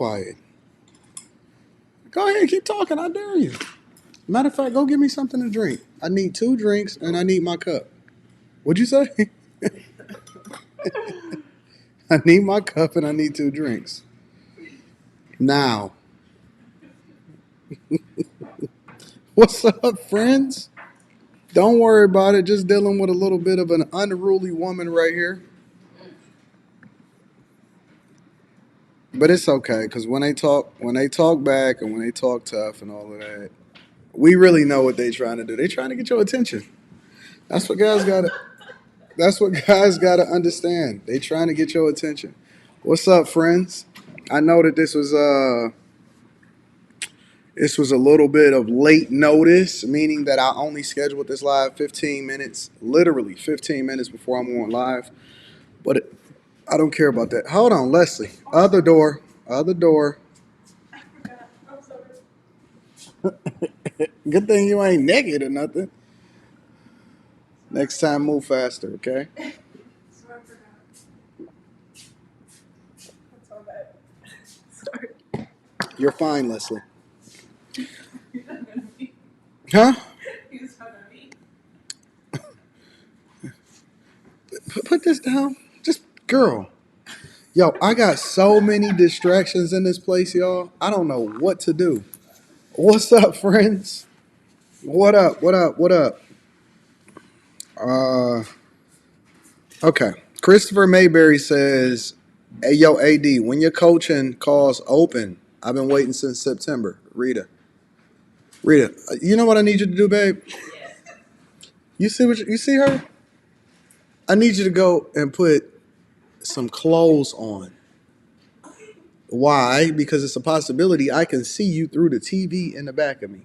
quiet. Go ahead, keep talking. I dare you. Matter of fact, go get me something to drink. I need 2 drinks and I need my cup. What'd you say? I need my cup and I need 2 drinks. Now, what's up, friends? Don't worry about it. Just dealing with a little bit of an unruly woman right here. But it's okay, because when they talk back and when they talk tough and all of that, we really know what they trying to do. They trying to get your attention. That's what guys gotta. That's what guys gotta understand. They trying to get your attention. What's up, friends? I know that this was a little bit of late notice, meaning that I only scheduled this live 15 minutes, literally 15 minutes before I'm going live. But I don't care about that. Hold on, Leslie. Other door. Other door. Good thing you ain't naked or nothing. Next time, move faster, okay? You're fine, Leslie. Huh? Put this down. Just, girl. Yo, I got so many distractions in this place, y'all. I don't know what to do. What's up, friends? What up? What up? What up? Okay. Christopher Mayberry says, hey, yo, AD, when your coaching calls open, I've been waiting since September. Rita, you know what I need you to do, babe? You see her? I need you to go and put some clothes on. Why? Because it's a possibility I can see you through the TV in the back of me.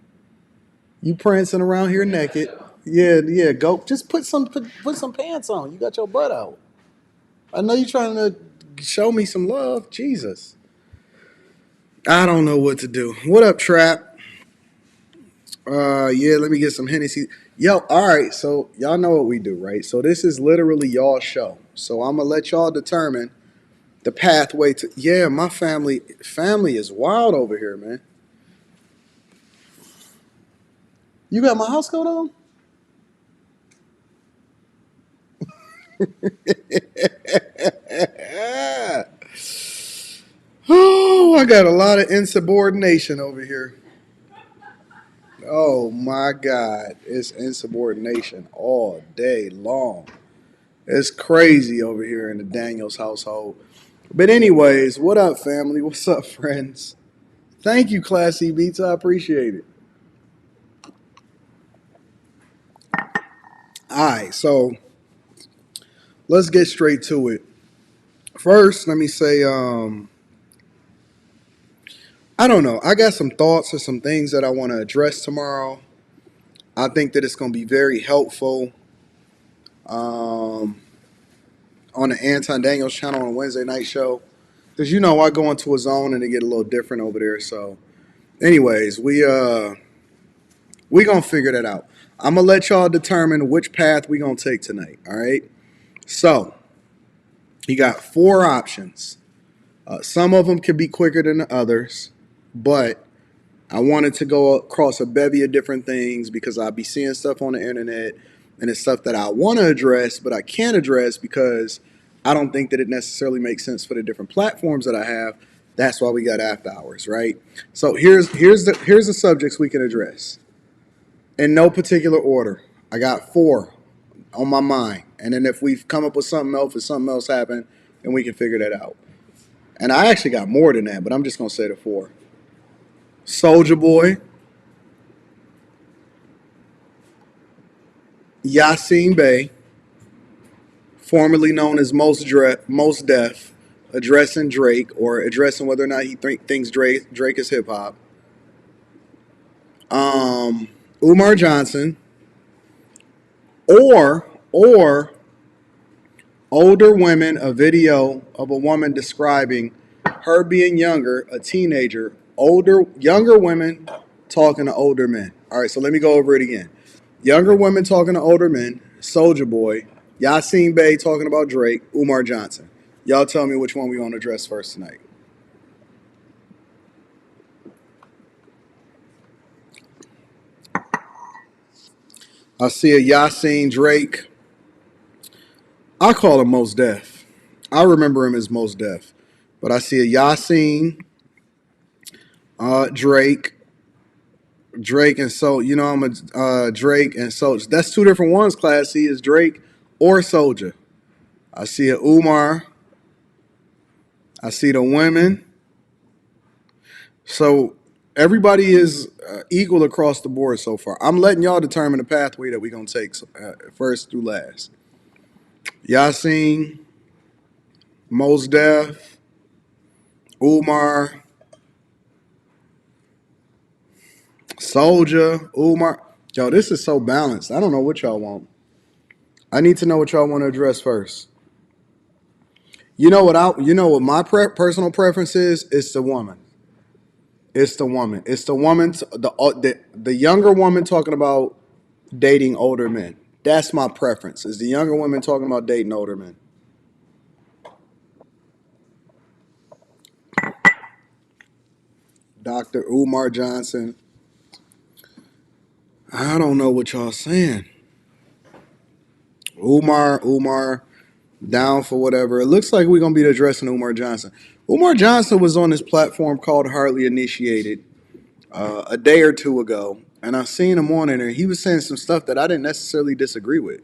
You prancing around here naked. Yeah, go. Just put some pants on. You got your butt out. I know you're trying to show me some love. Jesus. I don't know what to do. What up, Trap? Yeah, let me get some Hennessy. Yo, all right, so y'all know what we do, right? So this is literally y'all show. So I'm gonna let y'all determine the pathway to. Yeah, my family is wild over here, man. You got my house coat on? Oh, I got a lot of insubordination over here. Oh my God, it's insubordination all day long. It's crazy over here in the Daniels household. But anyways, what up, family? What's up, friends? Thank you, Classy Beats. I appreciate it. All right, so let's get straight to it. First, let me say, I don't know. I got some thoughts or some things that I want to address tomorrow. I think that it's going to be very helpful on the Anton Daniels channel on a Wednesday night show. Because you know I go into a zone and it get a little different over there. So, anyways, we gonna figure that out. I'm gonna let y'all determine which path we gonna take tonight. All right. So, you got 4 options. Some of them could be quicker than the others, but I wanted to go across a bevy of different things because I'll be seeing stuff on the internet and it's stuff that I want to address, but I can't address because I don't think that it necessarily makes sense for the different platforms that I have. That's why we got after hours, right? So here's the subjects we can address in no particular order. I got 4 on my mind, and then if we've come up with something else, if something else happened, then we can figure that out. And I actually got more than that, but I'm just gonna say the 4. Soulja Boy, Yasiin Bey, formerly known as Most Def, addressing Drake or addressing whether or not he thinks Drake is hip hop. Umar Johnson, or older women, a video of a woman describing her being younger, a teenager, younger women talking to older men. All right, so let me go over it again. Younger women talking to older men, Soulja Boy, Yasiin Bey talking about Drake, Umar Johnson. Y'all tell me which one we want to address first tonight. I see a Yasiin Drake. I call him Mos Def. I remember him as Mos Def. But I see a Yasiin, Drake, Drake and so I'm a Drake and Soulja. That's two different ones. Class C is Drake or Soulja. I see a Umar. I see the women. So everybody is equal across the board so far. I'm letting y'all determine the pathway that we're gonna take first through last. Yasin, Mos Def, Umar, Soulja, Umar. Yo, this is so balanced. I don't know what y'all want. I need to know what y'all want to address first. You know what my personal preference is? It's the woman. It's the woman. It's the woman. The younger woman talking about dating older men. That's my preference. Is the younger women talking about dating older men? Dr. Umar Johnson. I don't know what y'all saying. Umar, down for whatever. It looks like we're gonna be addressing Umar Johnson. Umar Johnson was on this platform called Hardly Initiated a day or two ago, and I seen him on it, and he was saying some stuff that I didn't necessarily disagree with.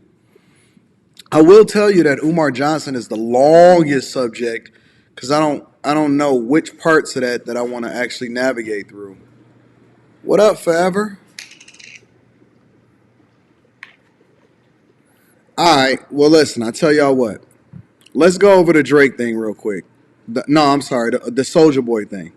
I will tell you that Umar Johnson is the longest subject because I don't know which parts of that I want to actually navigate through. What up, Forever? All right. Well, listen. I tell y'all what. Let's go over the Drake thing real quick. No, I'm sorry. The Soulja Boy thing.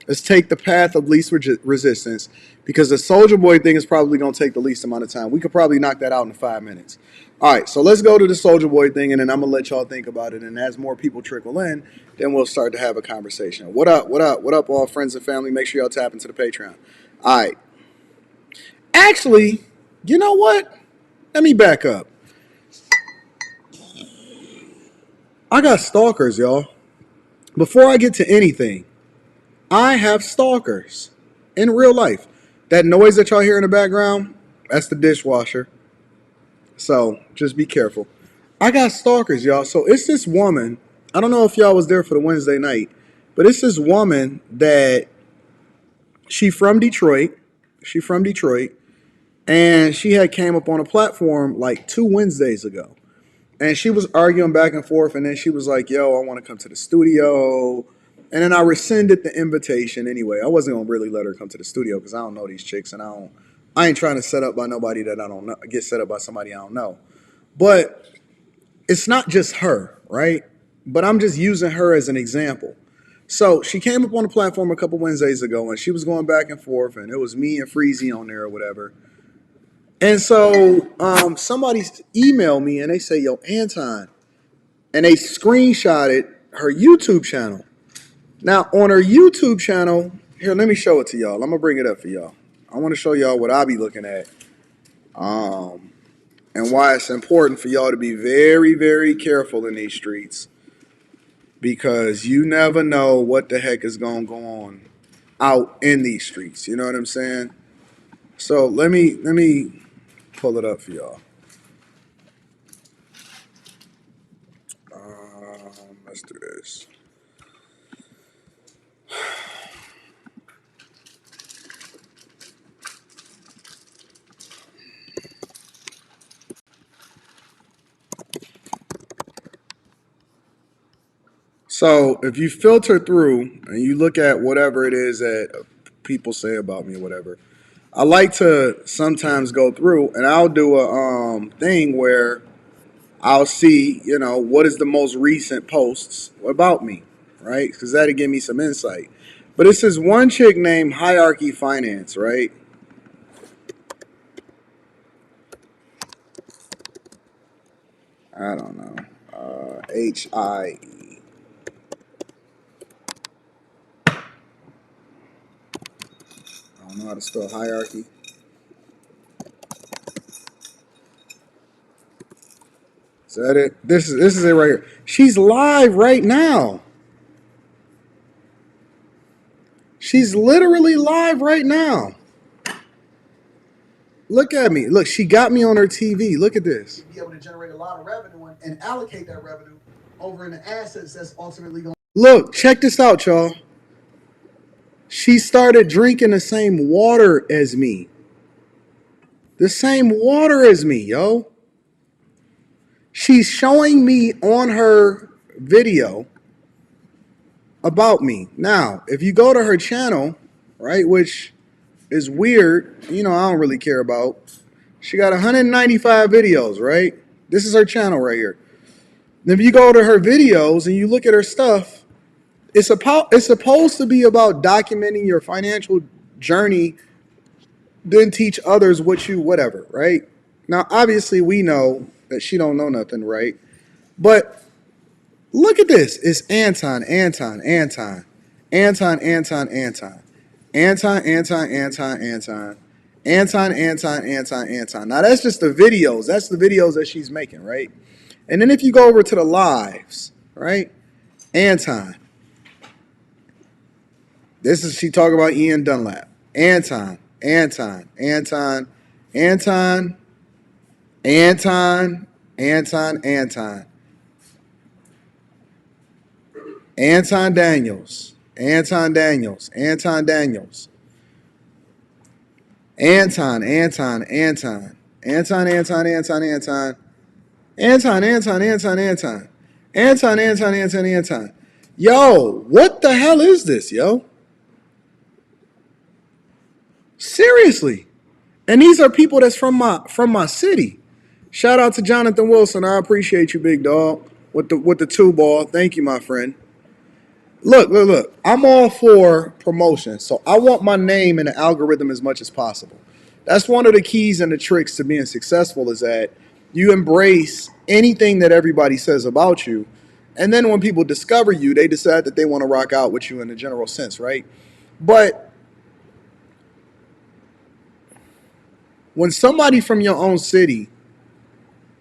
Let's take the path of least resistance because the Soulja Boy thing is probably going to take the least amount of time. We could probably knock that out in 5 minutes. All right, so let's go to the Soulja Boy thing, and then I'm going to let y'all think about it. And as more people trickle in, then we'll start to have a conversation. What up, what up, what up, all friends and family? Make sure y'all tap into the Patreon. All right. Actually, you know what? Let me back up. I got stalkers, y'all. Before I get to anything, I have stalkers in real life. That noise that y'all hear in the background, that's the dishwasher. So just be careful. I got stalkers, y'all. So it's this woman. I don't know if y'all was there for the Wednesday night, but it's this woman that she from Detroit. She from Detroit. And she had came up on a platform like 2 Wednesdays ago. And she was arguing back and forth, and then she was like, yo, I want to come to the studio. And then I rescinded the invitation anyway. I wasn't gonna really let her come to the studio because I don't know these chicks, and I ain't trying to set up by nobody that I don't know, get set up by somebody I don't know. But it's not just her, right? But I'm just using her as an example. So she came up on the platform a couple Wednesdays ago, and she was going back and forth, and it was me and Freezy on there or whatever. And so somebody emailed me and they say, yo, Anton, and they screenshotted her YouTube channel. Now, on her YouTube channel, here, let me show it to y'all. I'm going to bring it up for y'all. I want to show y'all what I be looking at and why it's important for y'all to be very, very careful in these streets because you never know what the heck is going to go on out in these streets. You know what I'm saying? So let me pull it up for y'all. Let's do this. So if you filter through and you look at whatever it is that people say about me or whatever, I like to sometimes go through and I'll do a thing where I'll see, what is the most recent posts about me, right? Because that'll give me some insight. But it's this one chick named Hierarchy Finance, right? I don't know. HIE. I don't know how to spell hierarchy. Is that it? This is it right here. She's live right now. She's literally live right now. Look at me. Look, she got me on her TV. Look at this. Be able to generate a lot of revenue and allocate that revenue over into assets that's ultimately going. Look, check this out, y'all. She started drinking the same water as me. The same water as me, yo. She's showing me on her video about me. Now, if you go to her channel, right, which is weird, you know, I don't really care about. She got 195 videos, right? This is her channel right here. And if you go to her videos and you look at her stuff, it's supposed to be about documenting your financial journey, then teach others whatever, right? Now, obviously, we know that she don't know nothing, right? But look at this. It's Anton. Anton. Anton. Anton. Anton. Anton. Anton. Anton. Anton. Anton. Anton. Anton. Anton. Anton. Now, that's just the videos. That's the videos that she's making, right? And then if you go over to the lives, right? Anton. This is, she talking about Ian Dunlap. Anton. Anton. Anton. Anton. Anton. Anton. Anton. Anton Daniels. Anton Daniels. Anton Daniels. Anton. Anton. Anton. Anton. Anton. Anton. Anton. Anton. Anton. Anton. Anton. Anton. Anton. Anton. Anton. Yo, what the hell is this, yo? Seriously. And these are people that's from my city. Shout out to Jonathan Wilson. I appreciate you, big dog. With the 2-ball. Thank you, my friend. Look. I'm all for promotion. So I want my name in the algorithm as much as possible. That's one of the keys and the tricks to being successful, is that you embrace anything that everybody says about you. And then when people discover you, they decide that they want to rock out with you in a general sense, right? But when somebody from your own city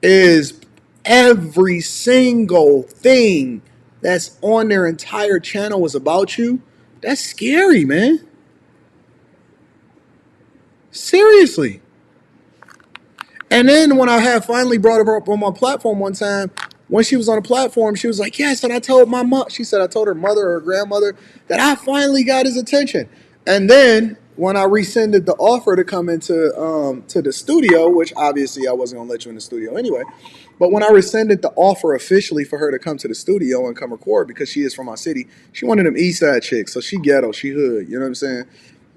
is every single thing that's on their entire channel is about you, that's scary, man. Seriously. And then when I had finally brought her up on my platform one time, when she was on the platform, she was like, yes, and I told my mom, she said, I told her mother or her grandmother that I finally got his attention. And then when I rescinded the offer to come into to the studio, which obviously I wasn't gonna let you in the studio anyway, but when I rescinded the offer officially for her to come to the studio and come record, because she is from my city, she one of them East Side chicks, so she ghetto, she hood, you know what I'm saying?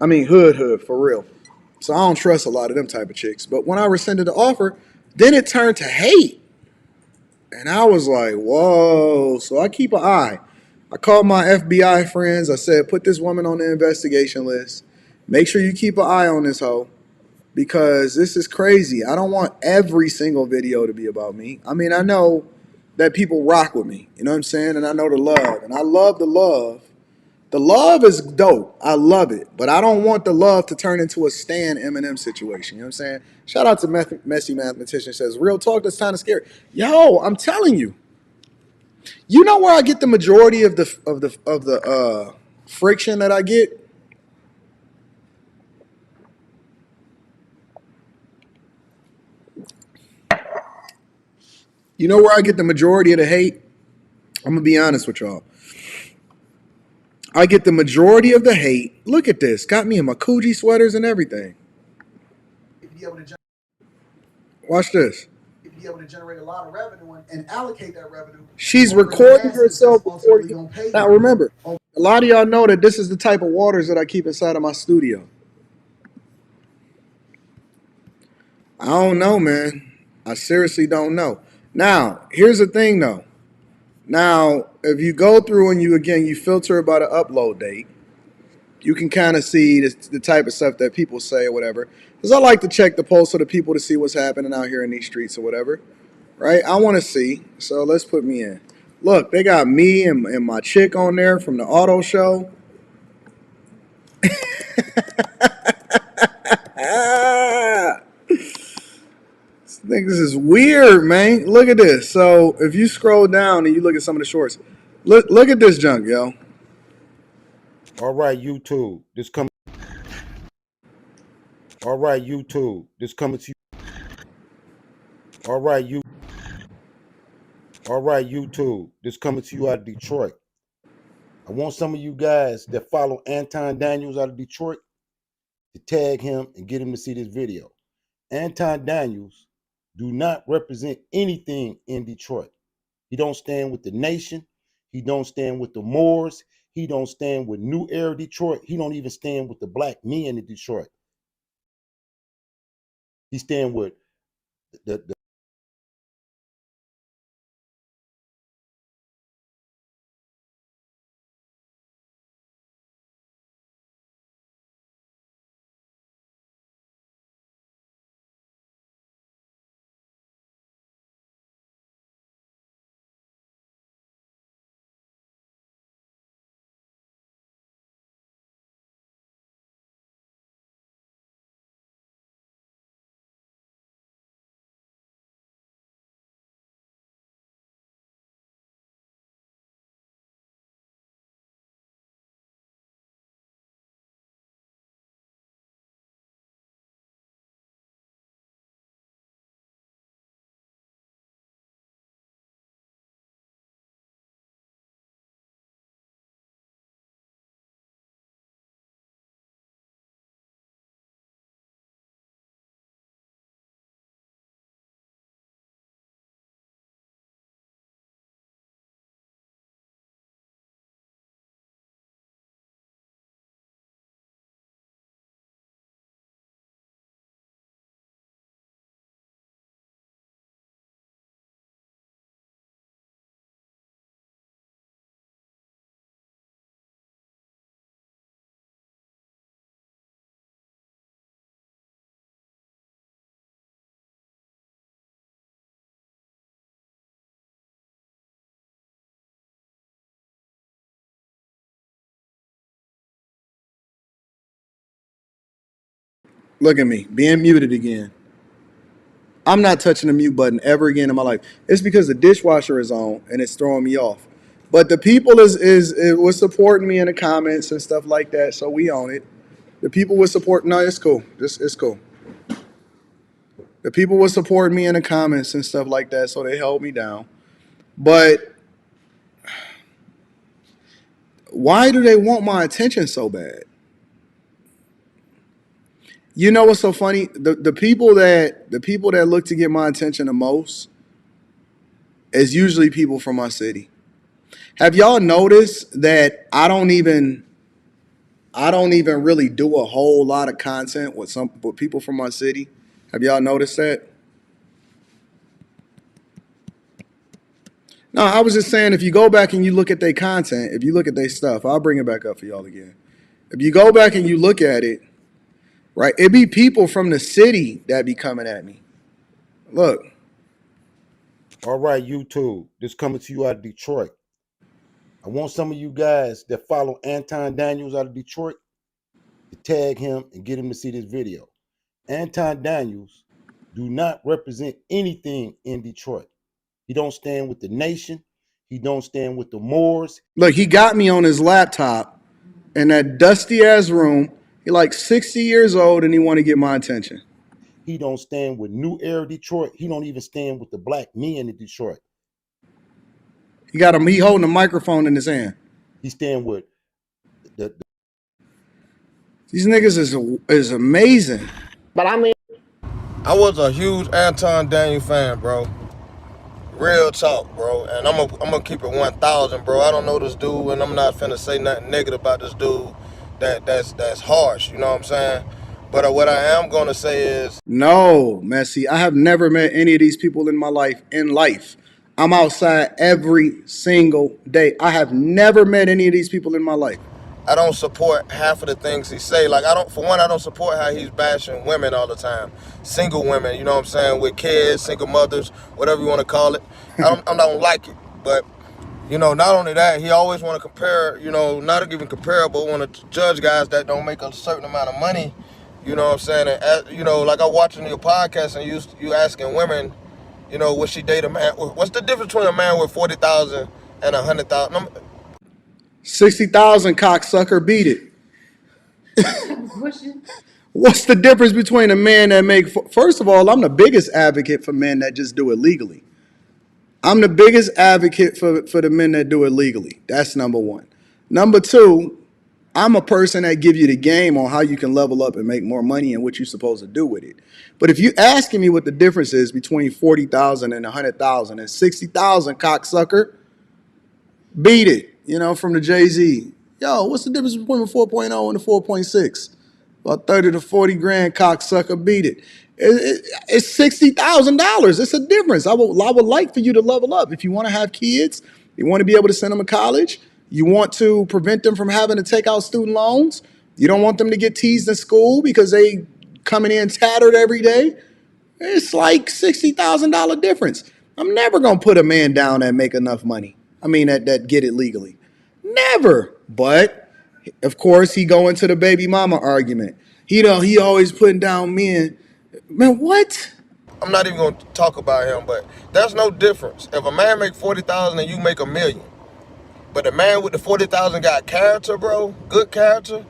I mean hood for real. So I don't trust a lot of them type of chicks. But when I rescinded the offer, then it turned to hate. And I was like, whoa. So I keep an eye. I called my FBI friends. I said, put this woman on the investigation list. Make sure you keep an eye on this hoe, because this is crazy. I don't want every single video to be about me. I mean, I know that people rock with me. You know what I'm saying? And I know the love. And I love the love. The love is dope. I love it. But I don't want the love to turn into a Stan Eminem situation. You know what I'm saying? Shout out to Messy Mathematician, says, real talk, that's kind of scary. Yo, I'm telling you. You know where I get the majority of the friction that I get? You know where I get the majority of the hate? I'm going to be honest with y'all. I get the majority of the hate. Look at this. Got me in my Coogee sweaters and everything. Watch this. Be able to generate a lot of revenue and allocate that revenue. She's recording herself before you. Now remember, a lot of y'all know that this is the type of waters that I keep inside of my studio. I don't know, man. I seriously don't know. Now, here's the thing though. Now, if you go through and you filter by the upload date, you can kind of see the type of stuff that people say or whatever. Because I like to check the pulse of the people to see what's happening out here in these streets or whatever. Right? I want to see. So let's put me in. Look, they got me and my chick on there from the auto show. I think this is weird, man. Look at this. So if you scroll down and you look at some of the shorts, look at this junk, yo. All right, YouTube. This coming. All right, YouTube, this coming to you. All right, YouTube, this coming to you out of Detroit. I want some of you guys that follow Anton Daniels out of Detroit to tag him and get him to see this video. Anton Daniels do not represent anything in Detroit. He don't stand with the nation. He don't stand with the Moors. He don't stand with New Era Detroit. He don't even stand with the black men in Detroit. He stand with the Look at me being muted again. I'm not touching the mute button ever again in my life. It's because the dishwasher is on and it's throwing me off. But the people is was supporting me in the comments and stuff like that, so we own it. The people was support. No, it's cool. It's cool. The people was supporting me in the comments and stuff like that, so they held me down. But why do they want my attention so bad? You know what's so funny? The people that look to get my attention the most is usually people from my city. Have y'all noticed that I don't even really do a whole lot of content with people from my city? Have y'all noticed that? No, I was just saying if you go back and you look at their content, if you look at their stuff, I'll bring it back up for y'all again. If you go back and you look at it, right, it be people from the city that be coming at me. Look. All right, YouTube, this coming to you out of Detroit. I want some of you guys that follow Anton Daniels out of Detroit to tag him and get him to see this video. Anton Daniels do not represent anything in Detroit. He don't stand with the nation. He don't stand with the Moors. Look, he got me on his laptop in that dusty ass room. He like 60 years old and he want to get my attention. He don't stand with New Era Detroit. He don't even stand with the black men in Detroit. He got him. He holding a microphone in his hand. He stand with These niggas is amazing. But I mean, I was a huge Anton Daniels fan, bro. Real talk, bro. And I'm gonna keep it 1,000, bro. I don't know this dude, and I'm not finna say nothing negative about this dude. That's harsh. You know what I'm saying? But what I am gonna say is, No, Messi. I have never met any of these people in my life. I'm outside every single day. I have never met any of these people in my life. I don't support half of the things he say. Like I don't support how he's bashing women all the time, single women. You know what I'm saying? With kids, single mothers, whatever you want to call it. I don't like it, but. You know, not only that, he always want to compare, you know, not even compare, but want to judge guys that don't make a certain amount of money. You know what I'm saying? And, you know, like I'm watching your podcast and you asking women, you know, would she date a man? What's the difference between a man with 40,000 and 100,000? 60,000 cocksucker, beat it. What's the difference between a man that make? First of all, I'm the biggest advocate for men that just do it legally. I'm the biggest advocate for the men that do it legally. That's number one. Number two, I'm a person that give you the game on how you can level up and make more money and what you're supposed to do with it. But if you asking me what the difference is between 40,000 and 100,000 and 60,000, cocksucker, beat it. You know, from the Jay-Z. Yo, what's the difference between a 4.0 and a 4.6? About 30 to 40 grand, cocksucker, beat it. It's $60,000. It's a difference. I would like for you to level up. If you want to have kids, you want to be able to send them to college, you want to prevent them from having to take out student loans, you don't want them to get teased in school because they coming in tattered every day. It's like $60,000 difference. I'm never gonna put a man down that make enough money. I mean that get it legally. Never. But of course he go into the baby mama argument. He always putting down men. Man, what? I'm not even gonna talk about him, but there's no difference. If a man make 40,000 and you make a million, but the man with the 40,000 got character, bro, good character,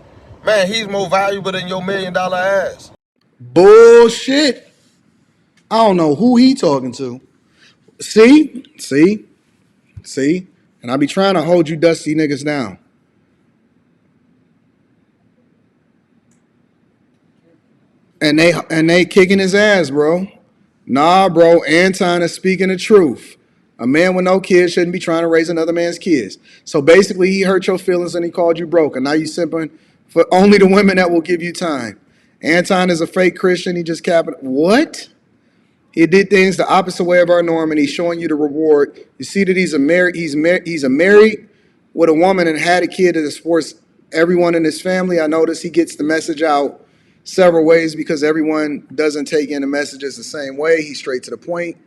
man, he's more valuable than your $1,000,000 ass. Bullshit. I don't know who he talking to. See? And I be trying to hold you dusty niggas down. And they kicking his ass, bro. Nah, bro. Anton is speaking the truth. A man with no kids shouldn't be trying to raise another man's kids. So basically, he hurt your feelings and he called you broke. And now you simping for only the women that will give you time. Anton is a fake Christian. He just capping. What? He did things the opposite way of our norm, and he's showing you the reward. You see that he's a married with a woman and had a kid that supports everyone in his family. I notice he gets the message out several ways because everyone doesn't take in the messages the same way. He's straight to the point,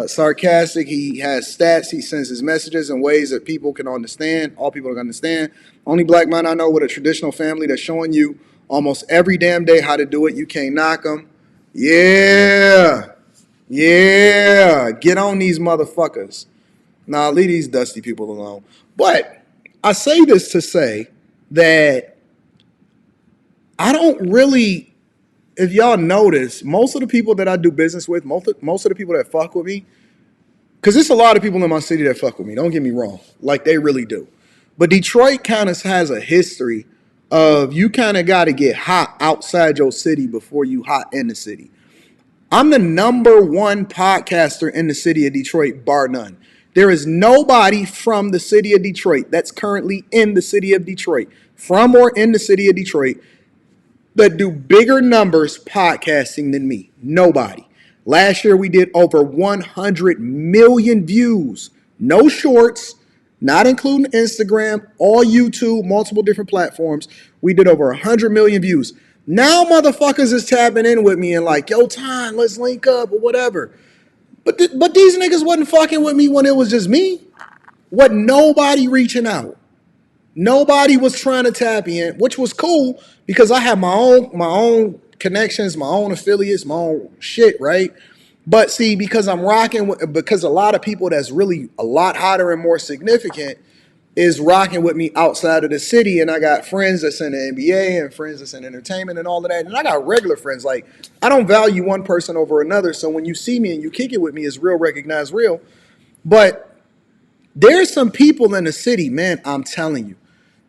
sarcastic. He has stats. He sends his messages in ways that people can understand. All people can understand. Only black man I know with a traditional family that's showing you almost every damn day how to do it. You can't knock them. Yeah, get on these motherfuckers. Nah, leave these dusty people alone. But I say this to say that I don't really, if y'all notice, most of the people that I do business with, most of the people that fuck with me, because there's a lot of people in my city that fuck with me, don't get me wrong, like they really do. But Detroit kind of has a history of you kind of got to get hot outside your city before you hot in the city. I'm the number one podcaster in the city of Detroit, bar none. There is nobody from the city of Detroit that's currently in the city of Detroit, from or in the city of Detroit, that do bigger numbers podcasting than me. Nobody. Last year we did over 100 million views. No shorts, not including Instagram, all YouTube, multiple different platforms. We did over 100 million views. Now motherfuckers is tapping in with me and like, yo, Ton, let's link up or whatever. But these niggas wasn't fucking with me when it was just me. Wasn't nobody reaching out. Nobody was trying to tap in, which was cool because I have my own connections, my own affiliates, my own shit, right? But see, because I'm rocking with, because a lot of people that's really a lot hotter and more significant is rocking with me outside of the city, and I got friends that's in the NBA and friends that's in entertainment and all of that, and I got regular friends. Like, I don't value one person over another, so when you see me and you kick it with me, it's real, recognize real. But there's some people in the city, man, I'm telling you,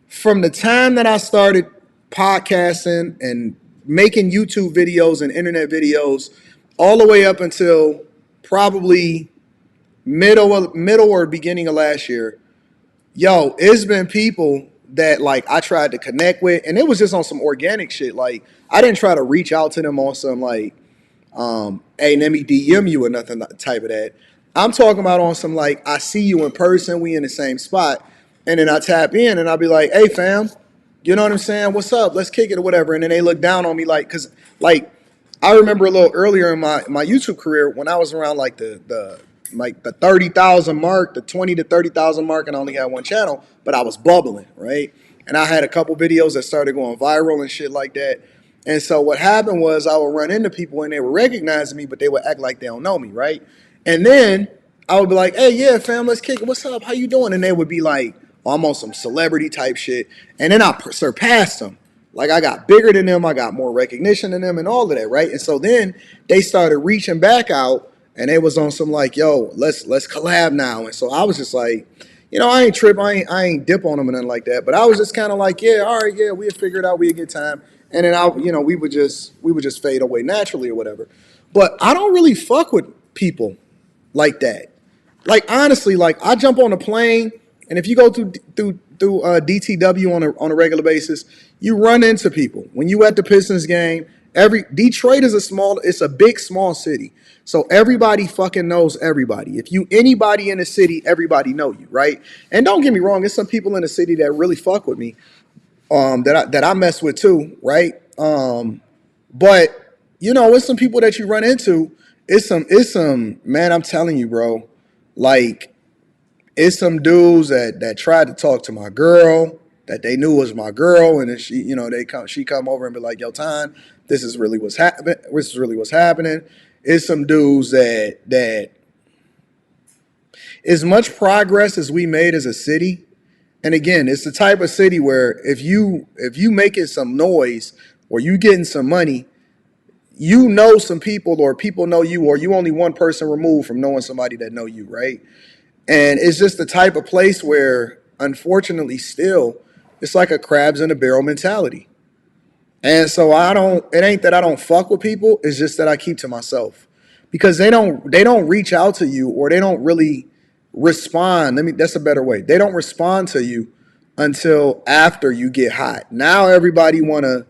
from the time that I started podcasting and making YouTube videos and internet videos, all the way up until probably middle or beginning of last year, yo, it's been people that like I tried to connect with, and it was just on some organic shit. Like I didn't try to reach out to them on some like, hey, let me DM you or nothing type of that. I'm talking about on some like I see you in person, we in the same spot, and then I tap in and I'll be like, hey fam, you know what I'm saying? What's up? Let's kick it or whatever. And then they look down on me like, cause like I remember a little earlier in my YouTube career when I was around like the 30,000 mark, the 20 to 30,000 mark, and I only had one channel, but I was bubbling, right? And I had a couple videos that started going viral and shit like that. And so what happened was I would run into people and they would recognize me, but they would act like they don't know me, right? And then I would be like, hey, yeah, fam, let's kick it. What's up? How you doing? And they would be like almost some celebrity type shit. And then I surpassed them. Like I got bigger than them, I got more recognition than them, and all of that, right? And so then they started reaching back out, and they was on some like, yo, let's collab now. And so I was just like, I ain't trip, I ain't dip on them or nothing like that. But I was just kind of like, yeah, all right, yeah, we'll figure it out, we'll get time. And then we would just fade away naturally or whatever. But I don't really fuck with people like that. Like honestly, like I jump on a plane, and if you go through DTW on a regular basis, you run into people. When you at the Pistons game, Detroit is it's a big small city, so everybody fucking knows everybody. If you anybody in the city, everybody know you, right? And don't get me wrong, there's some people in the city that really fuck with me, that I mess with too, right? But it's some people that you run into. It's some man. I'm telling you, bro. Like it's some dudes that tried to talk to my girl that they knew was my girl, and then she come over and be like, "Yo, Ton, this is really what's happening. This is really what's happening." It's some dudes that as much progress as we made as a city. And again, it's the type of city where if you making some noise or you getting some money, some people or people know you, or you only one person removed from knowing somebody that know you, right? And it's just the type of place where, unfortunately, still, it's like a crabs in a barrel mentality. And so it ain't that I don't fuck with people, it's just that I keep to myself. Because they don't reach out to you, or they don't really respond. That's a better way. They don't respond to you until after you get hot. Now everybody wanna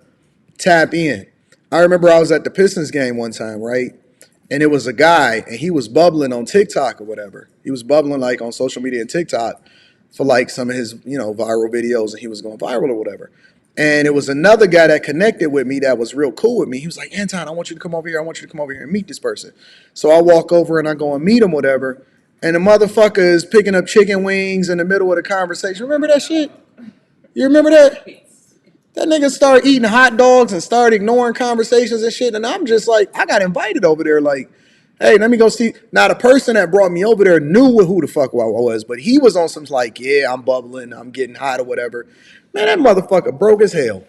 tap in. I remember I was at the Pistons game one time, right? And it was a guy, and he was bubbling on TikTok or whatever. He was bubbling like on social media and TikTok for like some of his, viral videos, and he was going viral or whatever. And it was another guy that connected with me that was real cool with me. He was like, Anton, I want you to come over here. I want you to come over here and meet this person. So I walk over and I go and meet him, whatever. And the motherfucker is picking up chicken wings in the middle of the conversation. Remember that shit? You remember that? That nigga started eating hot dogs and started ignoring conversations and shit. And I'm just like, I got invited over there. Like, hey, let me go see. Now, the person that brought me over there knew who the fuck I was, but he was on some like, yeah, I'm bubbling, I'm getting hot or whatever. Man, that motherfucker broke as hell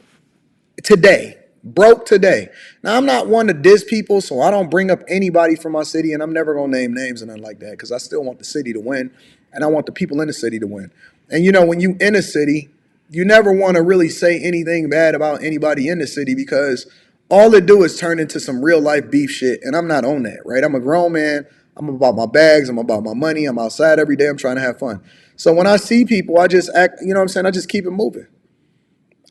today. Broke today. Now, I'm not one to diss people, so I don't bring up anybody from my city, and I'm never going to name names and nothing like that, because I still want the city to win, and I want the people in the city to win. And, when you in a city, you never want to really say anything bad about anybody in the city, because all it do is turn into some real life beef shit, and I'm not on that, right? I'm a grown man. I'm about my bags. I'm about my money. I'm outside every day. I'm trying to have fun. So when I see people, I just act, you know what I'm saying? I just keep it moving.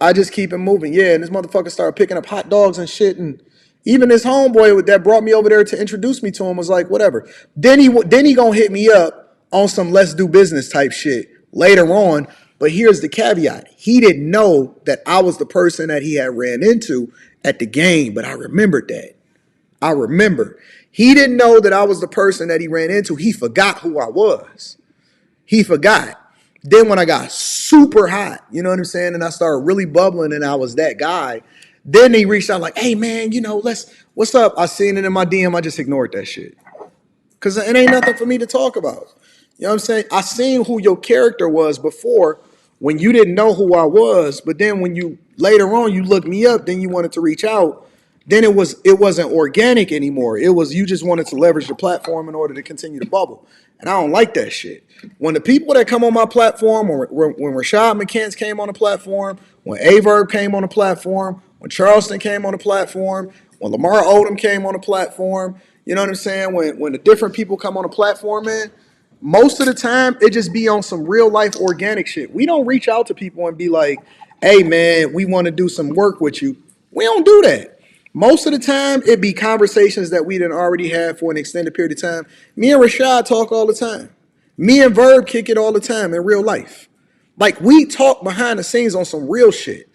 I just keep it moving. Yeah, and this motherfucker started picking up hot dogs and shit, and even this homeboy that brought me over there to introduce me to him was like, whatever. Then he gonna hit me up on some let's do business type shit later on. But here's the caveat. He didn't know that I was the person that he had ran into at the game, but I remembered that. I remember. He didn't know that I was the person that he ran into. He forgot who I was. He forgot. Then when I got super hot, you know what I'm saying, and I started really bubbling and I was that guy, then he reached out like, hey man, what's up? I seen it in my DM. I just ignored that shit. Because it ain't nothing for me to talk about. You know what I'm saying? I seen who your character was before when you didn't know who I was, but then when you later on you looked me up, then you wanted to reach out. Then it wasn't organic anymore. It was you just wanted to leverage the platform in order to continue to bubble. And I don't like that shit. When the people that come on my platform, when Rashad McCants came on the platform, when Averb came on the platform, when Charleston came on the platform, when Lamar Odom came on the platform, you know what I'm saying? When the different people come on the platform, man, most of the time it just be on some real life organic shit. We don't reach out to people and be like, hey man, we want to do some work with you. We don't do that. Most of the time, it be conversations that we done already had for an extended period of time. Me and Rashad talk all the time. Me and Verb kick it all the time in real life. Like, we talk behind the scenes on some real shit.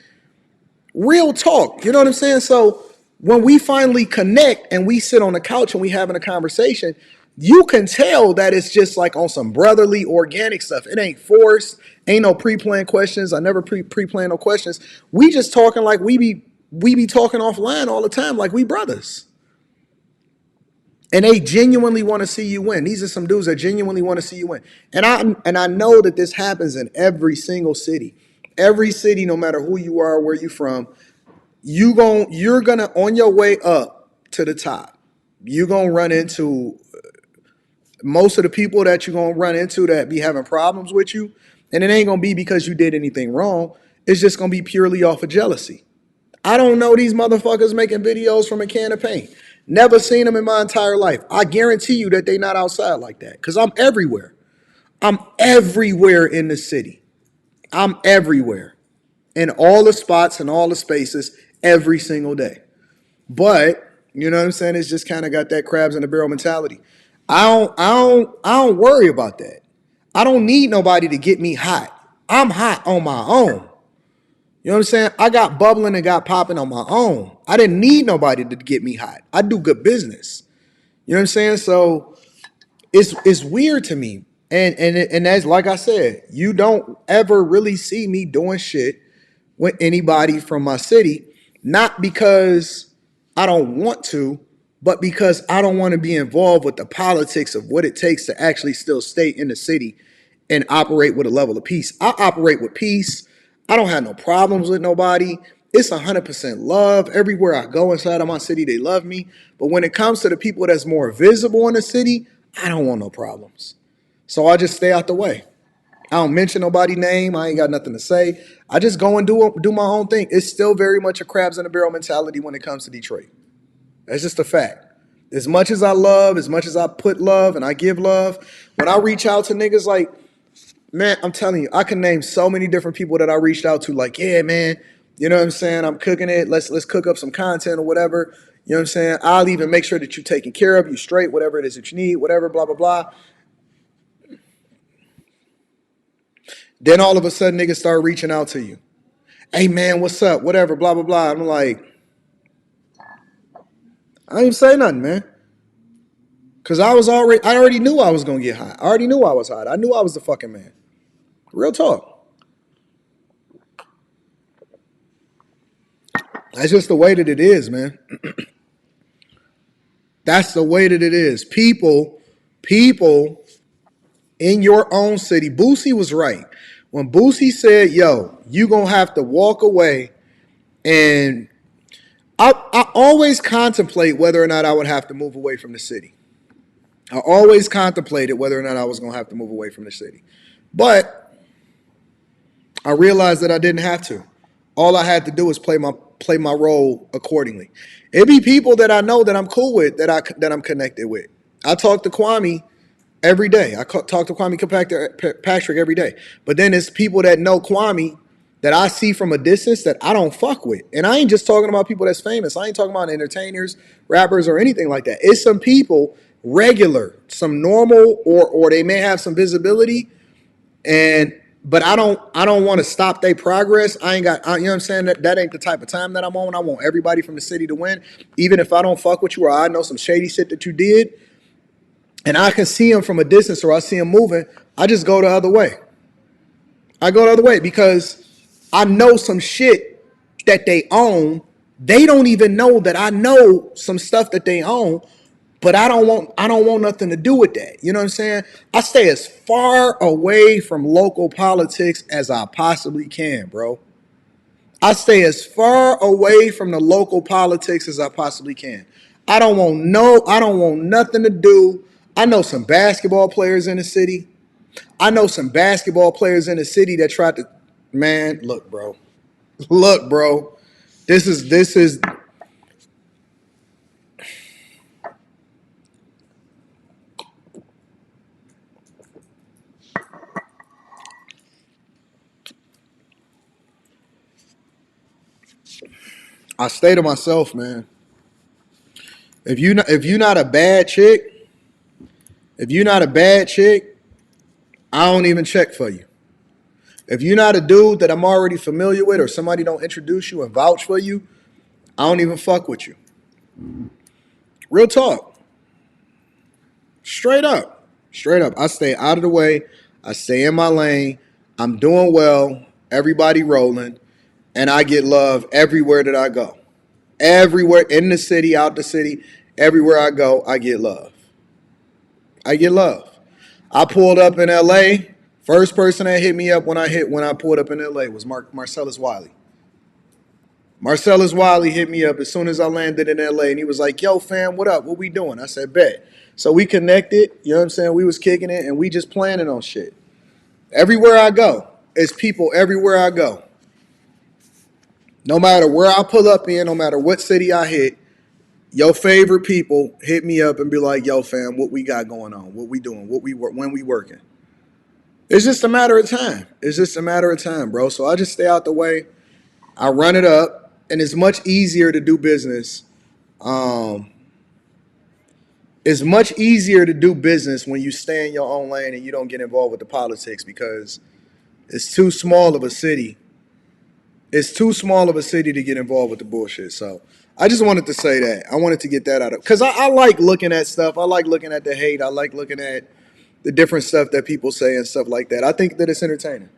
Real talk. You know what I'm saying? So, when we finally connect and we sit on the couch and we having a conversation, you can tell that it's just like on some brotherly, organic stuff. It ain't forced. Ain't no pre-planned questions. I never pre-plan no questions. We just talking like we be talking offline all the time like we brothers. And they genuinely want to see you win. These are some dudes that genuinely want to see you win. And I know that this happens in every single city. Every city, no matter who you are, where you from, you're gonna on your way up to the top, you're gonna run into most of the people that you're gonna run into that be having problems with you, and it ain't gonna be because you did anything wrong. It's just gonna be purely off of jealousy. I don't know these motherfuckers making videos from a can of paint. Never seen them in my entire life. I guarantee you that they not outside like that because I'm everywhere. I'm everywhere in the city. I'm everywhere in all the spots and all the spaces every single day. But you know what I'm saying? It's just kind of got that crabs in the barrel mentality. I don't worry about that. I don't need nobody to get me hot. I'm hot on my own. You know what I'm saying? I got bubbling and got popping on my own. I didn't need nobody to get me hot. I do good business. You know what I'm saying? So it's weird to me. And that's like I said, you don't ever really see me doing shit with anybody from my city, not because I don't want to, but because I don't want to be involved with the politics of what it takes to actually still stay in the city and operate with a level of peace. I operate with peace. I don't have no problems with nobody. It's 100% love. Everywhere I go inside of my city, they love me. But when it comes to the people that's more visible in the city, I don't want no problems. So I just stay out the way. I don't mention nobody's name. I ain't got nothing to say. I just go and do my own thing. It's still very much a crabs in the barrel mentality when it comes to Detroit. That's just a fact. As much as I love, as much as I put love and I give love, when I reach out to niggas like, man, I'm telling you, I can name so many different people that I reached out to. Like, yeah, man, you know what I'm saying? I'm cooking it. Let's cook up some content or whatever. You know what I'm saying? I'll even make sure that you're taken care of, you straight, whatever it is that you need, whatever, blah, blah, blah. Then all of a sudden, niggas start reaching out to you. Hey, man, what's up? Whatever, blah, blah, blah. I'm like, I didn't say nothing, man. Because I already knew I was going to get hot. I already knew I was hot. I knew I was the fucking man. Real talk. That's just the way that it is, man. That's the way that it is. People in your own city. Boosie was right. When Boosie said, yo, you going to have to walk away, and I always contemplate whether or not I would have to move away from the city. I always contemplated whether or not I was going to have to move away from the city. But I realized that I didn't have to. All I had to do was play my role accordingly. It be people that I know that I'm cool with, that I'm connected with. I talk to Kwame every day. I talk to Kwame Patrick every day. But then it's people that know Kwame that I see from a distance that I don't fuck with. And I ain't just talking about people that's famous. I ain't talking about entertainers, rappers, or anything like that. It's some people regular, some normal, or they may have some visibility, but I don't want to stop their progress. You know what I'm saying? That ain't the type of time that I'm on. I want everybody from the city to win. Even if I don't fuck with you or I know some shady shit that you did, and I can see them from a distance or I see them moving, I just go the other way. I go the other way because I know some shit that they own. They don't even know that I know some stuff that they own, but I don't want nothing to do with that. You know what I'm saying? I stay as far away from local politics as I possibly can, bro. I stay as far away from the local politics as I possibly can. I don't want nothing to do. I know some basketball players in the city. I know some basketball players in the city that tried to, man, look, bro. Look, bro. This is I stay to myself, man. If you're not a bad chick, I don't even check for you. If you're not a dude that I'm already familiar with or somebody don't introduce you and vouch for you, I don't even fuck with you. Real talk. Straight up. Straight up. I stay out of the way. I stay in my lane. I'm doing well. Everybody rolling. And I get love everywhere that I go. Everywhere in the city, out the city, everywhere I go, I get love. I get love. I pulled up in LA. First person that hit me up when I pulled up in LA was Marcellus Wiley. Marcellus Wiley hit me up as soon as I landed in LA, and he was like, "Yo, fam, what up? What we doing?" I said, "Bet." So we connected. You know what I'm saying? We was kicking it, and we just planning on shit. Everywhere I go, it's people everywhere I go. No matter where I pull up in, no matter what city I hit, your favorite people hit me up and be like, "Yo, fam, what we got going on? What we doing? When we working?" It's just a matter of time. It's just a matter of time, bro. So I just stay out the way. I run it up, and it's much easier to do business. Um, it's much easier to do business when you stay in your own lane and you don't get involved with the politics because it's too small of a city. It's too small of a city to get involved with the bullshit. So I just wanted to say that. I wanted to get that out of because I like looking at stuff. I like looking at the hate. I like looking at the different stuff that people say and stuff like that. I think that it's entertaining.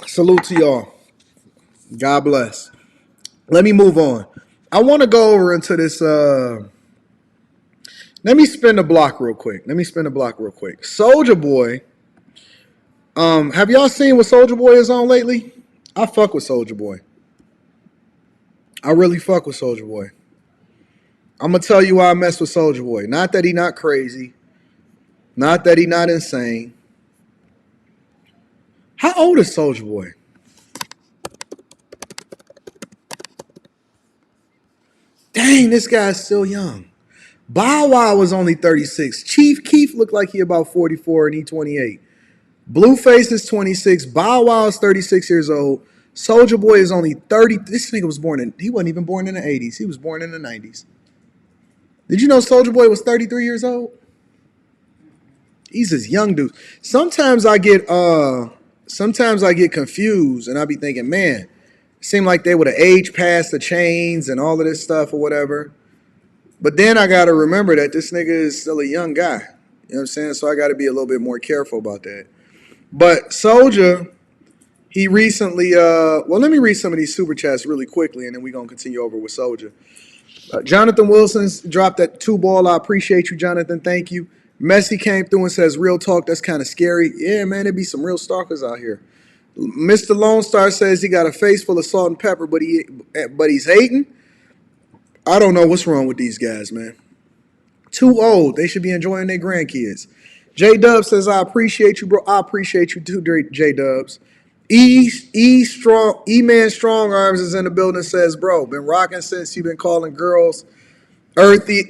Salute to y'all. God bless. Let me move on. I want to go over into this. Let me spin the block real quick. Soulja Boy. Have y'all seen what Soulja Boy is on lately? I fuck with Soulja Boy. I really fuck with Soulja Boy. I'm gonna tell you why I mess with Soulja Boy. Not that he not crazy. Not that he not insane. How old is Soulja Boy? Dang, this guy's still young. Bow Wow was only 36. Chief Keef looked like he about 44 and he 28. Blueface is 26. Bow Wow is 36 years old. Soulja Boy is only 30. This nigga he wasn't even born in the 80s. He was born in the 90s. Did you know Soulja Boy was 33 years old? He's this young dude. Sometimes I get confused and I be thinking, man, it seemed like they would have aged past the chains and all of this stuff or whatever. But then I gotta remember that this nigga is still a young guy. You know what I'm saying? So I gotta be a little bit more careful about that. But Soulja, he recently well, let me read some of these super chats really quickly and then we're gonna continue over with Soulja. Jonathan Wilson's dropped that 2 ball. I appreciate you, Jonathan. Thank you. Messi came through and says, real talk, that's kind of scary. Yeah, man, there be some real stalkers out here. Mr. Lone Star says he got a face full of salt and pepper, but he's hating. I don't know what's wrong with these guys, man. Too old. They should be enjoying their grandkids. J Dub says, I appreciate you, bro. I appreciate you too, J Dubs. E Man Strong Arms is in the building, says, bro, been rocking since you've been calling girls earthy.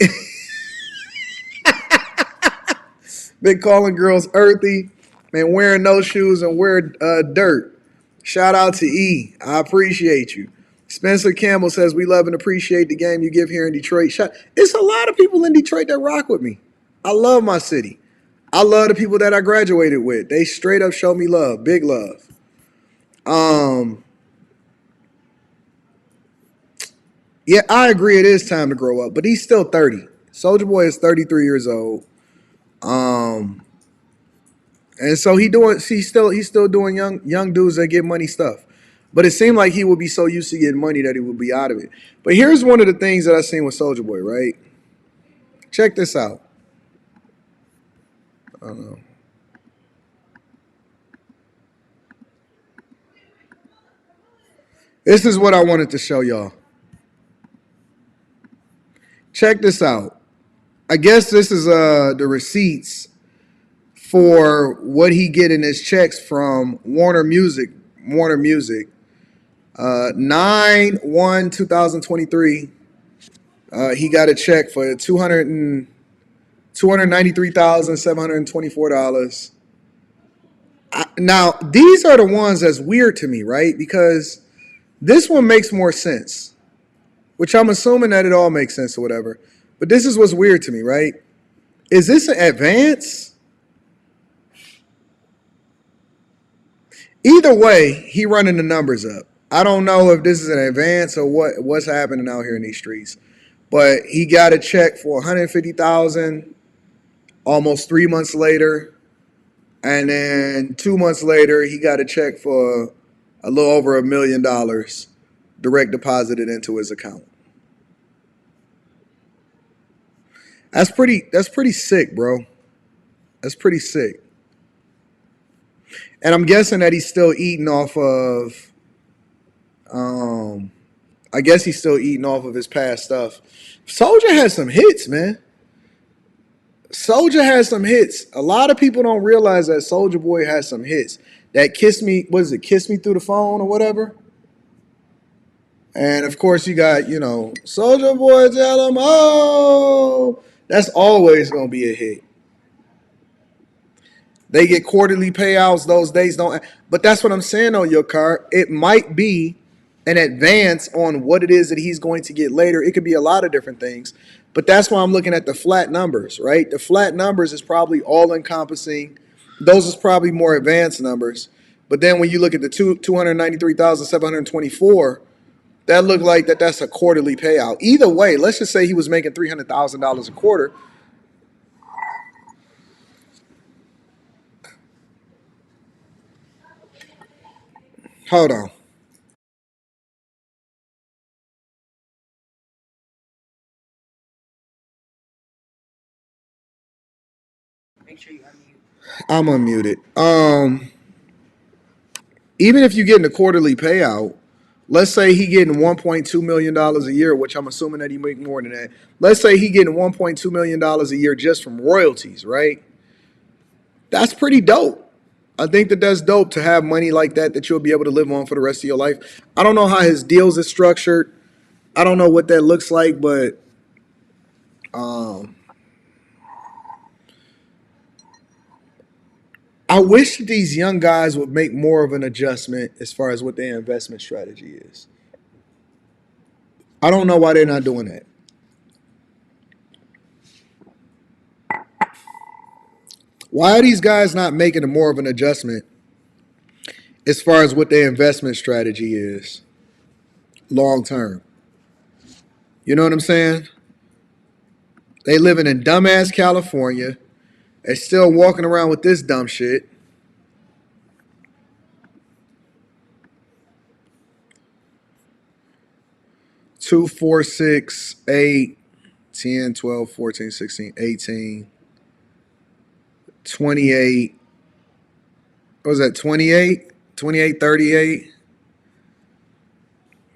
Been calling girls earthy, man, wearing no shoes and wear dirt. Shout out to E. I appreciate you. Spencer Campbell says, we love and appreciate the game you give here in Detroit. It's a lot of people in Detroit that rock with me. I love my city. I love the people that I graduated with. They straight up show me love, big love. Yeah, I agree it is time to grow up, but he's still 30. Soulja Boy is 33 years old. And so he's still doing young dudes that get money stuff. But it seemed like he would be so used to getting money that he would be out of it. But here's one of the things that I seen with Soulja Boy, right? Check this out. I don't know. This is what I wanted to show y'all. Check this out. I guess this is the receipts for what he get in his checks from Warner Music. 9/1/2023. He got a check for $293,724. Now, these are the ones that's weird to me, right? Because this one makes more sense, which I'm assuming that it all makes sense or whatever. But this is what's weird to me, right? Is this an advance? Either way, he running the numbers up. I don't know if this is an advance or what's happening out here in these streets. But he got a check for $150,000 almost 3 months later. And then 2 months later, he got a check for a little over $1 million direct deposited into his account. That's pretty sick, bro. That's pretty sick. And I'm guessing that he's still eating off of, I guess he's still eating off of his past stuff. Soulja has some hits, man. Soulja has some hits. A lot of people don't realize that Soulja Boy has some hits. That Kiss Me, what is it, Kiss Me Through the Phone or whatever? And of course you got, Soulja Boy, tell him, oh. That's always going to be a hit. They get quarterly payouts. Those days don't. But that's what I'm saying on your card. It might be an advance on what it is that he's going to get later. It could be a lot of different things. But that's why I'm looking at the flat numbers, right? The flat numbers is probably all encompassing. Those is probably more advanced numbers. But then when you look at the 293,724, that looked like that's a quarterly payout. Either way, let's just say he was making $300,000 a quarter. Hold on. Make sure you unmute. I'm unmuted. Even if you're getting a quarterly payout, let's say he getting $1.2 million a year, which I'm assuming that he make more than that. Let's say he getting $1.2 million a year just from royalties, right? That's pretty dope. I think that's dope to have money like that you'll be able to live on for the rest of your life. I don't know how his deals is structured. I don't know what that looks like, but I wish that these young guys would make more of an adjustment as far as what their investment strategy is. I don't know why they're not doing that. Why are these guys not making more of an adjustment as far as what their investment strategy is long term? You know what I'm saying? They living in dumbass California. They're still walking around with this dumb shit. Two, 4, 6, 8, 10, 12, 14, 16, 18, 28. What was that? 28? 28, 38?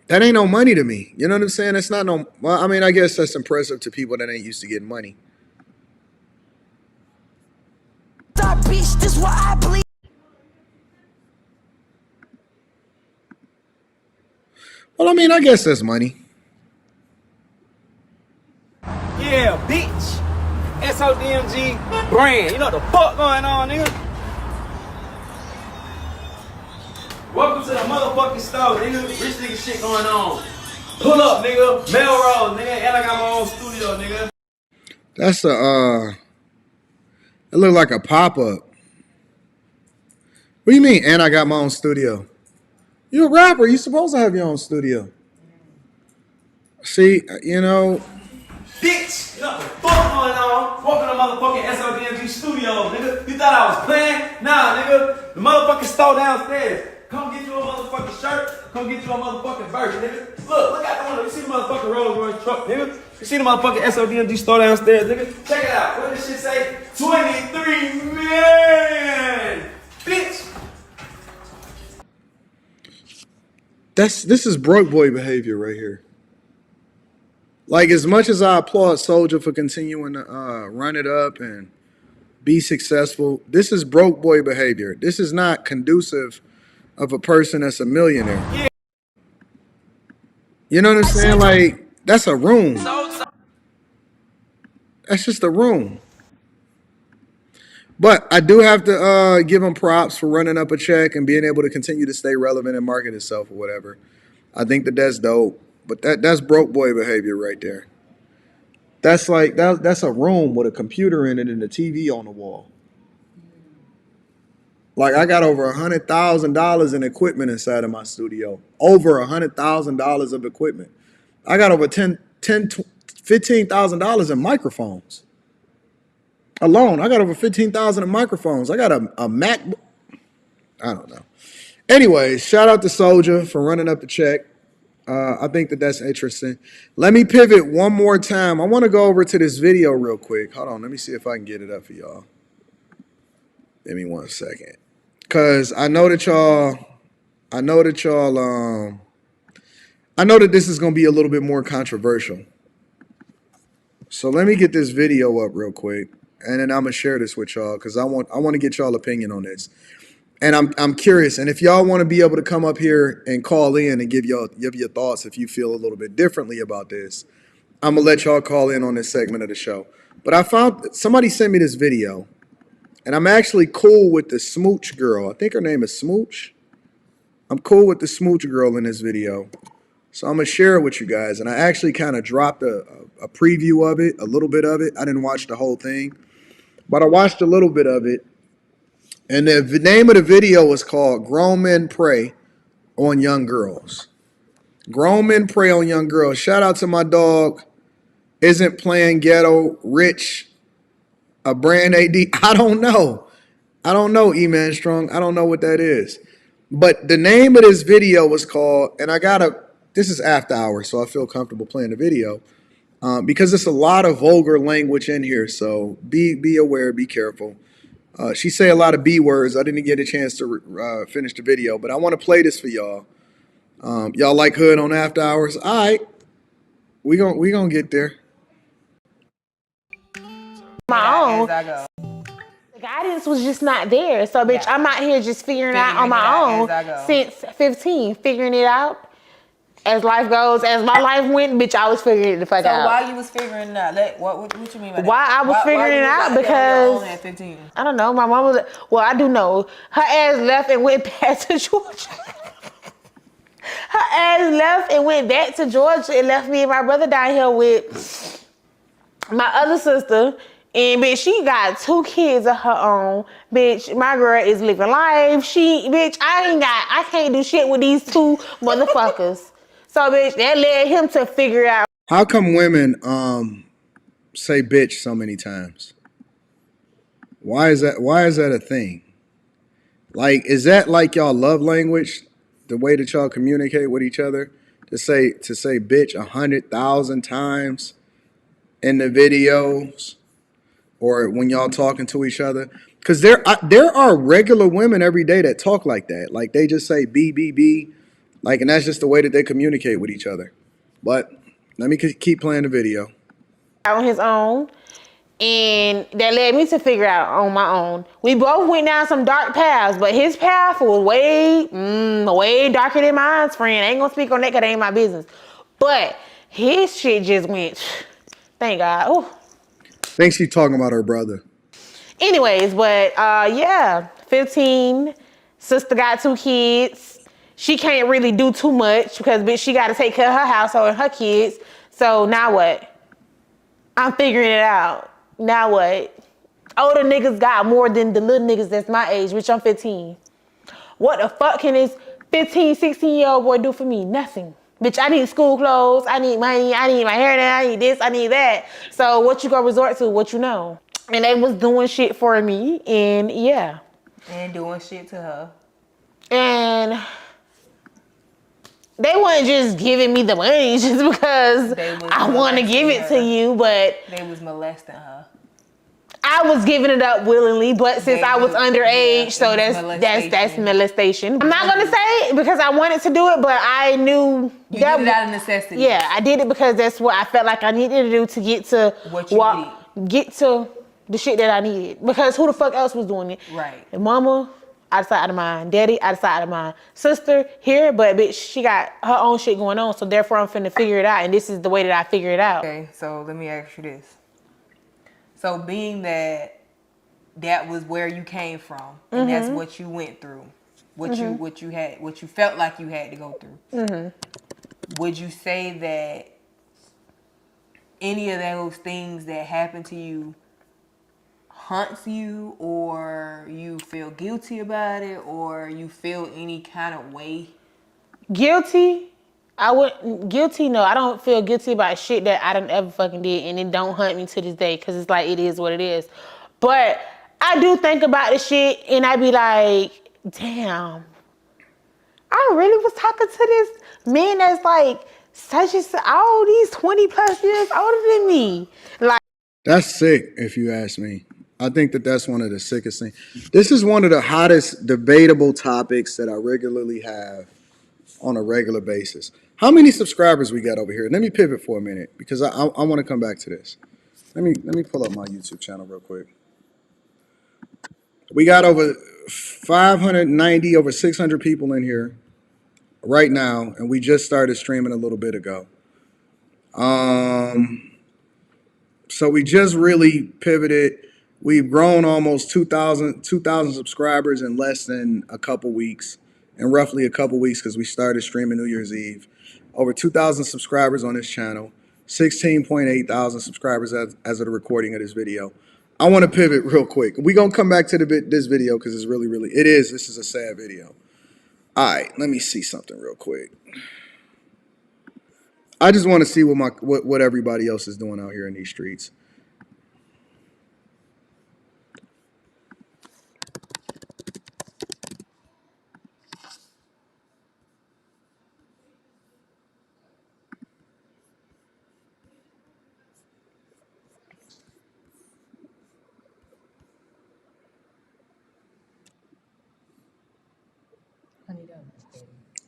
That ain't no money to me. You know what I'm saying? It's not no. Well, I mean, I guess that's impressive to people that ain't used to getting money. Bitch, this what I believe. Well, I mean, I guess that's money. Yeah, bitch. SODMG brand. You know what the fuck going on, nigga? Welcome to the motherfucking store, nigga. Rich nigga shit going on. Pull up, nigga. Melrose, nigga. And I got my own studio, nigga. That's a, it looked like a pop-up. What do you mean, and I got my own studio? You're a rapper. You're supposed to have your own studio. See, Bitch, you know what the fuck going on? Welcome to motherfucking SODMG studio, nigga. You thought I was playing? Nah, nigga. The motherfucking store downstairs. Come get you a motherfucking shirt. Come get you a motherfucking version, nigga. Look out the window. You see the motherfucking Rolls Royce truck, nigga? You see the motherfucking SODMG store downstairs, nigga? Check it out. What does this shit say? 23 million, bitch. this is broke boy behavior right here. Like, as much as I applaud Soulja for continuing to run it up and be successful, this is broke boy behavior. This is not conducive of a person that's a millionaire. Yeah. You know what I'm saying? Like, that's a room. That's just a room. But I do have to give him props for running up a check and being able to continue to stay relevant and market himself or whatever. I think that's dope. But that's broke boy behavior right there. That's like that's a room with a computer in it and a TV on the wall. Like, I got over $100,000 in equipment inside of my studio. Over $100,000 of equipment. I got over $15,000 in microphones. Alone, I got over $15,000 in microphones. I got a Mac. I don't know. Anyways, shout out to Soulja for running up the check. I think that's interesting. Let me pivot one more time. I want to go over to this video real quick. Hold on. Let me see if I can get it up for y'all. Give me 1 second. Cause I know that y'all, I know that y'all, I know that this is gonna be a little bit more controversial. So let me get this video up real quick, and then I'm gonna share this with y'all because I want to get y'all opinion on this, and I'm curious. And if y'all want to be able to come up here and call in and give your thoughts if you feel a little bit differently about this, I'm gonna let y'all call in on this segment of the show. But I found somebody sent me this video, and I'm actually cool with the smooch girl. I think her name is Smooch. I'm cool with the smooch girl in this video. So I'm gonna share it with you guys. And I actually kind of dropped a preview of it, a little bit of it. I didn't watch the whole thing, but I watched a little bit of it. And the name of the video was called Grown Men Prey on Young Girls. Grown Men Prey on Young Girls. Shout out to my dog, Isn't Playing Ghetto, Rich, a brand AD. I don't know, E-Man Strong. I don't know what that is. But the name of this video was called, and this is after hours, so I feel comfortable playing the video because there's a lot of vulgar language in here. So be aware, be careful. She say a lot of B words. I didn't get a chance to finish the video, but I want to play this for y'all. Y'all like Hood on After Hours? All right, we gonna get there. My own. The guidance was just not there. So, bitch, I'm out here just figuring out on my own since 15, figuring it out. As life goes, as my life went, bitch, I was figuring it the fuck out. So why you was figuring it out? What you mean by that? Why I was figuring it out? Because at 15? I don't know. My mom was, well, I do know. Her ass left and went back to Georgia. Her ass left and went back to Georgia and left me and my brother down here with my other sister. And bitch, she got 2 kids of her own. Bitch, my girl is living life. Bitch, I can't do shit with these 2 motherfuckers. So bitch, that led him to figure out. How come women say bitch so many times? Why is that a thing? Like, is that like y'all love language? The way that y'all communicate with each other? To say bitch 100,000 times in the videos or when y'all talking to each other? Because there are regular women every day that talk like that. Like they just say B. Like, and that's just the way that they communicate with each other. But let me keep playing the video. On his own. And that led me to figure out on my own. We both went down some dark paths, but his path was way darker than mine, friend. I ain't gonna speak on that because it ain't my business. But his shit just went, thank God. Ooh. I think she's talking about her brother. Anyways, but yeah, 15, sister got 2 kids. She can't really do too much because bitch, she got to take care of her household and her kids. So now what? I'm figuring it out. Now what? Older niggas got more than the little niggas that's my age, which I'm 15. What the fuck can this 15, 16-year-old boy do for me? Nothing. Bitch, I need school clothes, I need money, I need my hair done, I need this, I need that. So what you gonna resort to? What you know? And they was doing shit for me, and yeah. And doing shit to her. And they weren't just giving me the money just because I want to give it to you, but they was molesting her. I was giving it up willingly, but since I was underage, so that's molestation. I'm not gonna say it because I wanted to do it, but I knew you did it out of necessity. Yeah, I did it because that's what I felt like I needed to do to get to get to the shit that I needed. Because who the fuck else was doing it? Right. And mama, out of sight, out of mind. Daddy, out of sight, out of mind. Sister, here, but bitch, she got her own shit going on, so therefore I'm finna figure it out, and this is the way that I figure it out. Okay, so let me ask you this. So being that was where you came from, and that's what you went through, what you felt like you had to go through, would you say that any of those things that happened to you haunts you, or you feel guilty about it, or you feel any kind of way? Guilty? Guilty, no. I don't feel guilty about shit that I done ever fucking did, and it don't hunt me to this day, because it's like, it is what it is. But I do think about the shit, and I be like, damn, I really was talking to this man that's like, such as all these 20 plus years older than me. Like, that's sick, if you ask me. I think that that's one of the sickest things. This is one of the hottest debatable topics that I regularly have on a regular basis. How many subscribers we got over here? Let me pivot for a minute because I want to come back to this. Let me pull up my YouTube channel real quick. We got over 590, over 600 people in here right now, and we just started streaming a little bit ago. So we just really pivoted. We've grown almost 2,000 subscribers in less than a couple weeks, in roughly a couple weeks because we started streaming New Year's Eve. Over 2,000 subscribers on this channel, 16.8 thousand subscribers as of the recording of this video. I want to pivot real quick. We're going to come back to this video because it's really, this is a sad video. All right, let me see something real quick. I just want to see what everybody else is doing out here in these streets.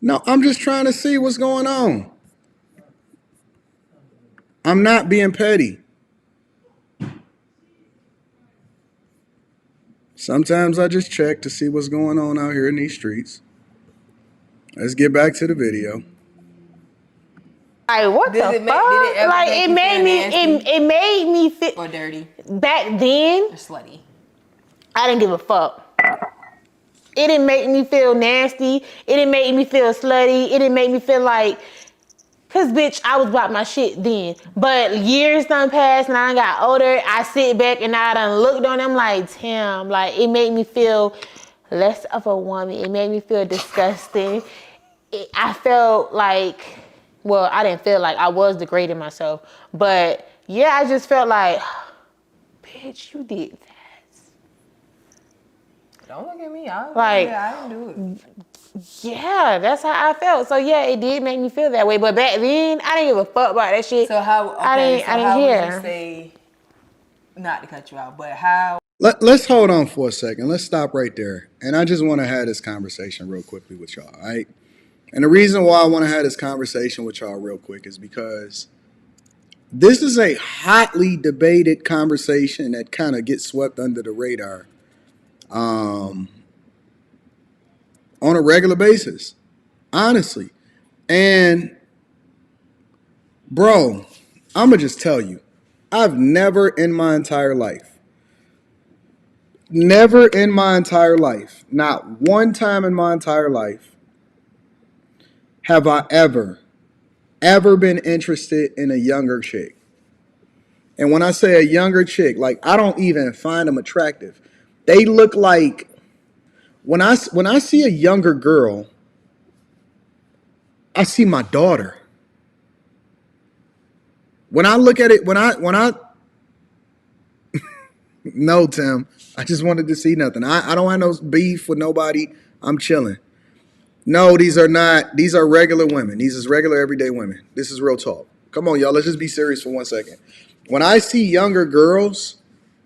No, I'm just trying to see what's going on. I'm not being petty. Sometimes I just check to see what's going on out here in these streets. Let's get back to the video. Like, what the fuck? Did it ever Like, make it you made feel me, nasty? it made me feel Or dirty back then. or slutty? I didn't give a fuck. It didn't make me feel nasty. It didn't make me feel slutty. It didn't make me feel like, cause bitch, I was about my shit then. But years done passed and I done got older. I sit back and I done looked on them like, damn, like it made me feel less of a woman. It made me feel disgusting. I felt like, well, I didn't feel like I was degrading myself. But yeah, I just felt like, bitch, you did that. Don't look at me. I didn't do it. Yeah, that's how I felt. So yeah, it did make me feel that way. But back then, I didn't give a fuck about that shit. So how? Okay, I didn't how would care. you say? Not to cut you out, but how? Let's hold on for a second. Let's stop right there. And I just want to have this conversation real quickly with y'all, all right? And the reason why I want to have this conversation with y'all real quick is because this is a hotly debated conversation that kind of gets swept under the radar on a regular basis, honestly. And bro, I'm going to just tell you, I've never in my entire life, not one time in my entire life, have I ever been interested in a younger chick. And when I say a younger chick, like I don't even find them attractive. They look like, when I see a younger girl, I see my daughter. When I look at it, no, Tim, I just wanted to see nothing. I don't have no beef with nobody. I'm chilling. No, these are regular women. These is regular everyday women. This is real talk. Come on, y'all. Let's just be serious for 1 second. When I see younger girls,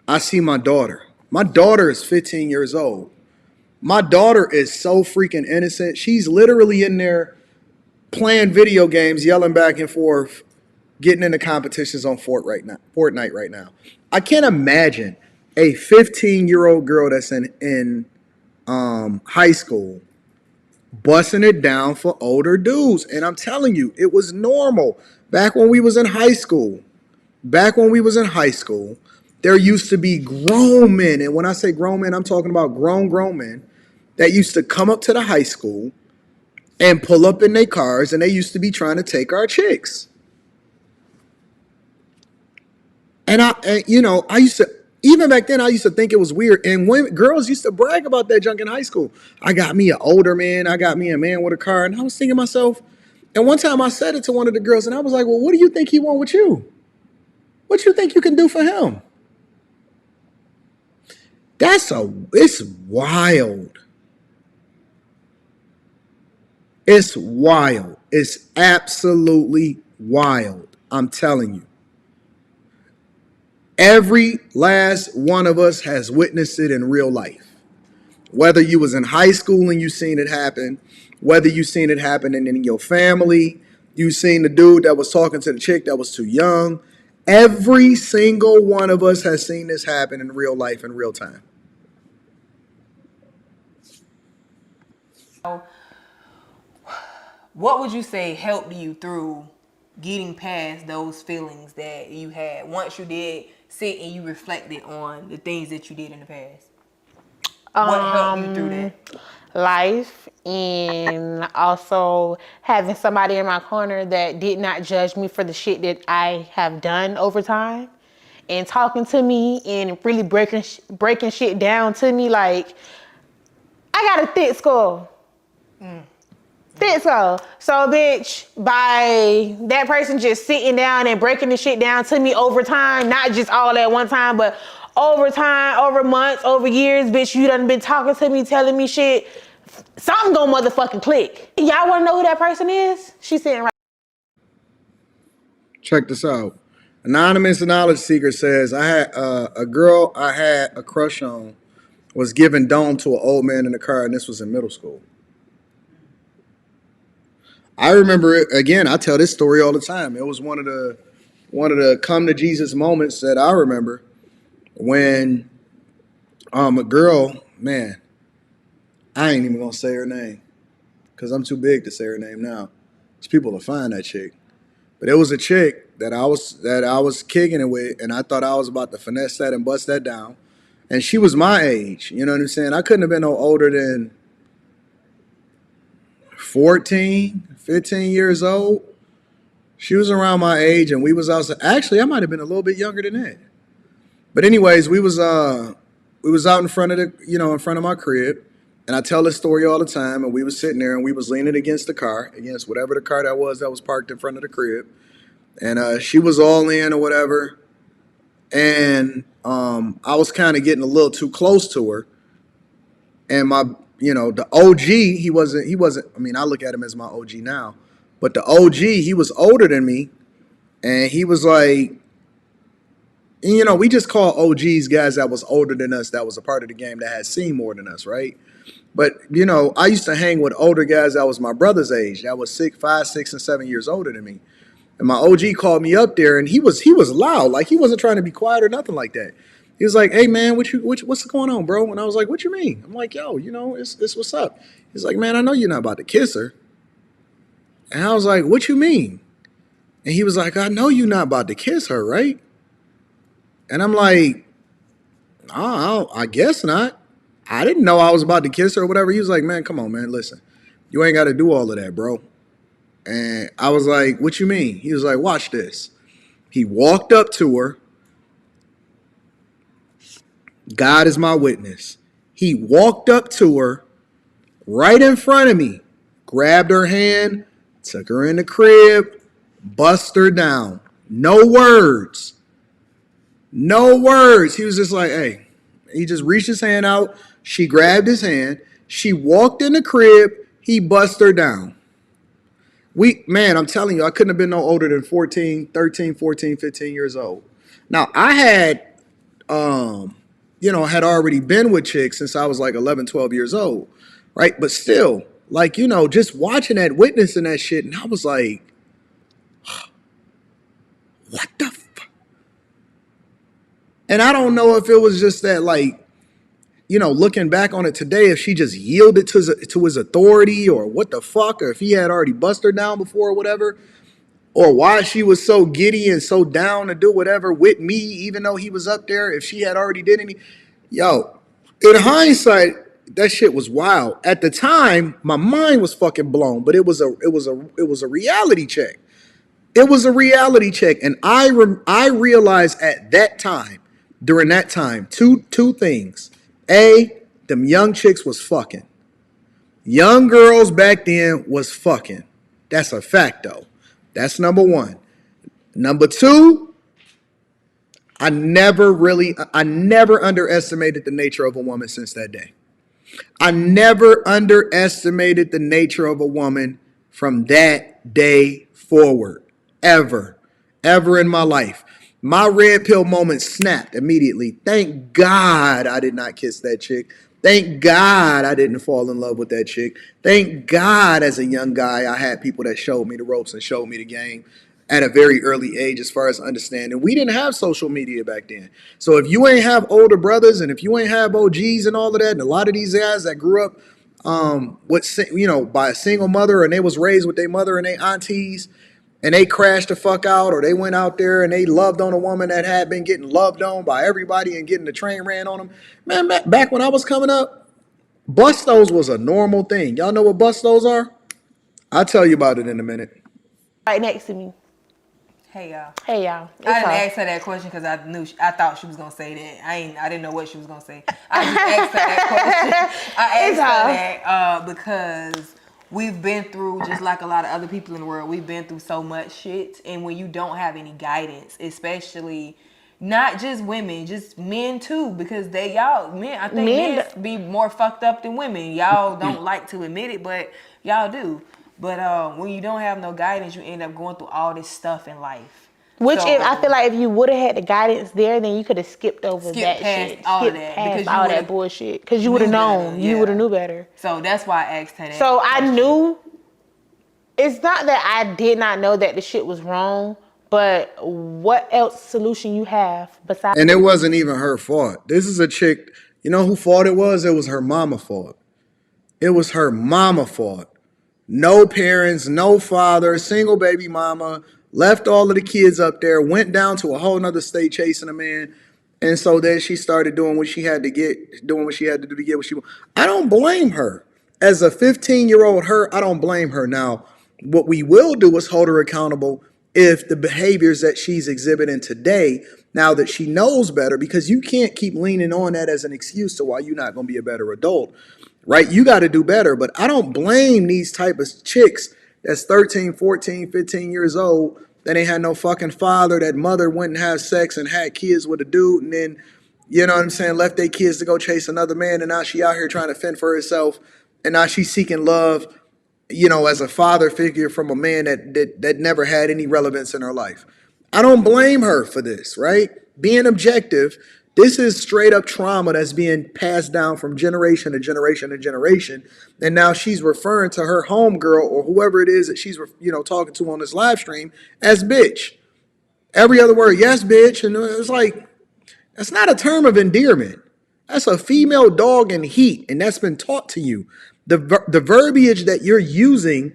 I see my daughter. My daughter is 15 years old. My daughter is so freaking innocent. She's literally in there playing video games, yelling back and forth, getting into competitions on Fortnite right now. I can't imagine a 15-year-old girl that's in high school busting it down for older dudes. And I'm telling you, it was normal back when we was in high school. There used to be grown men. And when I say grown men, I'm talking about grown men that used to come up to the high school and pull up in their cars, and they used to be trying to take our chicks. And I used to, even back then, I used to think it was weird. And girls used to brag about that junk in high school. I got me an older man. I got me a man with a car. And I was thinking to myself, and one time I said it to one of the girls, and I was like, well, what do you think he want with you? What you think you can do for him? It's wild. It's wild. It's absolutely wild. I'm telling you. Every last one of us has witnessed it in real life. Whether you was in high school and you seen it happen, whether you seen it happen in your family, you seen the dude that was talking to the chick that was too young. Every single one of us has seen this happen in real life in real time. What would you say helped you through getting past those feelings that you had once you did sit and you reflected on the things that you did in the past? What helped you through that? Life, and also having somebody in my corner that did not judge me for the shit that I have done over time, and talking to me and really breaking shit down to me. Like, I got a thick skull. Thick skull. So, bitch, by that person just sitting down and breaking the shit down to me over time, not just all at one time, but over time, over months, over years, bitch, you done been talking to me, telling me shit. Something gonna motherfucking click. Y'all wanna know who that person is? She's sitting right. Check this out. Anonymous Knowledge Seeker says, I had a girl I had a crush on was giving dome to an old man in the car, and this was in middle school. I remember it again. I tell this story all the time. It was one of the come to Jesus moments that I remember when a girl, man, I ain't even gonna say her name because I'm too big to say her name now. There's people to find that chick, but it was a chick that I was kicking it with, and I thought I was about to finesse that and bust that down. And she was my age. You know what I'm saying? I couldn't have been no older than 14, 15 years old. She was around my age, and we was outside. Actually, I might have been a little bit younger than that. But anyways, we was out in front of in front of my crib, and I tell this story all the time. And we was sitting there, and we was leaning against the car, against whatever the car that was parked in front of the crib, and she was all in or whatever, and I was kind of getting a little too close to her, and the OG, he wasn't. I mean, I look at him as my OG now, but the OG, he was older than me, and he was like, we just call OGs guys that was older than us, that was a part of the game, that had seen more than us, right? But I used to hang with older guys that was my brother's age, that was 5, 6, and 7 years older than me. And my OG called me up there, and he was loud, like he wasn't trying to be quiet or nothing like that. He was like, "Hey man, what's going on, bro?" And I was like, "What you mean?" I'm like, "Yo, it's what's up." He's like, "Man, I know you're not about to kiss her." And I was like, "What you mean?" And he was like, "I know you're not about to kiss her, right?" And I'm like, "Oh, I guess not. I didn't know I was about to kiss her or whatever." He was like, "Man, come on, man, listen, you ain't got to do all of that, bro." And I was like, "What you mean?" He was like, "Watch this." He walked up to her. God is my witness. He walked up to her right in front of me, grabbed her hand, took her in the crib, bust her down. No words. No words. He was just like, hey. He just reached his hand out. She grabbed his hand. She walked in the crib. He bust her down. I'm telling you, I couldn't have been no older than 13, 14, 15 years old. Now, I had had already been with chicks since I was like 11, 12 years old, right? But still, like, just watching that, witnessing that shit, and I was like, what the fuck? And I don't know if it was just that, like, looking back on it today, if she just yielded to his authority or what the fuck, or if he had already busted her down before or whatever, or why she was so giddy and so down to do whatever with me, even though he was up there, if she had already did any. Yo, in hindsight, that shit was wild. At the time, my mind was fucking blown, but it was a reality check. It was a reality check, and I realized at that time, during that time, two things. A, them young chicks was fucking. Young girls back then was fucking. That's a fact, though. That's number one. Number two, I never underestimated the nature of a woman since that day. I never underestimated the nature of a woman from that day forward. Ever in my life. My red pill moment snapped immediately. Thank God I did not kiss that chick. Thank God I didn't fall in love with that chick. Thank God as a young guy I had people that showed me the ropes and showed me the game at a very early age as far as understanding. We didn't have social media back then. So if you ain't have older brothers and if you ain't have OGs and all of that, and a lot of these guys that grew up by a single mother and they was raised with their mother and their aunties, and they crashed the fuck out, or they went out there and they loved on a woman that had been getting loved on by everybody and getting the train ran on them. Man, back when I was coming up, bustos was a normal thing. Y'all know what bustos are? I'll tell you about it in a minute. Right next to me. Hey y'all. Hey y'all. It's I didn't her. ask her that question because I thought she was gonna say that. I didn't know what she was gonna say. I just asked her that question. I asked her that because we've been through, just like a lot of other people in the world, we've been through so much shit, and when you don't have any guidance, especially not just women, just men too, because men, I think men be more fucked up than women. Y'all don't like to admit it, but y'all do. But when you don't have no guidance, you end up going through all this stuff in life. I feel like if you would have had the guidance there, then you could have skipped over that shit. All that bullshit. Because you would have known. You would have knew better. So that's why I asked her that. So I knew, it's not that I did not know that the shit was wrong, but what else solution you have besides? And it wasn't even her fault. This is a chick, you know who fault it was? It was her mama fault. It was her mama fault. No parents, no father, single baby mama, left all of the kids up there, went down to a whole nother state chasing a man. And so then she started doing what she had to do to get what she wanted. I don't blame her. As a 15-year-old her, I don't blame her. Now, what we will do is hold her accountable if the behaviors that she's exhibiting today, now that she knows better, because you can't keep leaning on that as an excuse to why you're not going to be a better adult. Right? You got to do better. But I don't blame these type of chicks that's 13, 14, 15 years old that ain't had no fucking father, that mother went and had sex and had kids with a dude and then, you know what I'm saying, left their kids to go chase another man, and now she out here trying to fend for herself, and now she's seeking love, as a father figure from a man that never had any relevance in her life. I don't blame her for this, right? Being objective, this is straight up trauma that's being passed down from generation to generation to generation. And now she's referring to her homegirl or whoever it is that she's, talking to on this live stream as bitch. Every other word, yes, bitch. And it's like, that's not a term of endearment. That's a female dog in heat, and that's been taught to you. The verbiage that you're using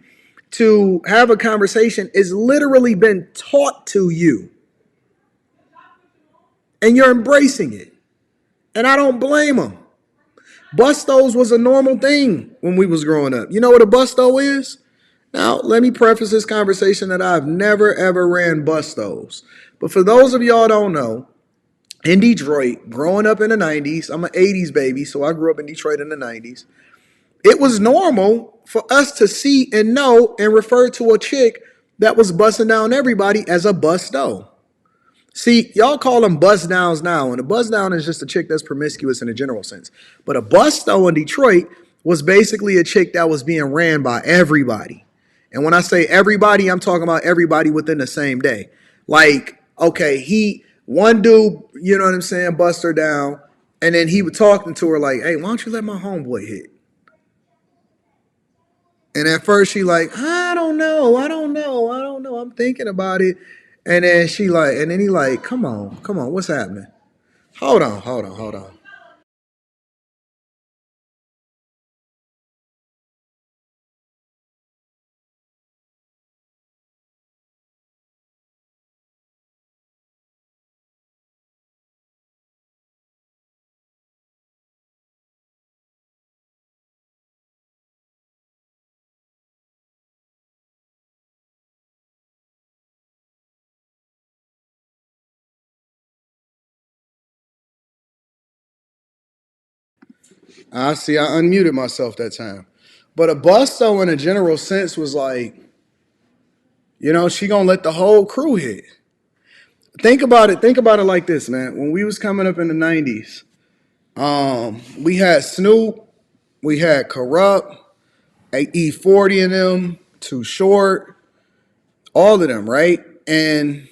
to have a conversation is literally been taught to you. And you're embracing it. And I don't blame them. Bustos was a normal thing when we was growing up. You know what a busto is? Now, let me preface this conversation that I've never, ever ran bustos. But for those of y'all don't know, in Detroit, growing up in the 90s, I'm an 80s baby, so I grew up in Detroit in the 90s. It was normal for us to see and know and refer to a chick that was busting down everybody as a busto. See, y'all call them bust downs now, and a bust down is just a chick that's promiscuous in a general sense. But a busto in Detroit was basically a chick that was being ran by everybody. And when I say everybody, I'm talking about everybody within the same day. Like, okay, one dude, you know what I'm saying, bust her down, and then he was talking to her like, hey, why don't you let my homeboy hit? And at first she like, I don't know, I'm thinking about it. And then he like, come on, what's happening? Hold on. I see, I unmuted myself that time. But a busto in a general sense was like, she gonna let the whole crew hit. Think about it like this, man. When we was coming up in the 90s, we had Snoop, we had Corrupt, E40 in them, Too Short, all of them, right? And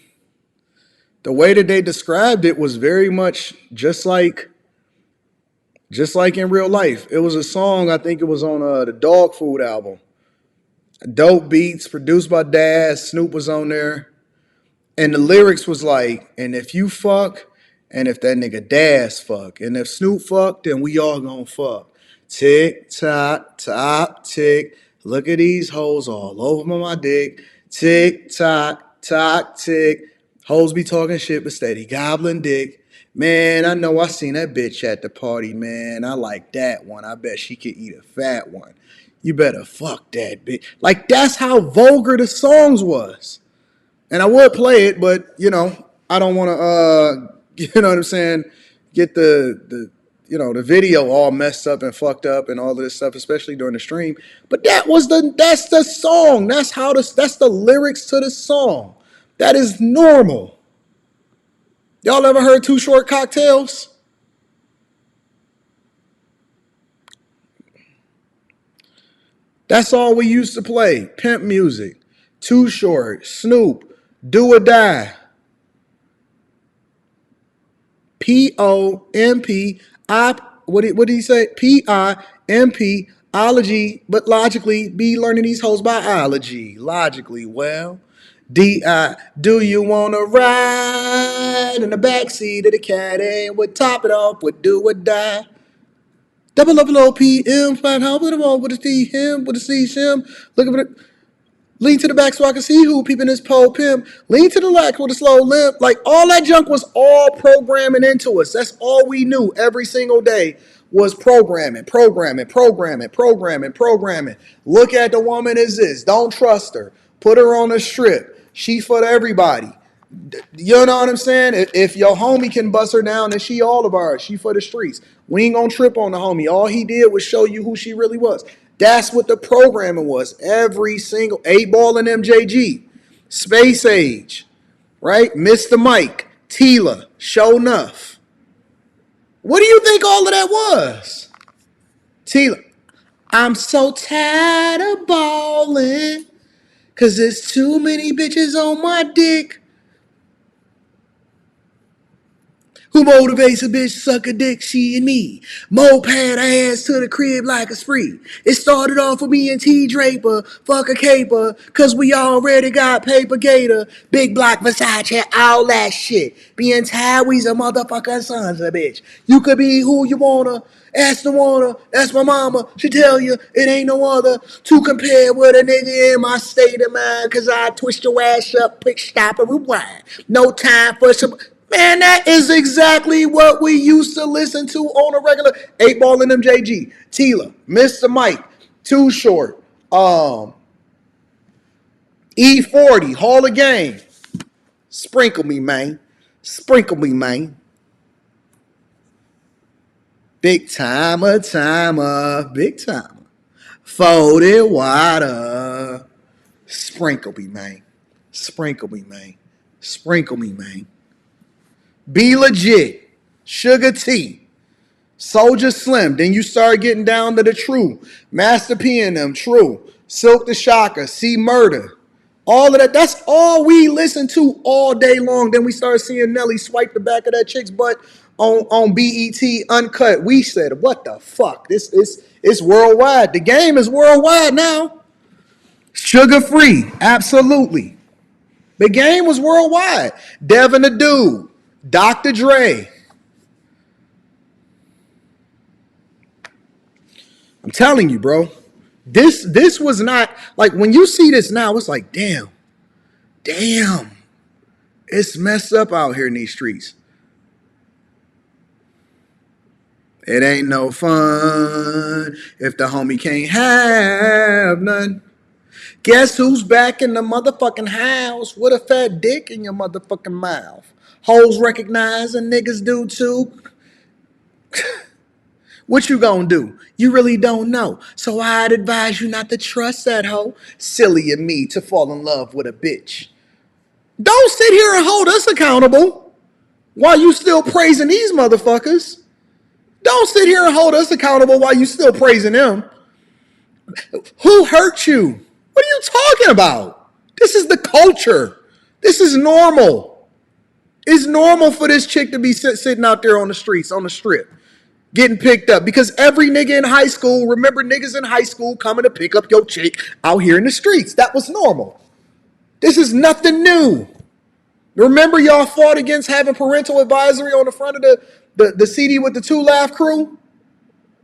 The way that they described it was very much just like in real life. It was a song, I think it was on the Dog Food album. Dope beats, produced by Daz. Snoop was on there. And the lyrics was like, and if you fuck, and if that nigga Daz fuck, and if Snoop fuck, then we all gonna fuck. Tick, tock, top, tick. Look at these hoes all over my dick. Tick, tock, tock, tick. Hoes be talking shit, but steady gobbling dick. Man, I know I seen that bitch at the party, man. I like that one. I bet she could eat a fat one. You better fuck that bitch. Like, that's how vulgar the songs was. And I would play it, but, you know, I don't want to, you know what I'm saying, get the the video all messed up and fucked up and all of this stuff, especially during the stream. But that's the song. That's the lyrics to the song. That is normal. Y'all ever heard Too Short Cocktails? That's all we used to play. Pimp music. Too Short. Snoop. Do or Die. P-O-M-P. What did he say? P-I-M-P. Ology. But logically, be learning these hoes biology. Logically, well. D-I. Do you want to ride in the backseat of the caddy? Would top it off with Do or Die. Double up low PM, find how with the ball with the C him, with the C him. Look at it. Lean to the back so I can see who peeping this pole pimp. Lean to the left with a slow limp. Like, all that junk was all programming into us. That's all we knew every single day was programming. Look at the woman as this. Don't trust her. Put her on a strip. She for everybody. You know what I'm saying? If your homie can bust her down, then she all of ours. She for the streets. We ain't gonna trip on the homie. All he did was show you who she really was. That's what the programming was. Every single 8-Ball and MJG, Space Age, right? Mr. Mike, Tila, Show Enough. What do you think all of that was? Tila, I'm so tired of balling, cause there's too many bitches on my dick. Who motivates a bitch suck a dick? She and me. Moped ass to the crib like a spree. It started off with me and T Draper. Fuck a caper. Cause we already got paper gator. Big block Versace, all that shit. Being tired, we's a motherfucking son's a bitch. You could be who you wanna. Ask the wanna. That's my mama. She tell you it ain't no other to compare with a nigga in my state of mind. Cause I twist your ass up, quick stop and rewind. No time for some... Man, that is exactly what we used to listen to on a regular. 8-Ball and MJG, Tila, Mr. Mike, Too Short, E40, Hall of Game. Sprinkle me, man. Sprinkle me, man. Big timer, big timer. Folded water. Sprinkle me, man. Sprinkle me, man. Sprinkle me, man. Be legit. Sugar T. Soulja Slim. Then you start getting down to the true. Master P and them, true. Silk the Shocker. C Murder. All of that. That's all we listen to all day long. Then we start seeing Nelly swipe the back of that chick's butt on BET Uncut. We said, what the fuck? This it's worldwide. The game is worldwide now. Sugar free. Absolutely. The game was worldwide. Devin the Dude. Dr. Dre. I'm telling you, bro. This was not like when you see this now, it's like, damn. It's messed up out here in these streets. It ain't no fun if the homie can't have none. Guess who's back in the motherfucking house with a fat dick in your motherfucking mouth? Hoes recognize and niggas do too. What you gonna do? You really don't know. So I'd advise you not to trust that hoe. Silly of me to fall in love with a bitch. Don't sit here and hold us accountable while you still praising these motherfuckers. Don't sit here and hold us accountable while you still praising them. Who hurt you? What are you talking about? This is the culture. This is normal. It's normal for this chick to be sitting out there on the streets, on the strip, getting picked up. Because every nigga in high school, remember niggas in high school coming to pick up your chick out here in the streets. That was normal. This is nothing new. Remember y'all fought against having parental advisory on the front of the CD with the 2 Laugh Crew?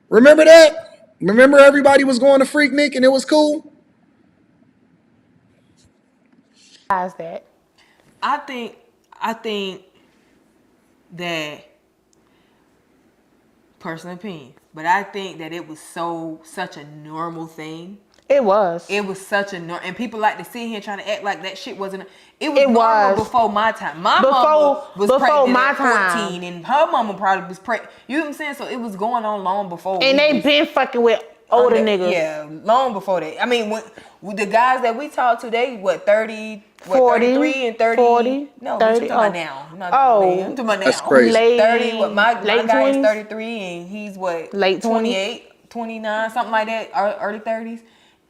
Remember that? Remember everybody was going to Freaknik and it was cool? How's that? I think that, personal opinion, but I think that it was such a normal thing. It was. It was such a normal, and people like to sit here trying to act like that shit wasn't. It It normal was. before my time. My mama was pregnant at 14, and her mama probably was pregnant. You know what I'm saying? So it was going on long before. And they been fucking with older niggas. Yeah, long before that. I mean, when the guys that we talked to, they 30, 40, 33 and 30. 40, No, 30, I'm talking about now. I'm not I'm talking about now. That's crazy. Late, 30. My guy is 20s? 33 and he's Late 20s? 28, 29, something like that, early 30s.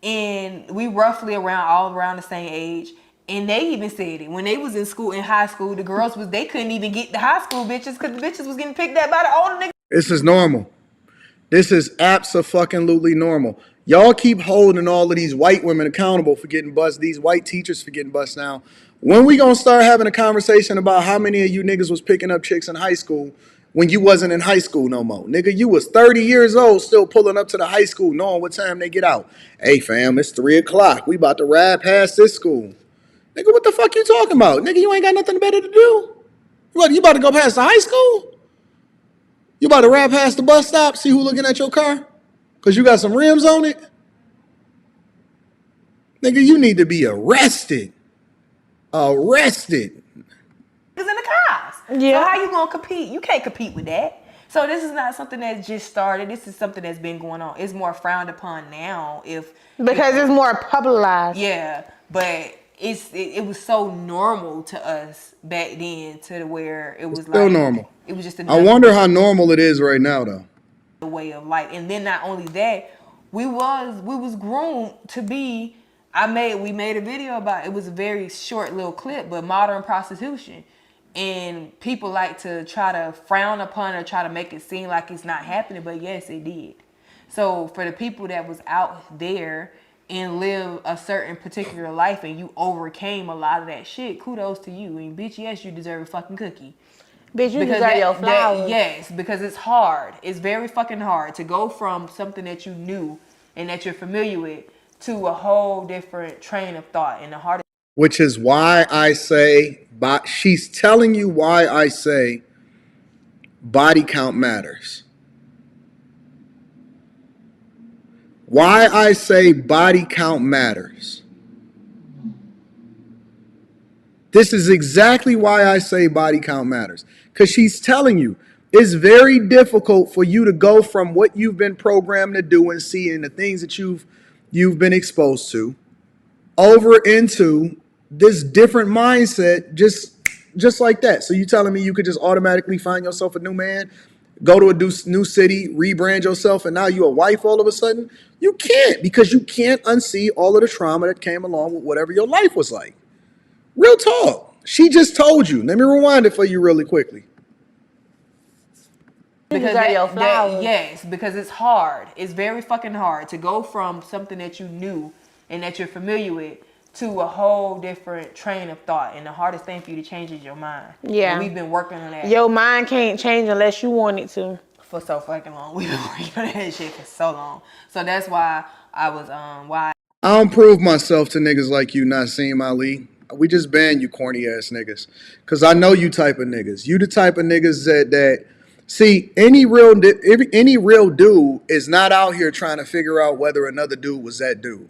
And we roughly all around the same age. And they even said it when they was in high school. The girls they couldn't even get the high school bitches because the bitches was getting picked up by the older niggas. This is normal. This is abso-fucking-lutely normal. Y'all keep holding all of these white women accountable for getting bused, these white teachers for getting bused now. When we gonna start having a conversation about how many of you niggas was picking up chicks in high school when you wasn't in high school no more? Nigga, you was 30 years old still pulling up to the high school knowing what time they get out. Hey fam, it's 3 o'clock. We about to ride past this school. Nigga, what the fuck you talking about? Nigga, you ain't got nothing better to do? What, you about to go past the high school? You about to ride past the bus stop, see who looking at your car? Because you got some rims on it? Nigga, you need to be arrested. Arrested. In the cars. Yeah. So how you gonna compete? You can't compete with that. So this is not something that just started. This is something that's been going on. It's more frowned upon now Because it's more publicized. Yeah, but it was so normal to us back then to where it was Still like normal. It was just I wonder how normal it is right now though. the way of life. And then not only that, we was groomed to be. We made a video about it. Was a very short little clip, but modern prostitution. And people like to try to frown upon it or try to make it seem like it's not happening, but yes, it did. So for the people that was out there and live a certain particular life and you overcame a lot of that shit, kudos to you. And bitch, yes, you deserve a fucking cookie. Bitch, you deserve your flowers. Yes, because it's hard. It's very fucking hard to go from something that you knew and that you're familiar with to a whole different train of thought. And the hardest. Which is why I say, she's telling you why I say body count matters. Why I say body count matters. This is exactly why I say body count matters. Because she's telling you, it's very difficult for you to go from what you've been programmed to do and see and the things that you've been exposed to over into this different mindset just like that. So you telling me you could just automatically find yourself a new man, go to a new city, rebrand yourself, and now you a wife all of a sudden? You can't, because you can't unsee all of the trauma that came along with whatever your life was like. Real talk. She just told you. Let me rewind it for you really quickly. Because yes, because it's hard. It's very fucking hard to go from something that you knew and that you're familiar with to a whole different train of thought. And the hardest thing for you to change is your mind. Yeah. And we've been working on that. Your mind can't change unless you want it to. For so fucking long. We've been working on that shit for so long. So that's why I was I don't prove myself to niggas like you, Yasiin Ali. We just ban you corny ass niggas. Cause I know you type of niggas. You the type of niggas that see, any real dude is not out here trying to figure out whether another dude was that dude.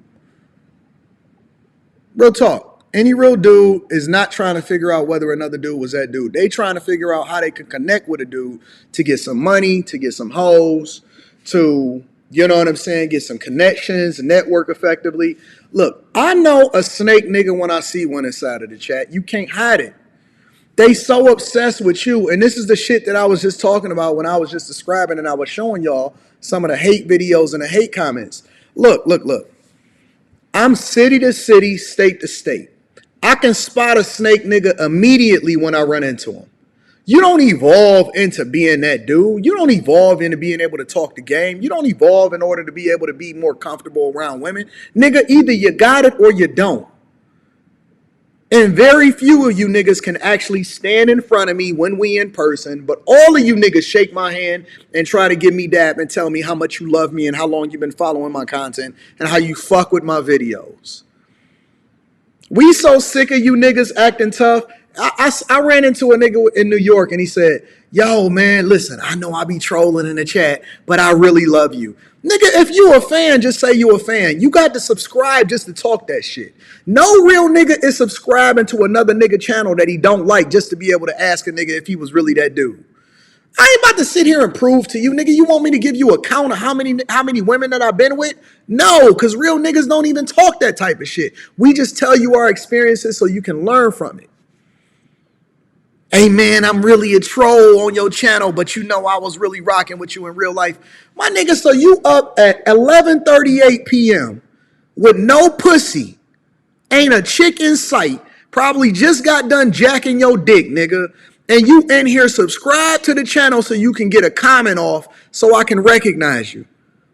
Real talk. Any real dude is not trying to figure out whether another dude was that dude. They trying to figure out how they can connect with a dude to get some money, to get some hoes, to, you know what I'm saying, get some connections, network effectively. Look, I know a snake nigga when I see one inside of the chat. You can't hide it. They so obsessed with you. And this is the shit that I was just talking about when I was just describing and I was showing y'all some of the hate videos and the hate comments. Look. I'm city to city, state to state. I can spot a snake nigga immediately when I run into him. You don't evolve into being that dude. You don't evolve into being able to talk the game. You don't evolve in order to be able to be more comfortable around women. Nigga, either you got it or you don't. And very few of you niggas can actually stand in front of me when we in person, but all of you niggas shake my hand and try to give me dap and tell me how much you love me and how long you've been following my content and how you fuck with my videos. We so sick of you niggas acting tough. I ran into a nigga in New York and he said, yo, man, listen, I know I be trolling in the chat, but I really love you. Nigga, if you a fan, just say you a fan. You got to subscribe just to talk that shit. No real nigga is subscribing to another nigga channel that he don't like just to be able to ask a nigga if he was really that dude. I ain't about to sit here and prove to you, nigga. You want me to give you a count of how many women that I've been with? No, because real niggas don't even talk that type of shit. We just tell you our experiences so you can learn from it. Hey man, I'm really a troll on your channel, but you know I was really rocking with you in real life. My nigga, so you up at 11:38 p.m. with no pussy, ain't a chick in sight, probably just got done jacking your dick, nigga, and you in here subscribe to the channel so you can get a comment off so I can recognize you.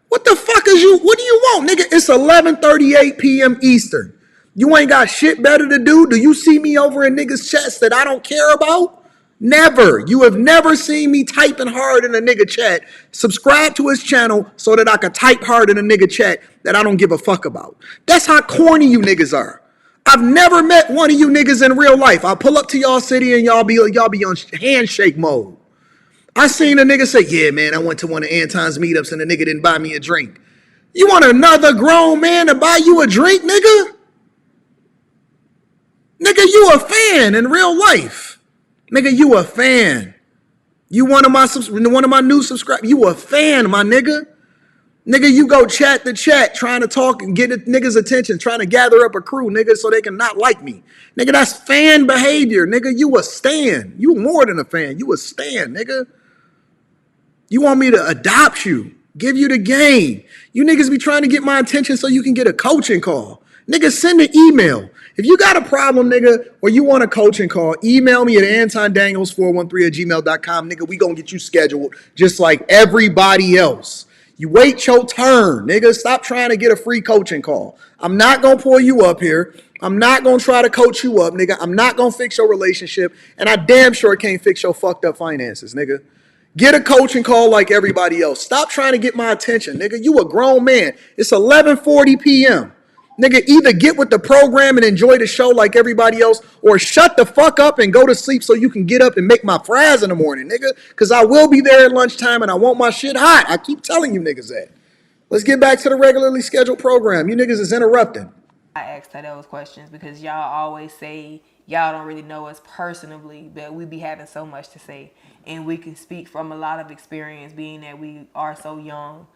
What the fuck is you, what do you want, nigga? It's 11:38 p.m. Eastern. You ain't got shit better to do? Do you see me over in niggas' chats that I don't care about? Never. You have never seen me typing hard in a nigga chat. Subscribe to his channel so that I can type hard in a nigga chat that I don't give a fuck about. That's how corny you niggas are. I've never met one of you niggas in real life. I'll pull up to y'all city and y'all be on handshake mode. I seen a nigga say, yeah, man, I went to one of Anton's meetups and the nigga didn't buy me a drink. You want another grown man to buy you a drink, nigga? Nigga, you a fan in real life. Nigga, you a fan. You one of my new subscribers. You a fan, my nigga. Nigga, you go chat the chat trying to talk and get niggas' attention, trying to gather up a crew, nigga, so they can not like me. Nigga, that's fan behavior, nigga. You a stan. You more than a fan. You a stan, nigga. You want me to adopt you, give you the game. You niggas be trying to get my attention so you can get a coaching call. Nigga, send an email. If you got a problem, nigga, or you want a coaching call, email me at antondaniels413@gmail.com. Nigga, we gonna get you scheduled just like everybody else. You wait your turn, nigga. Stop trying to get a free coaching call. I'm not gonna pull you up here. I'm not gonna try to coach you up, nigga. I'm not gonna fix your relationship, and I damn sure can't fix your fucked up finances, nigga. Get a coaching call like everybody else. Stop trying to get my attention, nigga. You a grown man. It's 11:40 p.m. Nigga, either get with the program and enjoy the show like everybody else, or shut the fuck up and go to sleep so you can get up and make my fries in the morning, nigga. Because I will be there at lunchtime and I want my shit hot. I keep telling you niggas that. Let's get back to the regularly scheduled program. You niggas is interrupting. I asked her those questions because y'all always say y'all don't really know us personally, but we be having so much to say. And we can speak from a lot of experience being that we are so young.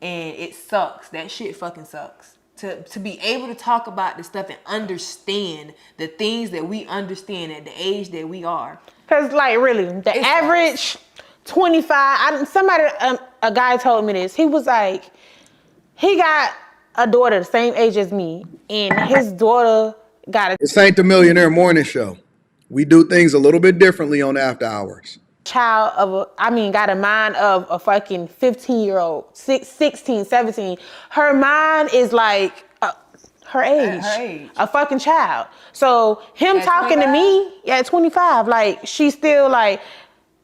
And it sucks. That shit fucking sucks. To be able to talk about this stuff and understand the things that we understand at the age that we are. Because, like, really, the average 25, a guy told me this. He was like, he got a daughter the same age as me, and his daughter got a This ain't the Millionaire Morning Show. We do things a little bit differently on after hours. child got a mind of a fucking 15-year-old, 16, 17. Her mind is like her age. A fucking child. So him talking 25? To me at 25, like, she's still like,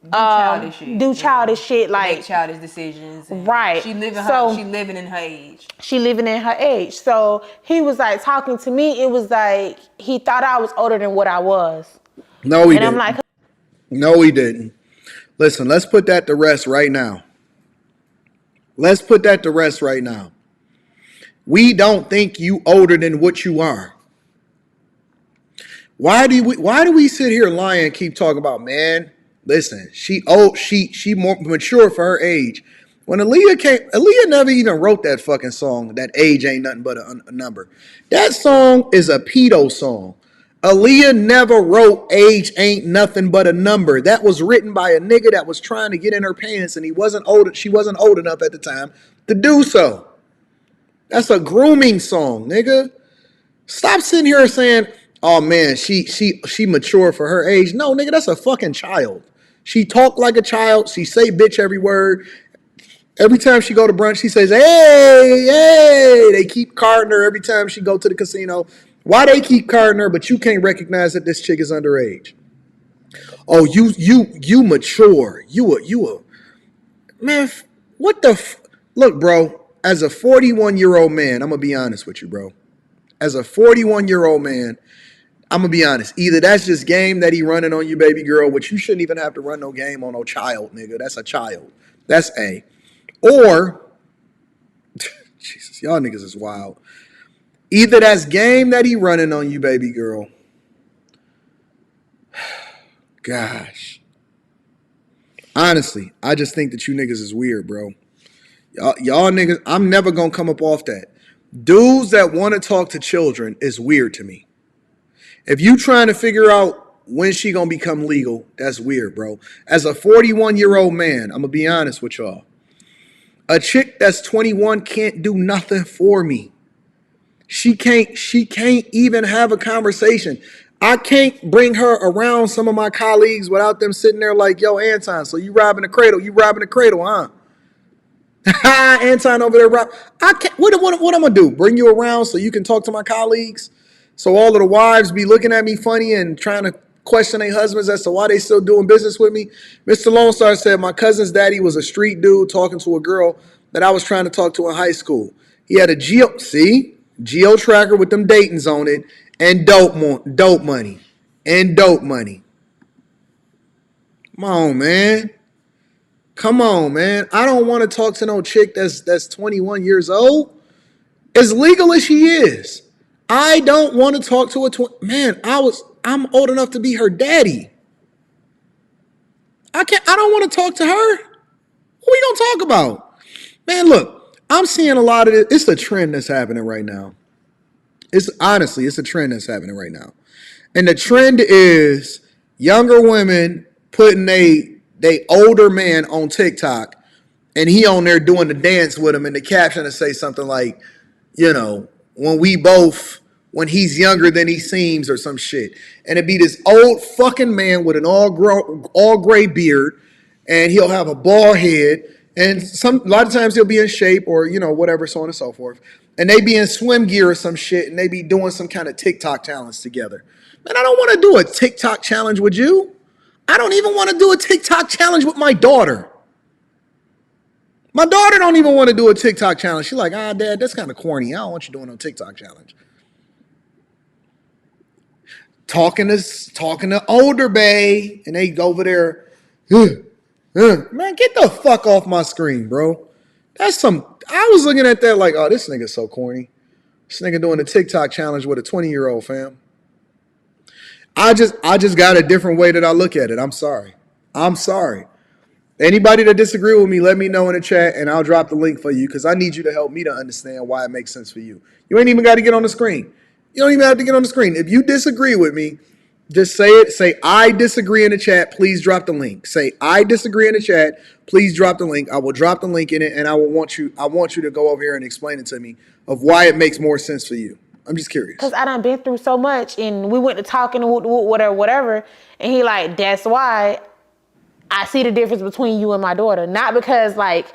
do childish shit, like make childish decisions. Right. She living in her age. She living in her age. So he was like talking to me. It was like he thought I was older than what I was. No, he didn't. I'm like, no, he didn't. Listen, let's put that to rest right now. Let's put that to rest right now. We don't think you older than what you are. Why do we sit here lying and keep talking about, man, listen, she more mature for her age. When Aaliyah never even wrote that fucking song, that age ain't nothing but a number. That song is a pedo song. Aaliyah never wrote age ain't nothing but a number. That was written by a nigga that was trying to get in her pants and she wasn't old enough at the time to do so. That's a grooming song, nigga. Stop sitting here saying, oh man, she mature for her age. No, nigga, that's a fucking child. She talk like a child. She say bitch every word. Every time she go to brunch, she says, hey, hey. They keep carding her every time she go to the casino. Why they keep carding her, but you can't recognize that this chick is underage? Oh, you mature. You a man. What the look, bro? As a 41-year-old man, I'm gonna be honest with you, bro. As a 41-year-old man, I'm gonna be honest. Either that's just game that he running on you, baby girl, which you shouldn't even have to run no game on no child, nigga. That's a child. That's A. Or Jesus, y'all niggas is wild. Either that's game that he running on you, baby girl. Gosh. Honestly, I just think that you niggas is weird, bro. Y'all niggas, I'm never gonna come up off that. Dudes that want to talk to children is weird to me. If you trying to figure out when she gonna become legal, that's weird, bro. As a 41-year-old man, I'm gonna be honest with y'all. A chick that's 21 can't do nothing for me. She can't even have a conversation. I can't bring her around some of my colleagues without them sitting there like, yo, Anton, so you robbing the cradle, huh? Anton over there, Rob. I can't. What I'm gonna do? Bring you around so you can talk to my colleagues? So all of the wives be looking at me funny and trying to question their husbands as to why they still doing business with me? Mr. Lone Star said my cousin's daddy was a street dude talking to a girl that I was trying to talk to in high school. He had a geo tracker with them datings on it and dope money. Come on, man. Come on, man. I don't want to talk to no chick that's 21 years old. As legal as she is. I don't want to talk to a man. I'm old enough to be her daddy. I don't want to talk to her. What we gonna talk about? Man, look, I'm seeing a lot of it. It's a trend that's happening right now. It's a trend that's happening right now. And the trend is younger women putting they older man on TikTok and he on there doing the dance with him and the caption to say something like, you know, when he's younger than he seems or some shit. And it'd be this old fucking man with an all gray beard and he'll have a bald head and a lot of times he'll be in shape or, you know, whatever, so on and so forth. And they be in swim gear or some shit and they be doing some kind of TikTok challenge together. Man, I don't want to do a TikTok challenge with you. I don't even want to do a TikTok challenge with my daughter. My daughter don't even want to do a TikTok challenge. She's like, Dad, that's kind of corny. I don't want you doing no TikTok challenge. Talking to older Bay, and they go over there. Man, get the fuck off my screen, bro. I was looking at that like, oh, this nigga's so corny. This nigga doing a TikTok challenge with a 20-year-old, fam. I just got a different way that I look at it. I'm sorry. Anybody that disagree with me, let me know in the chat and I'll drop the link for you because I need you to help me to understand why it makes sense for you. You ain't even got to get on the screen. You don't even have to get on the screen. If you disagree with me, just say it. Say, I disagree in the chat. Please drop the link. Say, I disagree in the chat. Please drop the link. I will drop the link in it and I want you to go over here and explain it to me of why it makes more sense for you. I'm just curious. Because I done been through so much and we went to talking whatever. And he like, that's why I see the difference between you and my daughter. Not because like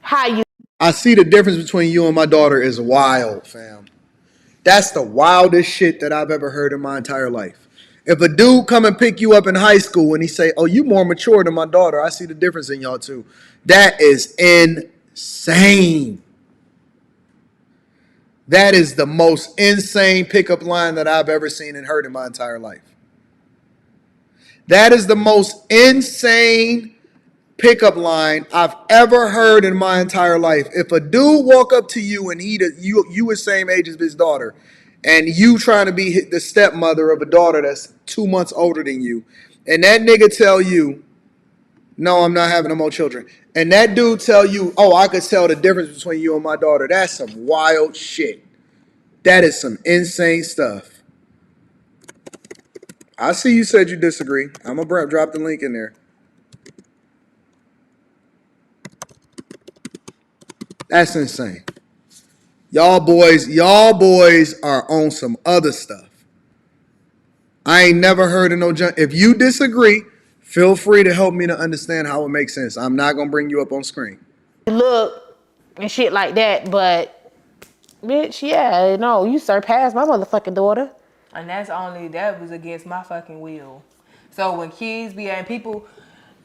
how you. I see the difference between you and my daughter is wild, fam. That's the wildest shit that I've ever heard in my entire life. If a dude come and pick you up in high school and he say, oh, you more mature than my daughter. I see the difference in y'all too. That is insane. That is the most insane pickup line that I've ever seen and heard in my entire life. That is the most insane pickup line I've ever heard in my entire life. If a dude walk up to you and you the same age as his daughter, and you trying to be the stepmother of a daughter that's 2 months older than you, and that nigga tell you, no, I'm not having no more children, and that dude tell you, oh, I could tell the difference between you and my daughter, that's some wild shit. That is some insane stuff. I see you said you disagree. I'm gonna drop the link in there. That's insane. Y'all boys are on some other stuff. I ain't never heard of no junk. If you disagree, feel free to help me to understand how it makes sense. I'm not gonna bring you up on screen. Look and shit like that, but bitch, yeah, no, you surpassed my motherfucking daughter. And that was against my fucking will. So when kids be and people,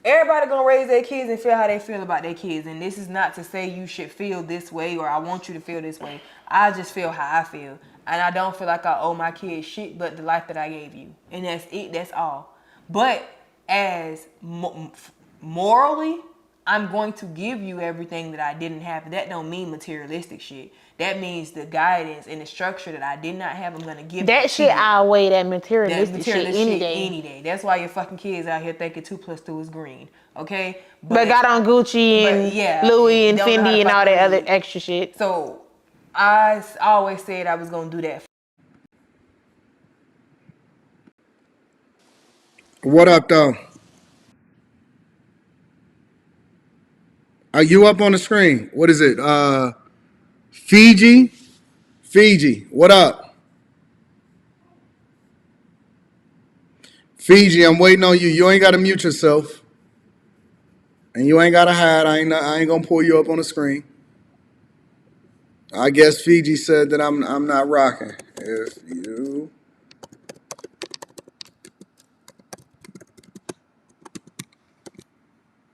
everybody gonna raise their kids and feel how they feel about their kids. And this is not to say you should feel this way or I want you to feel this way. I just feel how I feel. And I don't feel like I owe my kids shit but the life that I gave you. And that's it, that's all. But as morally, I'm going to give you everything that I didn't have. That don't mean materialistic shit. That means the guidance and the structure that I did not have, I'm gonna give That to shit you. outweigh that That materialistic shit any day. any day. That's why your fucking kids out here thinking 2 + 2 is green. Okay? But got on Gucci and yeah, Louis and don't know how to Fendi and all that fucking other read. extra shit. So I always said I was gonna do that. What up, though? Are you up on the screen? What is it? Fiji? Fiji, what up? Fiji, I'm waiting on you. You ain't got to mute yourself. And you ain't got to hide. I ain't going to pull you up on the screen. I guess Fiji said that I'm not rocking. If you...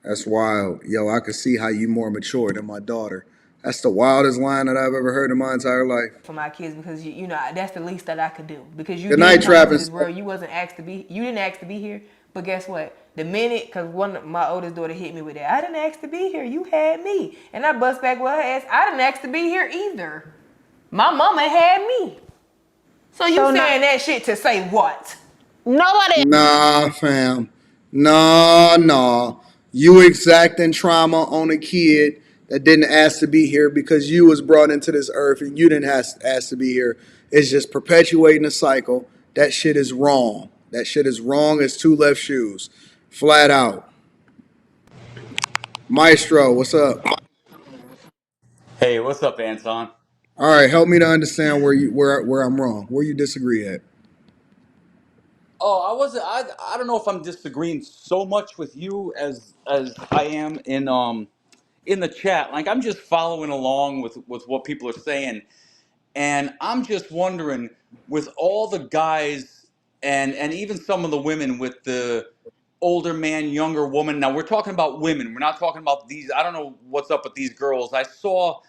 That's wild. Yo, I can see how you more mature than my daughter. That's the wildest line that I've ever heard in my entire life. For my kids because you know that's the least that I could do because you Good didn't night, come into Travis. this world. You wasn't asked to be. You didn't ask to be here. But guess what? The minute, because my oldest daughter hit me with that, I didn't ask to be here. You had me, and I bust back with her ass. I didn't ask to be here either. My mama had me. So you saying that shit to say what? Nobody. Nah, fam. Nah. You exacting trauma on a kid that didn't ask to be here because you was brought into this earth and you didn't ask to be here. It's just perpetuating a cycle. That shit is wrong. That shit is wrong as two left shoes. Flat out. Maestro, what's up? Hey, what's up, Anton? All right, help me to understand where I'm wrong. Where you disagree at. Oh, I wasn't. I don't know if I'm disagreeing so much with you as I am in the chat. Like I'm just following along with what people are saying, and I'm just wondering with all the guys and even some of the women with the older man, younger woman. Now we're talking about women. We're not talking about these. I don't know what's up with these girls. I saw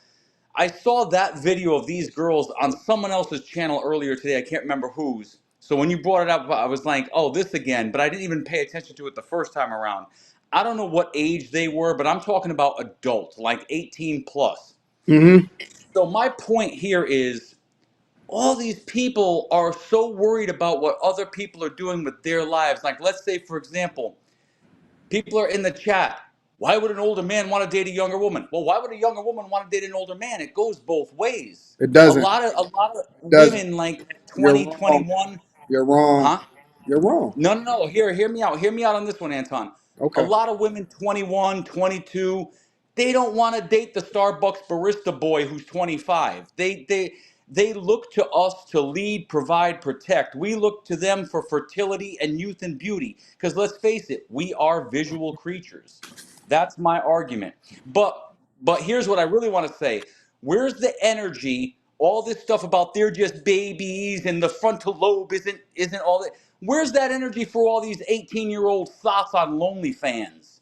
that video of these girls on someone else's channel earlier today. I can't remember whose. So when you brought it up, I was like, oh, this again. But I didn't even pay attention to it the first time around. I don't know what age they were, but I'm talking about adult, like 18 plus. Mm-hmm. So my point here is all these people are so worried about what other people are doing with their lives. Like, let's say, for example, people are in the chat. Why would an older man want to date a younger woman? Well, why would a younger woman want to date an older man? It goes both ways. It A doesn't. lot of a lot of It doesn't. women like You're 20, wrong. 21, You're wrong. huh? You're wrong. No, no, no. Hear me out. Hear me out on this one, Anton. A Okay. lot of women, 21, 22, they don't want to date the Starbucks barista boy who's 25. They look to us to lead, provide, protect. We look to them for fertility and youth and beauty. Because let's face it, we are visual creatures. That's my argument. But here's what I really want to say. Where's the energy? All this stuff about they're just babies and the frontal lobe isn't all that. Where's that energy for all these 18-year-old thoughts on LonelyFans?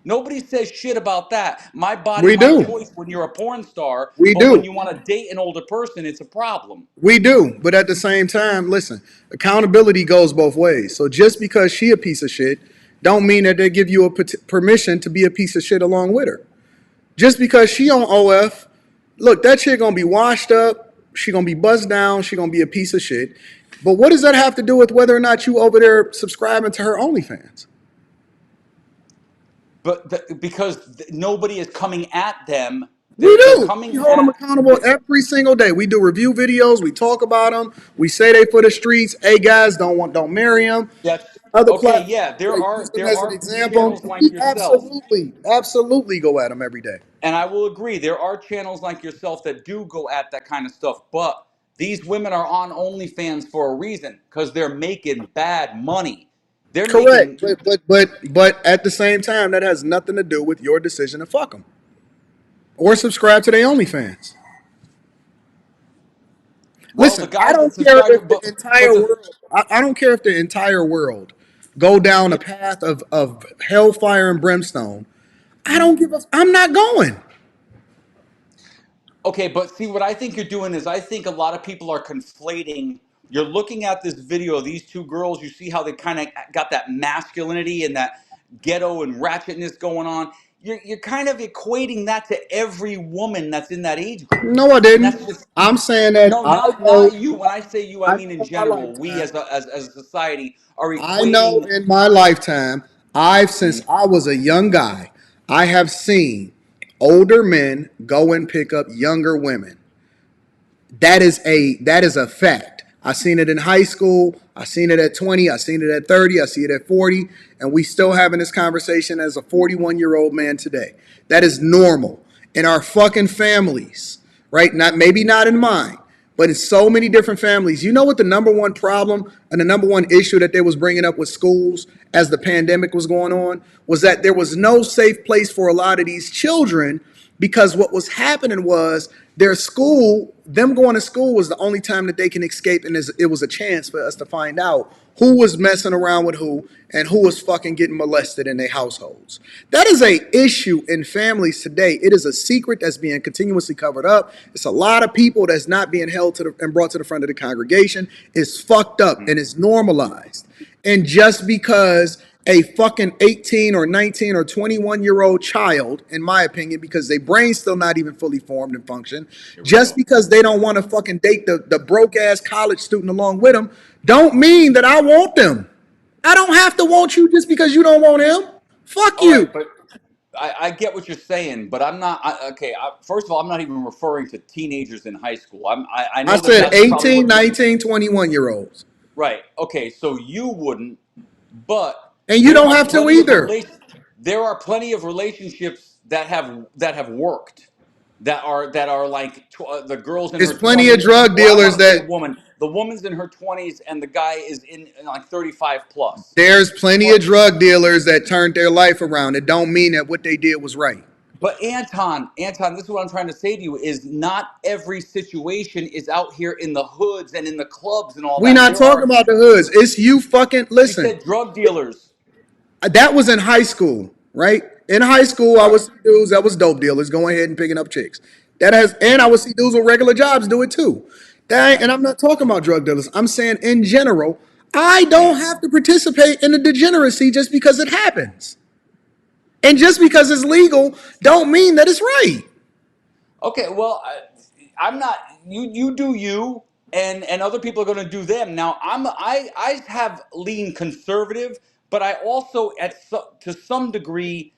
Nobody says shit about that. My body, We my do. choice when you're a porn star, We but when do. you want to date an older person, it's a problem. We do. But at the same time, listen, accountability goes both ways. So just because she a piece of shit, don't mean that they give you a permission to be a piece of shit along with her. Just because she on OF, look, that chick gonna be washed up. She gonna be buzzed down. She gonna be a piece of shit. But what does that have to do with whether or not you over there subscribing to her OnlyFans? But because nobody is coming at them, We they're do. coming We hold them at. accountable every single day. We do review videos. We talk about them. We say they for the streets. Hey guys, don't marry them. That's Other okay. platforms, Yeah, there they use are them there as an are example. channels like We yourself. absolutely go at them every day. And I will agree, there are channels like yourself that do go at that kind of stuff, but These women are on OnlyFans for a reason because they're making bad money. They're Correct, making. but at the same time, that has nothing to do with your decision to fuck them or subscribe to their OnlyFans. Well, the Listen, I guys that don't care subscribe, if the but entire the world. I don't care if the entire world go down a path of hellfire and brimstone. I don't give a. I'm not going. Okay, but see, what I think you're doing is I think a lot of people are conflating. You're looking at this video of these two girls. You see how they kind of got that masculinity and that ghetto and ratchetness going on. You're kind of equating that to every woman that's in that age group, No, I and that's didn't. just I'm saying that no, I not know. you. When I say you, I I mean in know in my general. We lifetime. as a society are I know equating. in my lifetime. Since I was a young guy, I have seen older men go and pick up younger women. That is a fact. I seen it in high school. I seen it at 20. I seen it at 30. I see it at 40. And we still having this conversation as a 41-year-old man today. That is normal in our fucking families, right? Not maybe not in mine, but in so many different families. You know what the number one problem and the number one issue that they was bringing up with schools as the pandemic was going on was that there was no safe place for a lot of these children because what was happening was their school, them going to school was the only time that they can escape, and it was a chance for us to find out who was messing around with who and who was fucking getting molested in their households. That is a issue in families today. It is a secret that's being continuously covered up. It's a lot of people that's not being held to and brought to the front of the congregation. It's fucked up and it's normalized. And just because a fucking 18 or 19 or 21-year-old child, in my opinion, because their brain's still not even fully formed and function, Here we just go. because they don't want to fucking date the broke ass college student along with them, don't mean that I want them. I don't have to want you just because you don't want him. Fuck All right, you. but I get what you're saying, but I'm not. Okay, first of all, I'm not even referring to teenagers in high school. I I know that said that's probably 18, what you 19, 21-year-olds. right. Okay, so you wouldn't, but And you there don't are have to plenty of either. relationships that have worked that are like the girls in There's her plenty of 20s. drug Well, I don't dealers want to say that woman. The woman's in her 20s and the guy is in like 35 plus. there's plenty of But drug dealers that turned their life around. It don't mean that what they did was right. But Anton, this is what I'm trying to say to you: is not every situation is out here in the hoods and in the clubs and all We that. not There talking are. about the hoods. It's you fucking You listen. said drug dealers, That was in high school, right? In high school, I right? would see dudes that was dope dealers going ahead and picking up chicks. And I would see dudes with regular jobs do it too. And I'm not talking about drug dealers. I'm saying in general, I don't have to participate in the degeneracy just because it happens. And just because it's legal, don't mean that it's right. Okay, well, I'm not. You do you, and other people are going to do them. Now, I have leaned conservative, but I also to some degree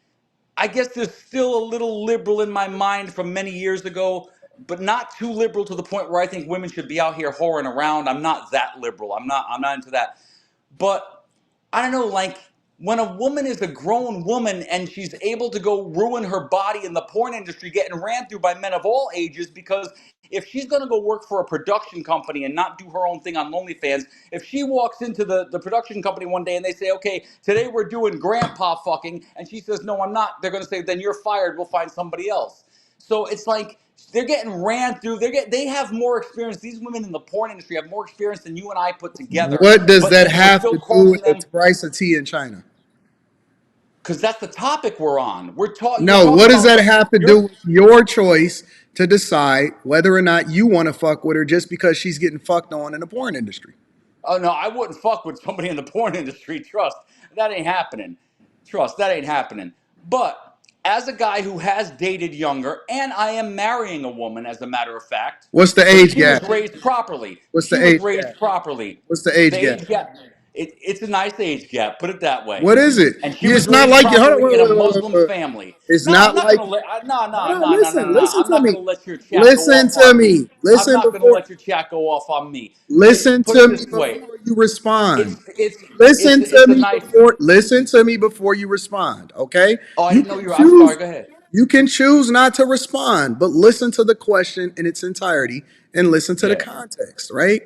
I guess there's still a little liberal in my mind from many years ago, but not too liberal to the point where I think women should be out here whoring around. I'm not that liberal. I'm not into that. But I don't know, like when a woman is a grown woman and she's able to go ruin her body in the porn industry, getting ran through by men of all ages, because if she's going to go work for a production company and not do her own thing on OnlyFans, if she walks into the production company one day and they say, okay, today we're doing grandpa fucking, and she says, no, I'm not, they're going to say, then you're fired, we'll find somebody else. So it's like they're getting ran through. They have more experience. These women in the porn industry have more experience than you and I put together. What does But that yet we're have still to do calling with the them price of tea in China? because that's the topic we're on. You're No, talking what does about that have to you're do with your choice to decide whether or not you want to fuck with her just because she's getting fucked on in the porn industry? oh no, I wouldn't fuck with somebody in the porn industry. Trust. That ain't happening. Trust, that ain't happening. But as a guy who has dated younger, and I am marrying a woman, as a matter of fact, What's the but age she was gap? raised properly. What's She the was age raised gap? properly. What's the The age gap? age gap, it's a nice age gap, put it that way. What is it? And she was It's not raised like you. Hold on, properly wait, in a wait, wait, wait, Muslim wait. family. It's No, I'm not not like. gonna let. No, Hold no, on, no, no, no, listen, no. listen I'm to not me. gonna let your chat go Listen off to on me. me. I'm Listen not gonna before. let your chat go off on me. Listen Put it to me this way. before you respond. It's it's Listen to it's a me nice. before. Listen to me before you respond. Okay? Oh, I You didn't know you were. I'm sorry. confuse. Go ahead. You can choose not to respond, but listen to the question in its entirety and listen to the Yeah. context, right?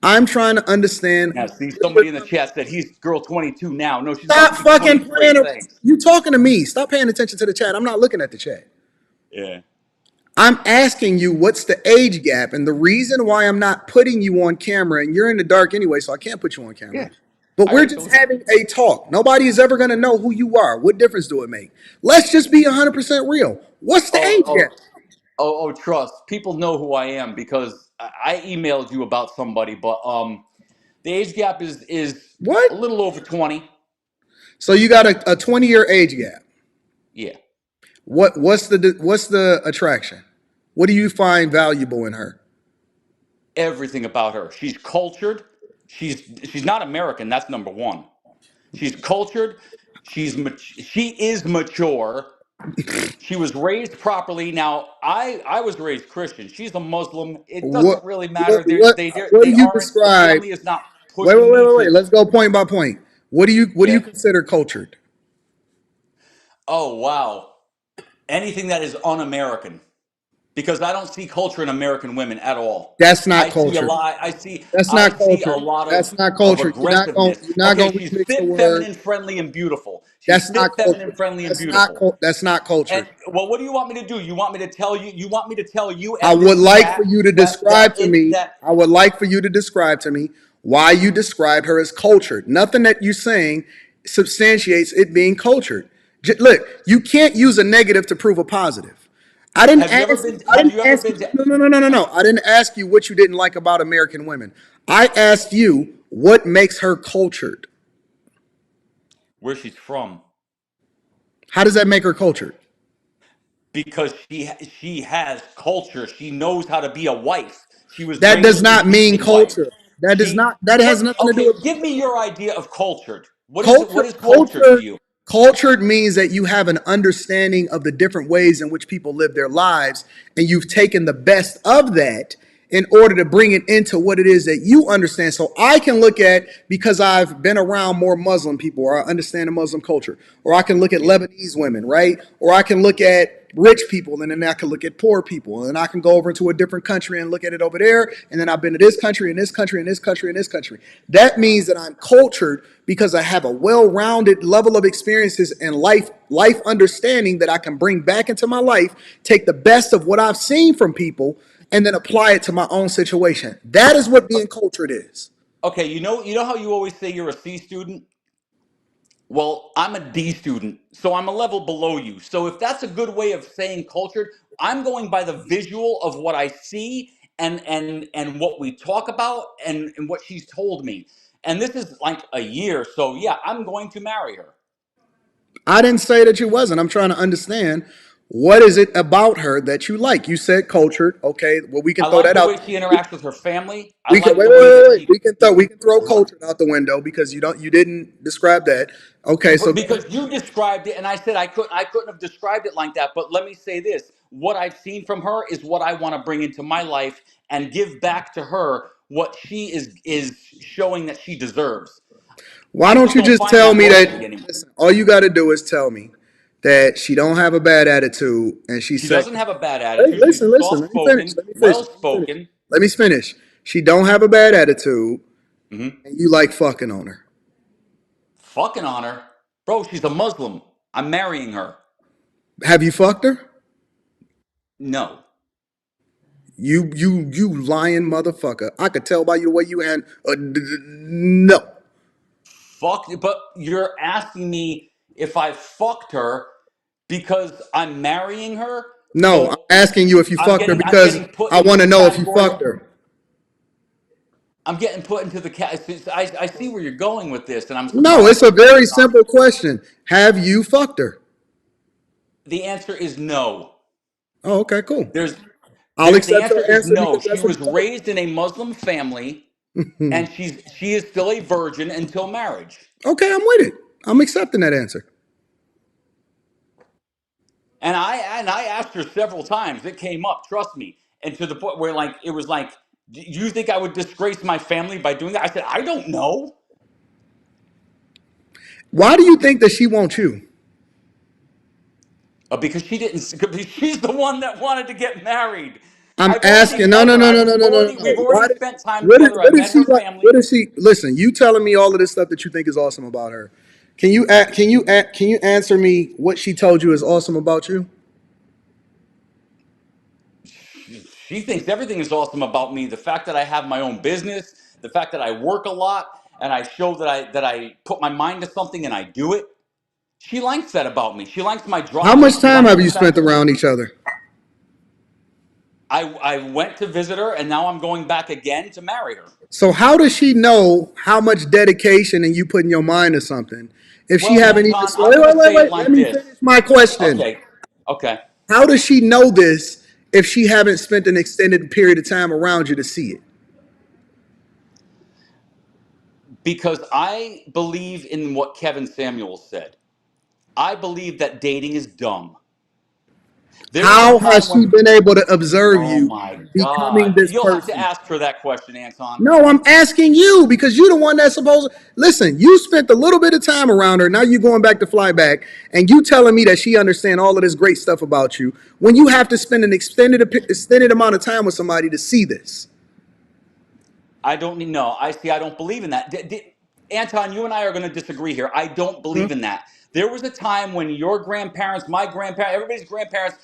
I'm trying to understand Now, see, what you're somebody in the coming. chat said he's girl 22 now. No, she's about Stop to be fucking 23. playing. Thanks. You talking to me. Stop paying attention to the chat. I'm not looking at the chat. Yeah. I'm asking you what's the age gap, and the reason why I'm not putting you on camera, and you're in the dark anyway, so I can't put you on camera. Yeah. But I we're already just told you. having a talk. Nobody is ever gonna know who you are. What difference do it make? Let's just be 100% real. What's the Oh, age oh, gap? trust. People know who I am because I emailed you about somebody, but the age gap is What? a little over 20. So you got a 20-year age gap. Yeah. What's the attraction? What do you find valuable in her? Everything about her. She's cultured. She's not American. That's number one. She's cultured. She is mature. She was raised properly. Now, I was raised Christian. She's a Muslim. It What doesn't really what matter. what what do They you aren't. The describe? family is not Wait, wait, pushing wait, me wait, to. wait. Let's go point by point. What do you Yeah. consider cultured? Oh wow. Anything that is un-American, because I don't see culture in American women at all. That's not I see a cultured. lot. That's I not see a cultured. lot That's not of cultured. aggressiveness. You're not Okay, gonna she's remix the fit, word. feminine, friendly, and beautiful. She's That's fit, not feminine, cultured. friendly, and beautiful. That's not And cultured. well, what do you want me to do? You want me to tell you? You want me to tell you I and would this like for chat you to that describe to me. that I would like for you to describe to me why you describe her as cultured. Nothing that you're saying substantiates it being cultured. Look, you can't use a negative to prove a positive. I didn't have you ever ask. been? I Have didn't you ever ask been you. to? No, no, no, no, no, no. I didn't ask you what you didn't like about American women. I asked you what makes her cultured. Where she's from? How does that make her cultured? Because she has culture. She knows how to be a wife. She was That does raised to not be mean a wife. culture. That does She not. That has what? nothing to do Okay, with give me your idea of cultured. What is it? What culture. is cultured to you? Cultured means that you have an understanding of the different ways in which people live their lives, and you've taken the best of that in order to bring it into what it is that you understand. So I can look at, because I've been around more Muslim people, or I understand the Muslim culture, or I can look at Yeah. Lebanese women, right? Or I can look at rich people, and then I can look at poor people, and I can go over to a different country and look at it over there, and then I've been to this country and this country and this country and this country. That means that I'm cultured because I have a well-rounded level of experiences and life understanding that I can bring back into my life, take the best of what I've seen from people, and then apply it to my own situation. That is what being cultured is. Okay, you know how you always say you're a C student? Well, I'm a D student, so I'm a level below you. So if that's a good way of saying cultured, I'm going by the visual of what I see and what we talk about and what she's told me. And this is like a year, so yeah, I'm going to marry her. I didn't say that you wasn't. I'm trying to understand, what is it about her that you like? You said cultured. Okay, well, we can I throw like that the out. way she interacts with her family. I We can like wait, the wait, way wait, that wait. she We can throw culture out the window because you didn't describe that. Okay, so go because ahead. you described it and I said I couldn't have described it like that, but let me say this. What I've seen from her is what I want to bring into my life and give back to her what she is showing that she deserves. Why I don't just you don't just find tell that me royalty that? anymore. Listen, all you got to do is tell me that she don't have a bad attitude and she's She doesn't sexy. have a bad Hey, attitude. She's listen, listen. soft Let me finish. spoken, Let me finish. well Let me finish. spoken. Let me finish. She don't have a bad attitude, Hmm. and you like fucking on her. Fucking on her. Bro, she's a Muslim. I'm marrying her. Have you fucked her? No. You lying motherfucker. I could tell by the way you hand. No. Fuck, but you're asking me if I fucked her because I'm marrying her. No, I'm So asking you if you fucked her I'm because getting put I into want to the know if you category of fucked her. I'm getting put into the cat. I see where you're going with this, and I'm No, surprised it's a that you're very not. simple question. Have you fucked her? The answer is no. Oh, okay, cool. There's I'll the accept answer your is answer no. because She that's what was you told raised in a Muslim family, me. and she is still a virgin until marriage. Okay, I'm with it. I'm accepting that answer. And I asked her several times. It came up, trust me, and to the point where like it was like, do you think I would disgrace my family by doing that? I said, I don't know. Why do you think that she wants you? Because she didn't. Because she's the one that wanted to get married. I'm I've already asking. No, met no, her. no, no, no, no, no, no. We've Why already did? spent time What is? together. What I've is met she her like? family. What is she? Listen, you telling me all of this stuff that you think is awesome about her. Can you answer me what she told you is awesome about you? She thinks everything is awesome about me. The fact that I have my own business, the fact that I work a lot, and I show that I put my mind to something and I do it. She likes that about me. She likes my How drive. much She time likes have the you fact spent that around each other? I went to visit her, and now I'm going back again to marry her. So how does she know how much dedication and you putting your mind to something if she Well, haven't even? Anton, I'm Wait, going wait, to wait, say it wait. Let like me this. finish my question. Okay. Okay. How does she know this if she haven't spent an extended period of time around you to see it? Because I believe in what Kevin Samuels said. I believe that dating is dumb. There was a How has time she when, been able to observe oh you my becoming God. this You'll have to person? ask her that question, Anton. No, I'm asking you because you're the one that's supposed to listen. You spent a little bit of time around her. Now you're going back to fly back, and you telling me that she understands all of this great stuff about you when you have to spend an extended amount of time with somebody to see this. I don't need, no, I see, I don't believe in that. Anton, you and I are going to disagree here. I don't Hmm? believe in that. There was a time when your grandparents, my grandparents, everybody's grandparents,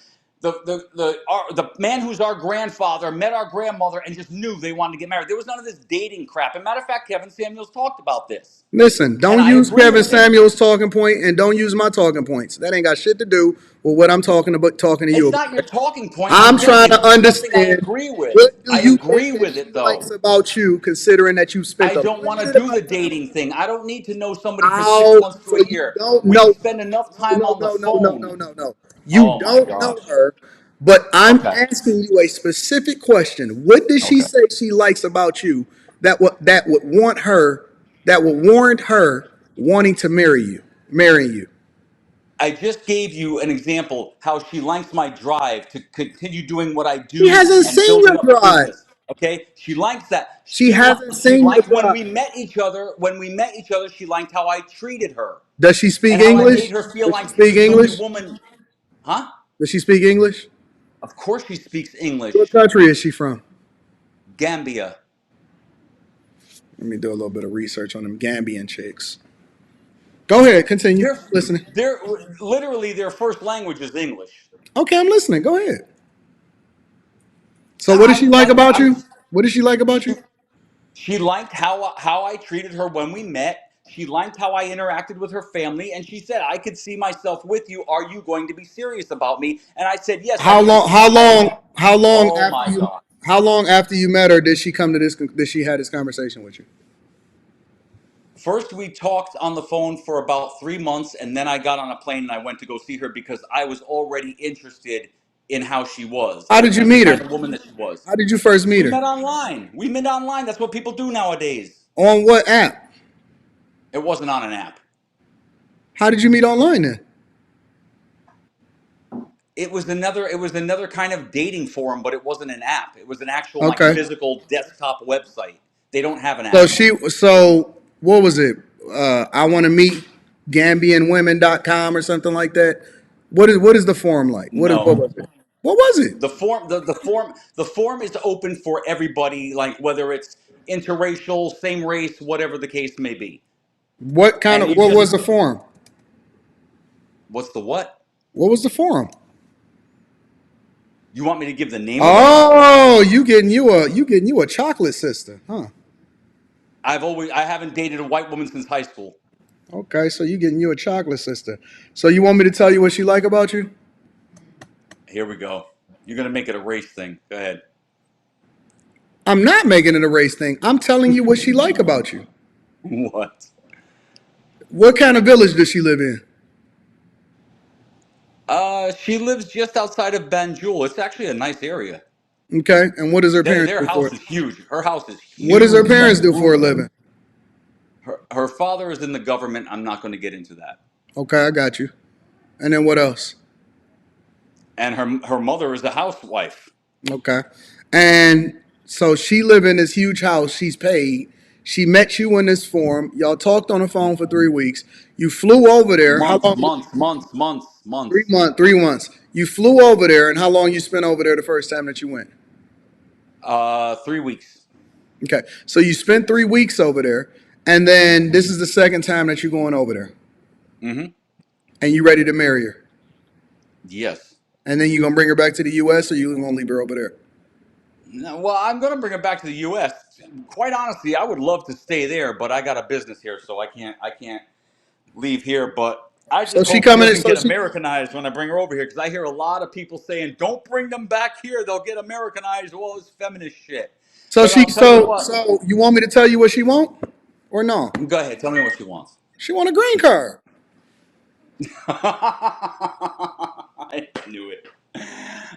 the man who's our grandfather met our grandmother and just knew they wanted to get married. There was none of this dating crap. As a matter of fact, Kevin Samuels talked about this. Listen, And don't I use agree Kevin with him. Samuel's talking point and don't use my talking points. That ain't got shit to do with what I'm talking about, talking to you It's about. not your talking point. I'm I'm saying trying to it's just something I understand agree with. what do I you think agree that with she it, likes though. about you, considering that you spent I a don't want to limited do amount the of time. dating thing. I don't need to know somebody for six Oh, months to so a you year. don't We know spend enough her. time No, on the no, no, no, no, phone. no, no. You Oh my don't know gosh. her, but I'm Okay. asking you a specific question. What does she Okay. say she likes about you that would warrant her wanting to marry you? I just gave you an example how she likes my drive to continue doing what I She do hasn't and seen building your up a drive. business. Okay? She likes that. She hasn't She seen your liked when drive. we met each other. When we met each other, she liked how I treated her Does she speak and how I made English? her feel Does she like speak she's the only English? woman. Huh? Does she speak English? Of course she speaks What English. country is she from? Gambia. Let me do a little bit of research on them Gambian chicks. Go ahead, continue. They're, Listening. they're literally their first language is English. Okay, I'm listening. Go ahead. So, what does she I, like I, about I'm, you? What does she like about she, you? she liked how I treated her when we met. She liked how I interacted with her family, and she said, "I could see myself with you. Are you going to be serious about me?" And I said, "Yes, I How could long? see How myself." long? How long Oh after my you? God! How long after you met her did she come to this? Did she had this conversation with you? First, we talked on the phone for about 3 months, and then I got on a plane and I went to go see her because I was already interested in how she was, How did you the meet kind her? of woman that she was. How did you first meet We her? met online. We met online. That's what people do nowadays. On what app? It wasn't on an app. How did you meet online then? It was another kind of dating forum, but it wasn't an app. It was an actual like Okay. physical desktop website. They don't have an So app. so what was it? I want to meet GambianWomen.com or something like that. What is the forum like? What No. was it? What was it? The form is open for everybody, like whether it's interracial, same race, whatever the case may be. And you What just was the forum? what's the what? What was the forum? You want me to give the name of it? Oh, you getting you a chocolate sister, huh? I haven't dated a white woman since high school. Okay, so you getting you a chocolate sister. So you want me to tell you what she like about you? Here we go. You're gonna make it a race thing. Go ahead. I'm not making it a race thing. I'm telling you what she like about you. What? What kind of village does she live in? She lives just outside of Banjul. It's actually a nice area. Okay, and what does her Their parents their do for house it? is huge. Her house is What does her huge, like parents do for a roof. living? Her father is in the government. I'm not going to get into that. Okay, I got you. And then what else? And her mother is a housewife. Okay. And so she live in this huge house. She's paid. She met you in this forum. Y'all talked on the phone for 3 weeks. You flew over there. How Months, long? months, months, months, 3 months. months. 3 months. You flew over there, and how long you spent over there the first time that you went? 3 weeks. Okay, so you spent 3 weeks over there, and then this is the second time that you're going over there, Mm-hmm. and you ready to marry her, Yes. and then you gonna bring her back to the U.S. or you gonna leave her over there? No, well, I'm gonna bring her back to the U.S. Quite honestly, I would love to stay there, but I got a business here, so I can't leave here. But I So just she hope she coming in. doesn't So get she. Americanized when I bring her over here, because I hear a lot of people saying, "Don't bring them back here; they'll get Americanized." All this feminist shit. So But she. I'll tell you So what. so you want me to tell you what she want, or no? Go ahead, tell me what she wants. She want a green card. I knew it.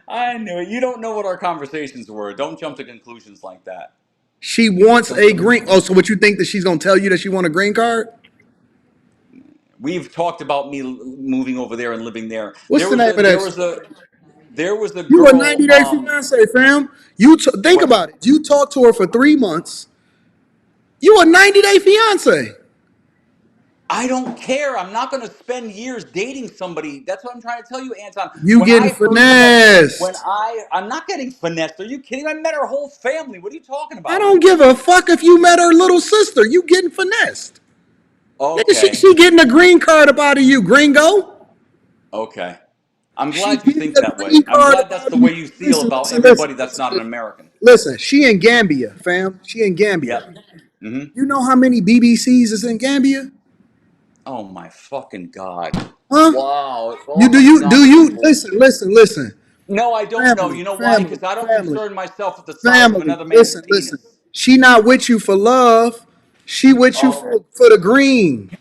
I knew it. You don't know what our conversations were. Don't jump to conclusions like that. She wants Don't a jump. green. Oh, so what you think that she's gonna tell you that she want a green card? We've talked about me moving over there and living there. What's There the was name a of there that was shit? a there was a You a girl. 90-day fiance, fam. Think What? about it. You talked to her for 3 months. You a 90-day fiance. I don't care. I'm not going to spend years dating somebody. That's what I'm trying to tell you, Anton. You When getting I first met, finessed. I'm not getting finessed. Are you kidding? I met her whole family. What are you talking I about? don't give a fuck if you met her little sister. You getting finessed. Nigga, Okay. she getting a green card up out of you, gringo. Okay. I'm She glad you getting think a that way. green I'm card up glad that's out the of way you. you feel Listen, about listen, listen, everybody that's listen, not an listen. American. Listen, she in Gambia, fam. She in Gambia. Yep. Hmm. You know how many BBCs is in Gambia? Oh my fucking God. Huh? Wow. You All do my you do knowledge is you bullshit. listen. No, I don't know. Family, You know why? family, Because I don't family, concern myself with the size of family. another man's Listen. penis. She not with you for love. She with you Oh, for the green.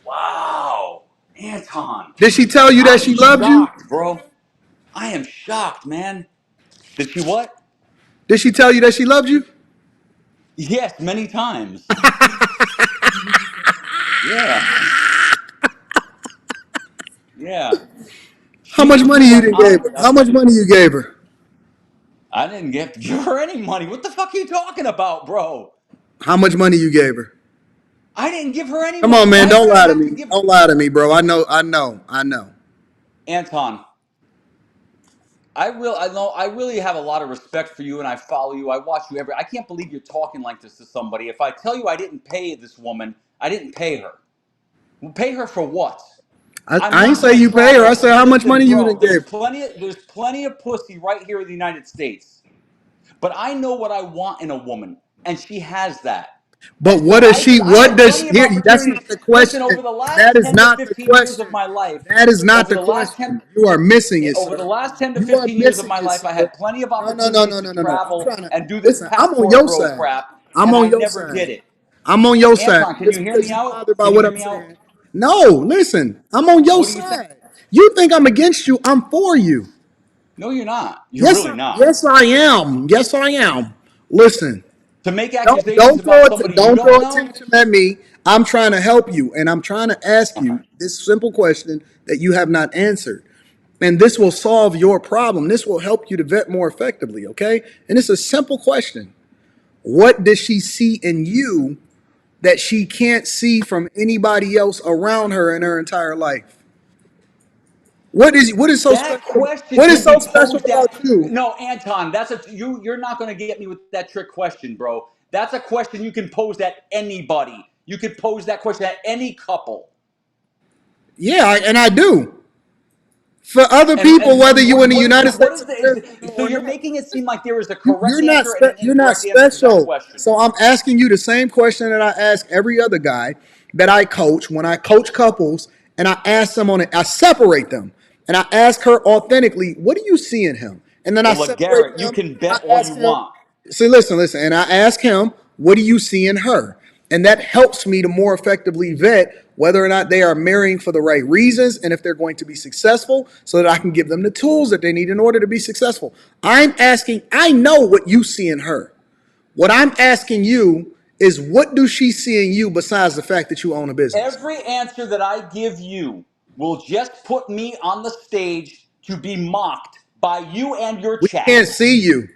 wow. Anton, Did she tell you that I'm she loved you? shocked, bro. I am shocked, man. Did she what? Did she tell you that she loved you? Yes, many times. Yeah, yeah. How She much money knew you I, did gave I, her? I How much money you gave her? I didn't give her any money. What the fuck are you talking about, bro? How much money you gave her? I didn't give her any Come on, money. man. Why Don't would I lie to have to me. give Don't lie to me, bro. I know. Anton? I really have a lot of respect for you, and I follow you. I watch you I can't believe you're talking like this to somebody. If I tell you I didn't pay this woman, I didn't pay her. Well, pay her for what? I'm I ain't not say gonna you pay her. I travel. said how much Listen, money you bro, done gave her. there's plenty of pussy right here in the United States. But I know what I want in a woman, and she has that. But And what so does she? I What had does plenty of here? That's opportunities. not the Listen, question. over the last That is 10 to not the 15 years of question. my life, That is not over the the last 10 question. You are missing it, over the sir. last 10 to You are 15 years of missing my it, life, I sir. had plenty of No, opportunities to no. I'm travel trying to and do this listen. I'm on passport your bro side. crap, I'm and on I your never side. did it. I'm on your side. Anton, can you Just hear because me you out? bothered by Can you what hear I'm me out? saying. No, listen. I'm on your What do you think? side. You think I'm against you? I'm for you. No, you're not. You're really not. Yes, I am. Yes, I am. Listen. To make accusations Don't about somebody you don't don't throw know? attention at me. I'm trying to help you, and I'm trying to ask you this simple question that you have not answered. And this will solve your problem. This will help you to vet more effectively, okay? And it's a simple question. What does she see in you that she can't see from anybody else around her in her entire life? What is so That special? question What is can so be special posed about at you? no, Anton. You're not going to get me with that trick question, bro. That's a question you can pose at anybody. You could pose that question at any couple. Yeah, and I do. For other And people, and whether and you in the what is United the what States is of the America so or you're not. making it seem like there is a correct You're not answer and an you're not incorrect answer to that special. question. So I'm asking you the same question that I ask every other guy that I coach when I coach couples, and I ask them on it. I separate them, and I ask her authentically, "What do you see in him?" And then I Well, look, separate Garrett, you them, can and bet I all you ask him. want. See, listen, and I ask him, "What do you see in her?" And that helps me to more effectively vet whether or not they are marrying for the right reasons and if they're going to be successful so that I can give them the tools that they need in order to be successful. I'm asking, I know what you see in her. What I'm asking you is what do she see in you besides the fact that you own a business? Every answer that I give you will just put me on the stage to be mocked by you and your We chat. can't see you.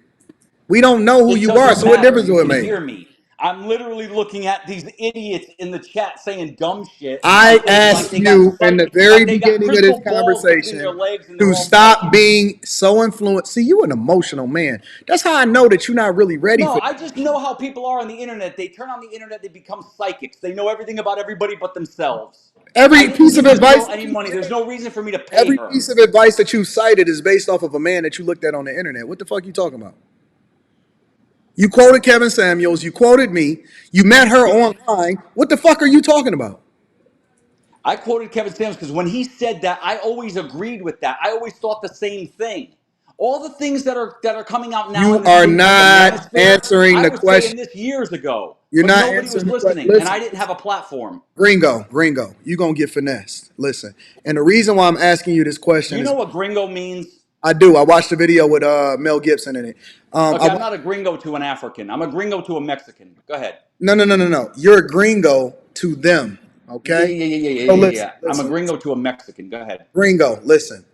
We don't know who It you are. doesn't So what matter. difference You do it can make? hear me. I'm literally looking at these idiots in the chat saying dumb shit I and thinking like asked they got you in the very like they got beginning of this crystal balls between their conversation legs and they're to all stop psychic. being so influenced. See, you an emotional man. That's how I know that you're not really ready No, for I this. just know how people are on the internet. They turn on the internet, they become psychics. They know everything about everybody but themselves. I Every didn't piece of give this advice girl that any you money. There's no reason for me to pay every her. piece of advice that you cited is based off of a man that you looked at on the internet. What the fuck you talking about? You quoted Kevin Samuels. You quoted me. You met her online. What the fuck are you talking about? I quoted Kevin Samuels because when he said that, I always agreed with that. I always thought the same thing. All the things that are coming out now You in are the not manosphere, answering I the was saying question. this years ago, You're but not nobody was answering the question. listening, and Listen, I didn't have a platform. Gringo, you gonna get finessed. Listen, and the reason why I'm asking you this question You is know what gringo means? I do. I watched the video with Mel Gibson in it. Okay, I'm not a gringo to an African. I'm a gringo to a Mexican. Go ahead. No. You're a gringo to them. Yeah, Okay. yeah, yeah, yeah, yeah, So yeah, yeah. I'm a listen. gringo to a Mexican. Go ahead. Gringo, listen.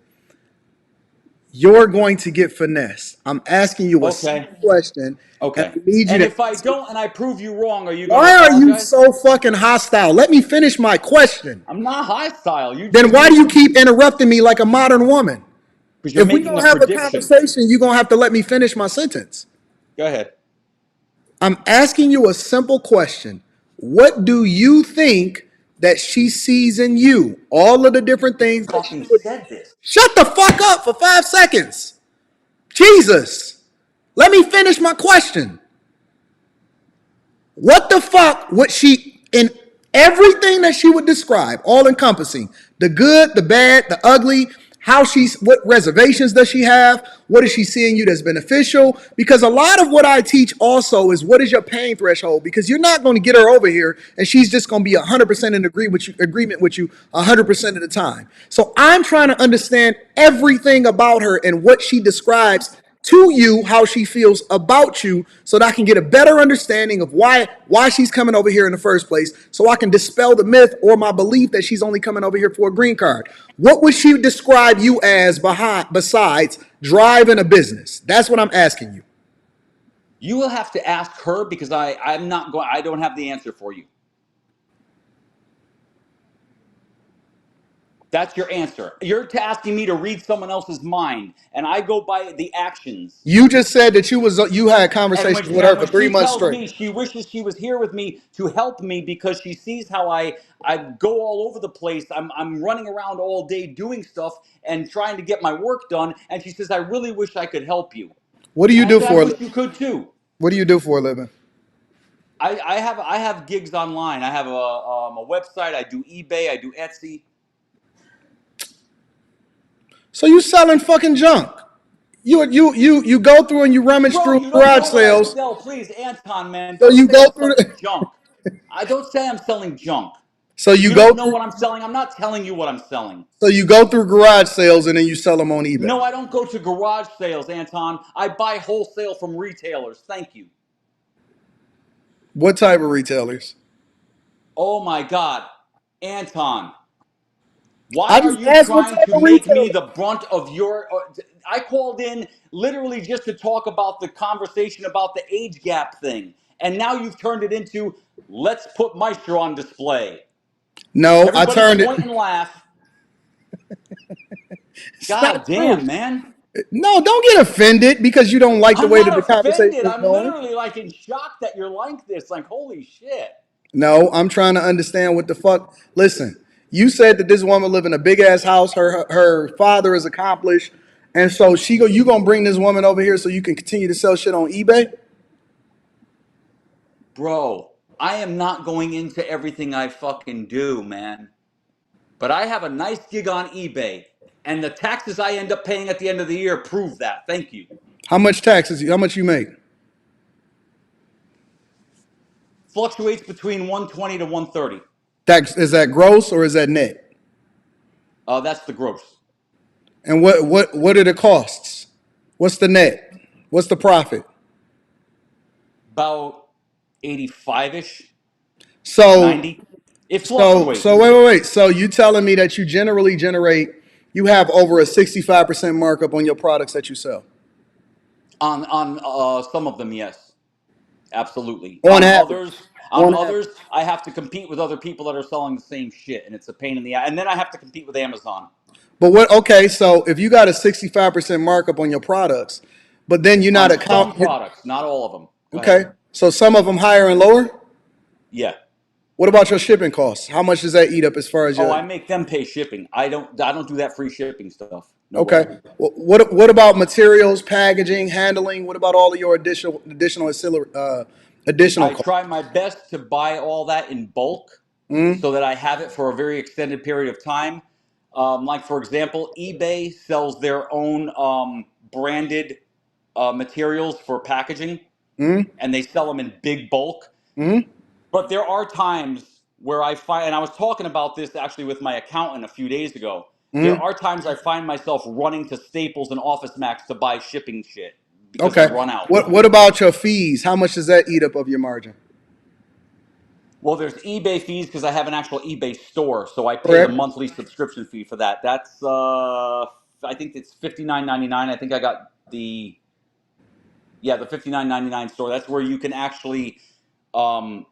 You're going to get finessed. I'm asking you a Okay. simple question, and Okay. I need you And to if I answer. don't and I prove you wrong, are you going to Why are you apologize? so fucking hostile? Let me finish my question. I'm not hostile. You Then just why do made you keep interrupting me like a modern woman? because you're If we making don't a have a prediction. conversation, you're gonna have to let me finish my sentence. Go ahead. I'm asking you a simple question. What do you think that she sees in you? All of the different things that she Fucking would. said this. Shut the fuck up for 5 seconds. Jesus. Let me finish my question. What the fuck would she, in everything that she would describe, all encompassing, the good, the bad, the ugly, how she's, what reservations does she have? What is she seeing you that's beneficial? Because a lot of what I teach also is what is your pain threshold? Because you're not going to get her over here and she's just going to be 100% in agreement with you 100% of the time. So I'm trying to understand everything about her and what she describes to you, how she feels about you, so that I can get a better understanding of why she's coming over here in the first place, so I can dispel the myth or my belief that she's only coming over here for a green card. What would she describe you as besides driving a business? That's what I'm asking you. You will have to ask her because I'm not going. I don't have the answer for you. That's your answer. You're asking me to read someone else's mind, and I go by the actions. You just said that you had And conversations with her for when 3 months tells straight. me she wishes she was here with me to help me because she sees how I go all over the place. I'm running around all day doing stuff and trying to get my work done. And she says, I really wish I could help you. What do you And I do said, I for a wish living? you could too. What do you do for a living? I have gigs online. I have a website. I do eBay. I do Etsy. So you selling fucking junk. You go through and you rummage Bro, through you don't garage know what I sales. sell. Please, Anton, man, So don't you say go I'm through selling the, junk. I don't say I'm selling junk. so you You go don't know through what I'm selling. I'm not telling you what I'm selling. so you go through garage sales and then you sell them on eBay. No, I don't go to garage sales, Anton. I buy wholesale from retailers. Thank you. What type of retailers? Oh my God. Anton, why I are just you asked what trying type to of make me retailer. the brunt of your. I called in literally just to talk about the conversation about the age gap thing. And now you've turned it into let's put Maestro on display. No, I Everybody turned it. point and laugh. It's God not true. damn, man. No, don't get offended because you don't like the I'm way that not the conversation offended. is I'm going. literally like in shock that you're like this. Like, holy shit. No, I'm trying to understand what the fuck. Listen, you said that this woman live in a big ass house. Her father is accomplished, and so you gonna bring this woman over here so you can continue to sell shit on eBay? Bro, I am not going into everything I fucking do, man. But I have a nice gig on eBay, and the taxes I end up paying at the end of the year prove that. Thank you. How much taxes? How much you make? Fluctuates between 120 to 130. Tax is that gross or is that net? That's the gross. And what are the costs? What's the net? What's the profit? About 85-ish, So 90. It so fluctuates. wait. So you telling me that you generally you have over a 65% markup on your products that you sell? On some of them, yes. Absolutely. on average? On On average. others, I have to compete with other people that are selling the same shit, and it's a pain in the ass. And then I have to compete with Amazon. But what? Okay, so if you got a 65% markup on your products, but then you're not On some account. products, not all of them. Go ahead. Okay, so some of them higher and lower. Yeah. What about your shipping costs? How much does that eat up as far as Oh, your? I make them pay shipping. I don't do that free shipping stuff. No way. Okay. What about materials, packaging, handling? What about all of your additional I costs? try my best to buy all that in bulk Mm, so that I have it for a very extended period of time. Like, for example, eBay sells their own branded materials for packaging, mm, and they sell them in big bulk. mm, But there are times where I find, and I was talking about this actually with my accountant a few days ago. There mm. are times I find myself running to Staples and Office Max to buy shipping shit because I Okay. run out. What about your fees? How much does that eat up of your margin? Well, there's eBay fees because I have an actual eBay store, so I pay the Correct. monthly subscription fee for that. That's I think it's $59.99. I think I got the $59.99 store. That's where um,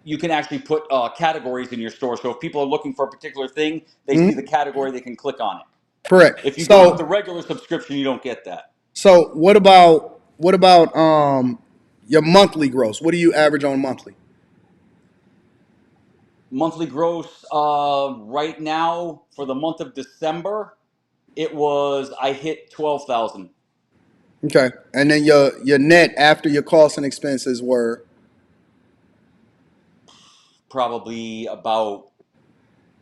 you can actually put categories in your store. So if people are looking for a particular thing, they see the Mm, category, they can click on it. correct. If you go with the So regular subscription, you don't get that. what about your monthly gross? What do you average on monthly? Monthly gross right now for the month of December, I hit 12,000. Okay. And then your net after your costs and expenses were, Probably about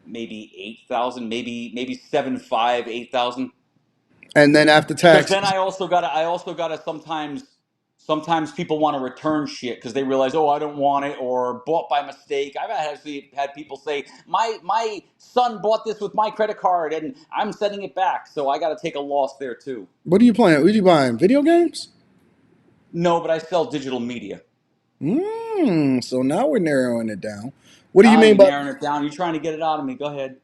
maybe 8,000, maybe 7.5, 8,000. and then after Because then taxes. I also gotta sometimes people want to return shit because they realize, oh, I don't want it, or bought by mistake. I've actually had people say my son bought this with my credit card and I'm sending it back, so I got to take a loss there too. What are you playing? What are you buying? Video games? No, but I sell digital media. So now we're narrowing it down. What do you Ah, mean you by narrowing it down. You're trying to get it out of me. Go ahead.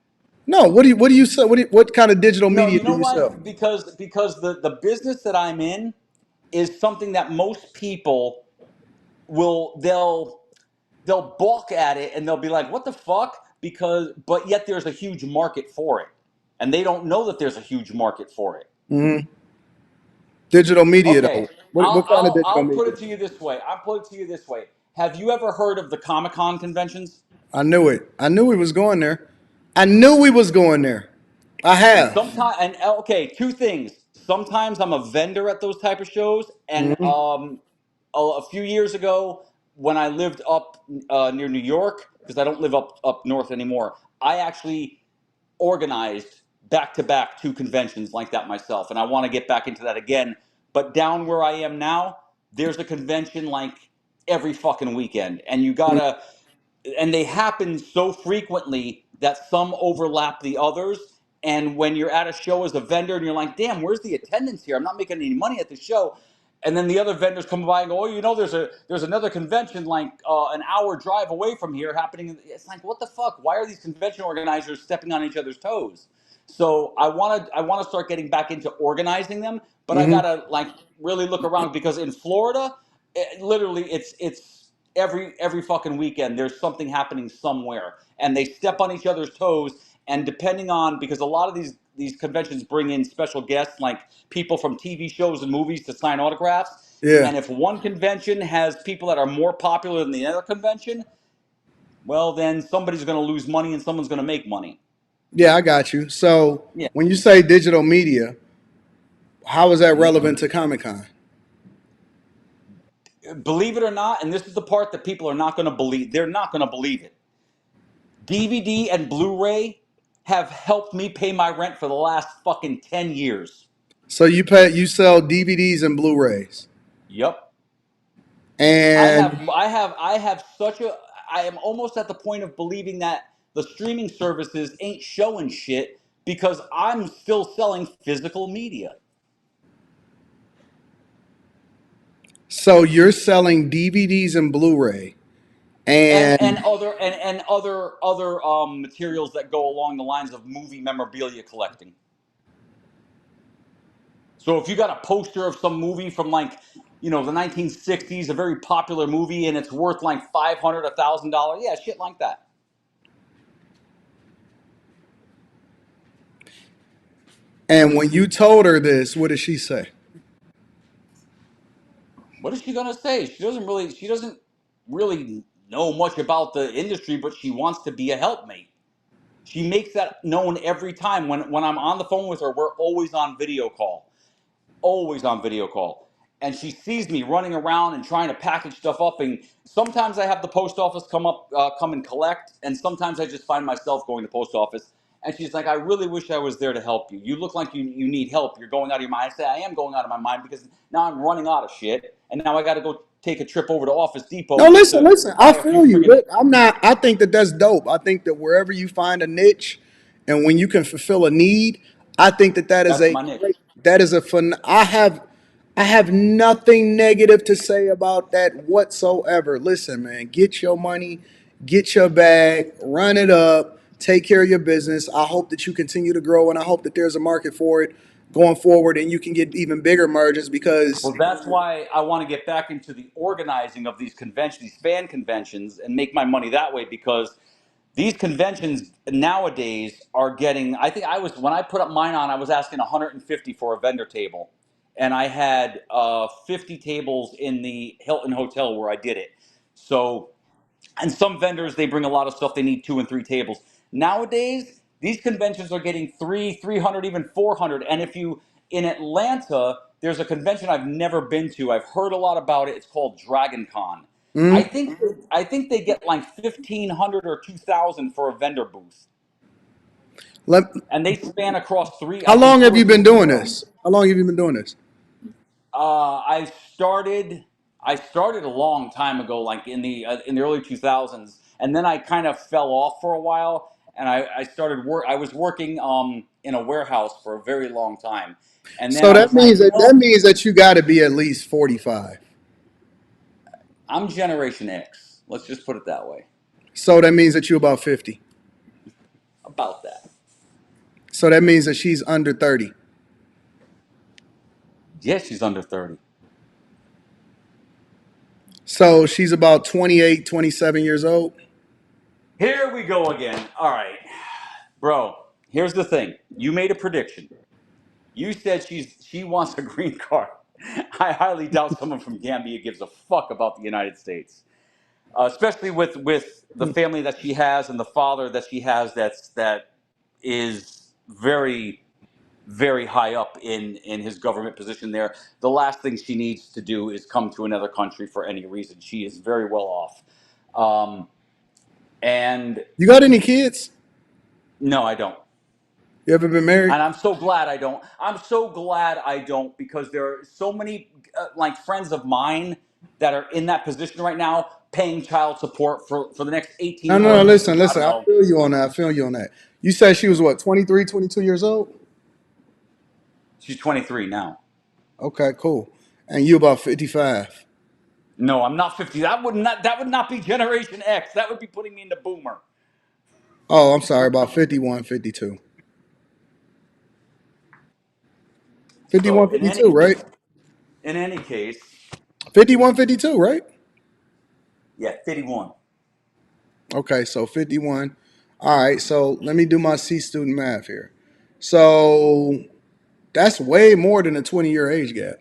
no? What do you sell? What kind of digital No, media you do know you sell? what? Because the business that I'm in is something that most people will they'll balk at it and they'll be like, "What the fuck?" But yet there's a huge market for it, and they don't know that there's a huge market for it. Hmm. Digital media Okay, though. What kind of digital I'll put media? it to you this way. I'll put it to you this way. Have you ever heard of the Comic Con conventions? I knew it. I knew we was going there. I knew we was going there. I And have. sometimes, and okay, two things. Sometimes I'm a vendor at those type of shows, and Hmm. a few years ago when I lived up near New York, because I don't live up north anymore, I actually organized back to back two conventions like that myself, and I want to get back into that again. But down where I am now, there's a convention like every fucking weekend, and they happen so frequently that some overlap the others. And when you're at a show as a vendor and you're like, damn, where's the attendance here? I'm not making any money at the show. And then the other vendors come by and go, oh, there's another convention like an hour drive away from here happening. It's like, what the fuck? Why are these convention organizers stepping on each other's toes? So I want to start getting back into organizing them, but I Hmm. gotta like really look around because in Florida, literally it's every fucking weekend there's something happening somewhere, and they step on each other's toes. And depending on, because a lot of these conventions bring in special guests like people from TV shows and movies to sign autographs. Yeah. And if one convention has people that are more popular than the other convention, well, then somebody's going to lose money and someone's going to make money. Yeah, I got you. So Yeah. when you say digital media, how is that relevant to Comic Con? Believe it or not, and this is the part that people are not going to believe. They're not going to believe it. DVD and Blu-ray have helped me pay my rent for the last fucking 10 years. So you sell DVDs and Blu-rays, Yep. and I have such a I am almost at the point of believing that the streaming services ain't showing shit because I'm still selling physical media. so you're selling DVDs and Blu-ray, And and other materials that go along the lines of movie memorabilia collecting. So if you got a poster of some movie from like the 1960s, a very popular movie, and it's worth like $500, $1,000. Yeah, shit like that. And when you told her this, what did she say? What is she gonna say? She doesn't really know much about the industry, but she wants to be a helpmate. She makes that known every time. When I'm on the phone with her, we're always on video call. Always on video call. And she sees me running around and trying to package stuff up. And sometimes I have the post office come and collect. And sometimes I just find myself going to post office. And she's like, I really wish I was there to help you. You look like you need help. You're going out of your mind. I say, I am going out of my mind because now I'm running out of shit. And now I got to go take a trip over to Office Depot No, just listen, to listen. I buy a few feel you. friggin' Look, I'm not. I think that that's dope. I think that wherever you find a niche, and when you can fulfill a need, I think that that is that's a my niche. great. That is a fun. I have nothing negative to say about that whatsoever. Listen, man, get your money, get your bag, run it up, take care of your business. I hope that you continue to grow, and I hope that there's a market for it going forward, and you can get even bigger margins because Well, that's why I want to get back into the organizing of these conventions, these fan conventions, and make my money that way because these conventions nowadays are getting, I think when I put up mine on, I was asking 150 for a vendor table. And I had 50 tables in the Hilton Hotel where I did it. So, and some vendors, they bring a lot of stuff. They need 2 and 3 tables. Nowadays, these conventions are getting 300, even 400. And if you, in Atlanta, there's a convention I've never been to. I've heard a lot about it. It's called Dragon Con. I mm, think I think they get like 1,500 or 2,000 for a vendor booth, let. and they span across three, How I think long two have or you three been doing hotels. this? How long have you been doing this? I started I started a long time ago, like in the early 2000s, and then I kind of fell off for a while, and I started work. I was working in a warehouse for a very long time, and then So I was like, that means that you got to be at least 45. I'm Generation X. Let's just put it that way. So that means that you're about 50. About that. So that means that she's under 30. Yes, she's under 30. So she's about 28, 27 years old. Here we go again. All right, bro. Here's the thing. You made a prediction. You said she wants a green card. I highly doubt someone from Gambia gives a fuck about the United States, especially with the family that she has and the father that she has. That is very very high up in his government position there. The last thing she needs to do is come to another country for any reason. She is very well off. And You got any kids? no, I don't. You ever been married? And I'm so glad I don't. I'm so glad I don't because there are so many like friends of mine that are in that position right now, paying child support for the next No, 18 no, no. months. Listen, I listen. don't I know. feel you on that. I feel you on that. You said she was what, 23, 22 years old? She's 23 now. Okay, cool. And you about 55. No, I'm not 50. That would not be Generation X. That would be putting me into boomer. Oh, I'm sorry, about 51, 52. 51, So 52, right? in any case, 51, 52, right? yeah, 51. Okay, so 51. All right, so let me do my C student math here. So that's way more than a 20-year age gap.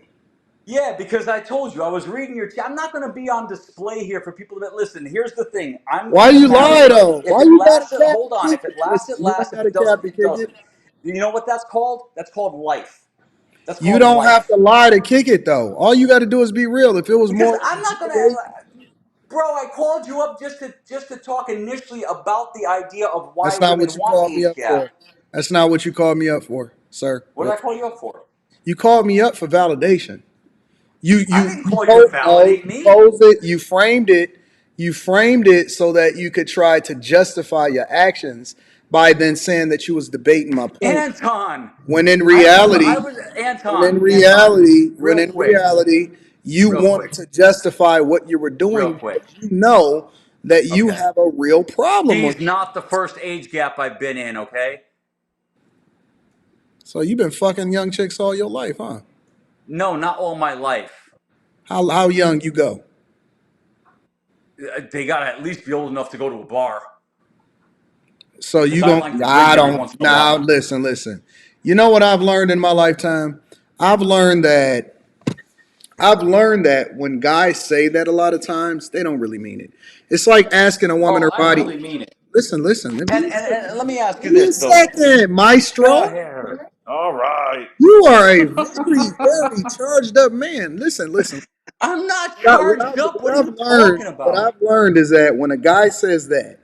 Yeah, because I told you I was reading your. I'm not going to be on display here for people that listen. Here's the thing: I'm Why going to you marry lie her. though? If Why it you got a lasts, cap hold to on. kick If it it? lasts, it Listen, you lasts. don't If got a it cap doesn't, to it kick it. doesn't. You know what that's called? That's called life. That's You called don't have to life. lie to kick it though. All you got to do is be real. If it was Because more like I'm a not going G8, to. Bro, I called you up just to talk initially about the idea of why that's not women what you want called me age up gap. for. That's not what you called me up for, sir. What did I call you up for? You called me up for validation. I didn't You call you to posed no, validate you me. posed it, you framed it so that you could try to justify your actions by then saying that you was debating my point. Anton, When in I reality, was Anton, when real in quick, reality, you real wanted quick, to justify what you were real doing quick. because you know that you Okay. have a real problem on She's your not the hands. first age gap I've been in, okay? So you've been fucking young chicks all your life, huh? No, not all my life. How young you go? They gotta at least be old enough to go to a bar. So Because you I gon' like to drink I every don't once in a now while. listen. You know what I've learned in my lifetime? I've learned that I've learned that when guys say that a lot of times, they don't really mean it. It's like asking a woman Oh, her I body. really mean it. Listen, let me And let me ask give you me a this though. second, Go maestro. ahead. All right. You are a very charged up man. Listen. I'm not charged up. What are you talking What about? I've learned is that when a guy says that,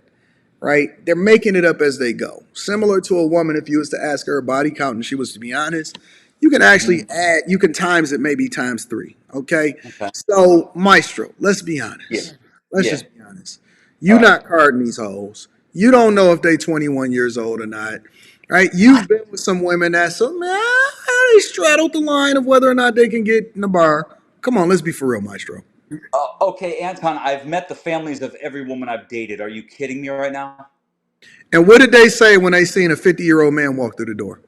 right, they're making it up as they go. Similar to a woman, if you was to ask her body count and she was to be honest, you can actually Mhm. add, you can times it maybe times three. Okay. Okay. So, Maestro, let's be Yeah. honest. Let's Yeah. just be honest. All You right. not carding these hoes. You don't know if they 21 years old or not. Right? What? You've been with some women that so man, they straddled the line of whether or not they can get in the bar. Come on, let's be for real, Maestro. Okay, Anton, I've met the families of every woman I've dated. Are you kidding me right now? And what did they say when they seen a 50-year-old man walk through the door?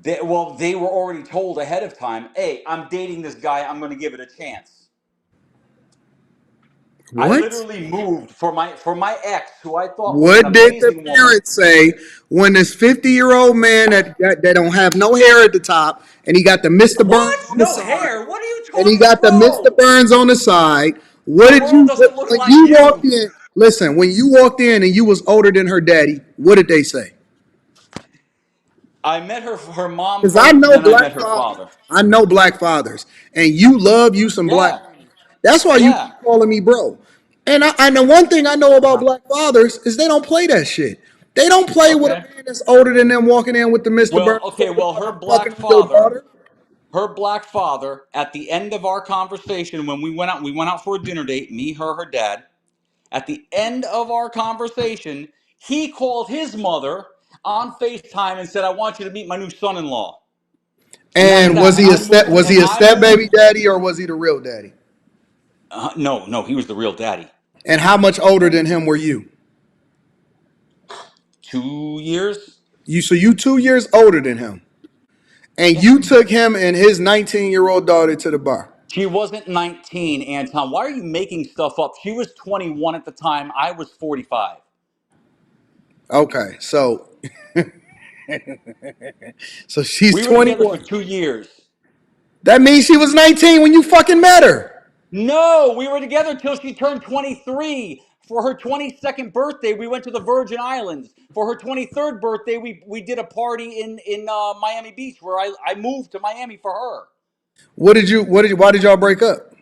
They were already told ahead of time, hey, I'm dating this guy. I'm going to give it a chance. I What? literally moved for my ex, who I thought was an What did the amazing woman. parents say when this 50-year-old man that don't have no hair at the top and he got the Mr. Burns What? on the No side hair? What are you and he talking, got the Mr. bro? Burns on the side? What The did world you doesn't look when like you walked you. in? Listen, when you walked in and you was older than her daddy, what did they say? I met her mom Because I first, and know then I met black her fathers. father. I know black fathers, and you love you some black. Yeah, That's why you yeah. keep calling me bro. And the one thing I know about Uh-huh. black fathers is they don't play that shit. They don't play with a Okay. man that's older than them walking in with the Mr. Well, Burns okay. talking Well, about I'm fucking on your daughter. her black father, at the end of our conversation when we went out for a dinner date. Me, her dad. At the end of our conversation, he called his mother on FaceTime and said, "I want you to meet my new son-in-law." And that's And that. And I moved. was And he a I step baby moved. daddy or was he the real daddy? No, no, he was the real daddy. And how much older than him were you? 2 years. You 2 years older than him. And Yeah. you took him and his 19-year-old daughter to the bar. She wasn't 19, Anton. Why are you making stuff up? She was 21 at the time. I was 45. Okay, so she's We were together for 21. 2 years. That means she was 19 when you fucking met her. No, we were together till she turned 23. For her 22nd birthday, we went to the Virgin Islands. For her 23rd birthday, we did a party in Miami Beach, where I moved to Miami for her. Why did y'all break up?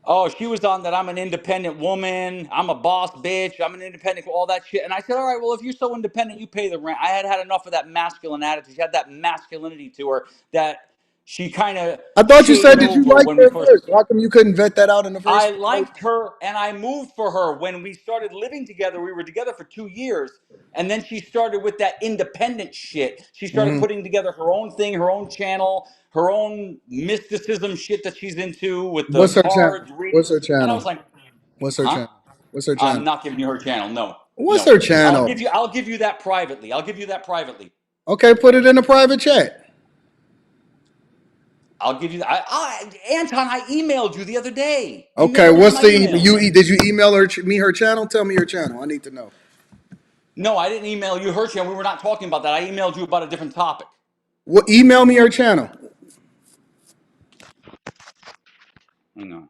Oh, she was on that I'm an independent woman. I'm a boss bitch. I'm an independent, all that shit. And I said, all right, well, if you're so independent, you pay the rent. I had had enough of that masculine attitude. She had that masculinity to her that she kind of I thought you shaded said that you over liked when we her first. first. How come you couldn't vet that out in the I first place? liked her and I moved for her. When we started living together, we were together for 2 years. And then she started with that independent shit. She started Hmm. putting together her own thing, her own channel, her own mysticism shit that she's into with the What's her channel? cards, reading. What's her And I channel? was like, What's her huh? channel? What's her I'm channel? not giving you her channel. No, What's no. her channel? I'll give you that privately. I'll give you that privately. Okay, put it in a private chat. I'll give you. Anton, I emailed you the other day. You Okay, never look at what's my the email? emails. Did you email me her channel? Tell me your channel. I need to know. No, I didn't email you her channel. We were not talking about that. I emailed you about a different topic. What? Email me her channel. Hang on.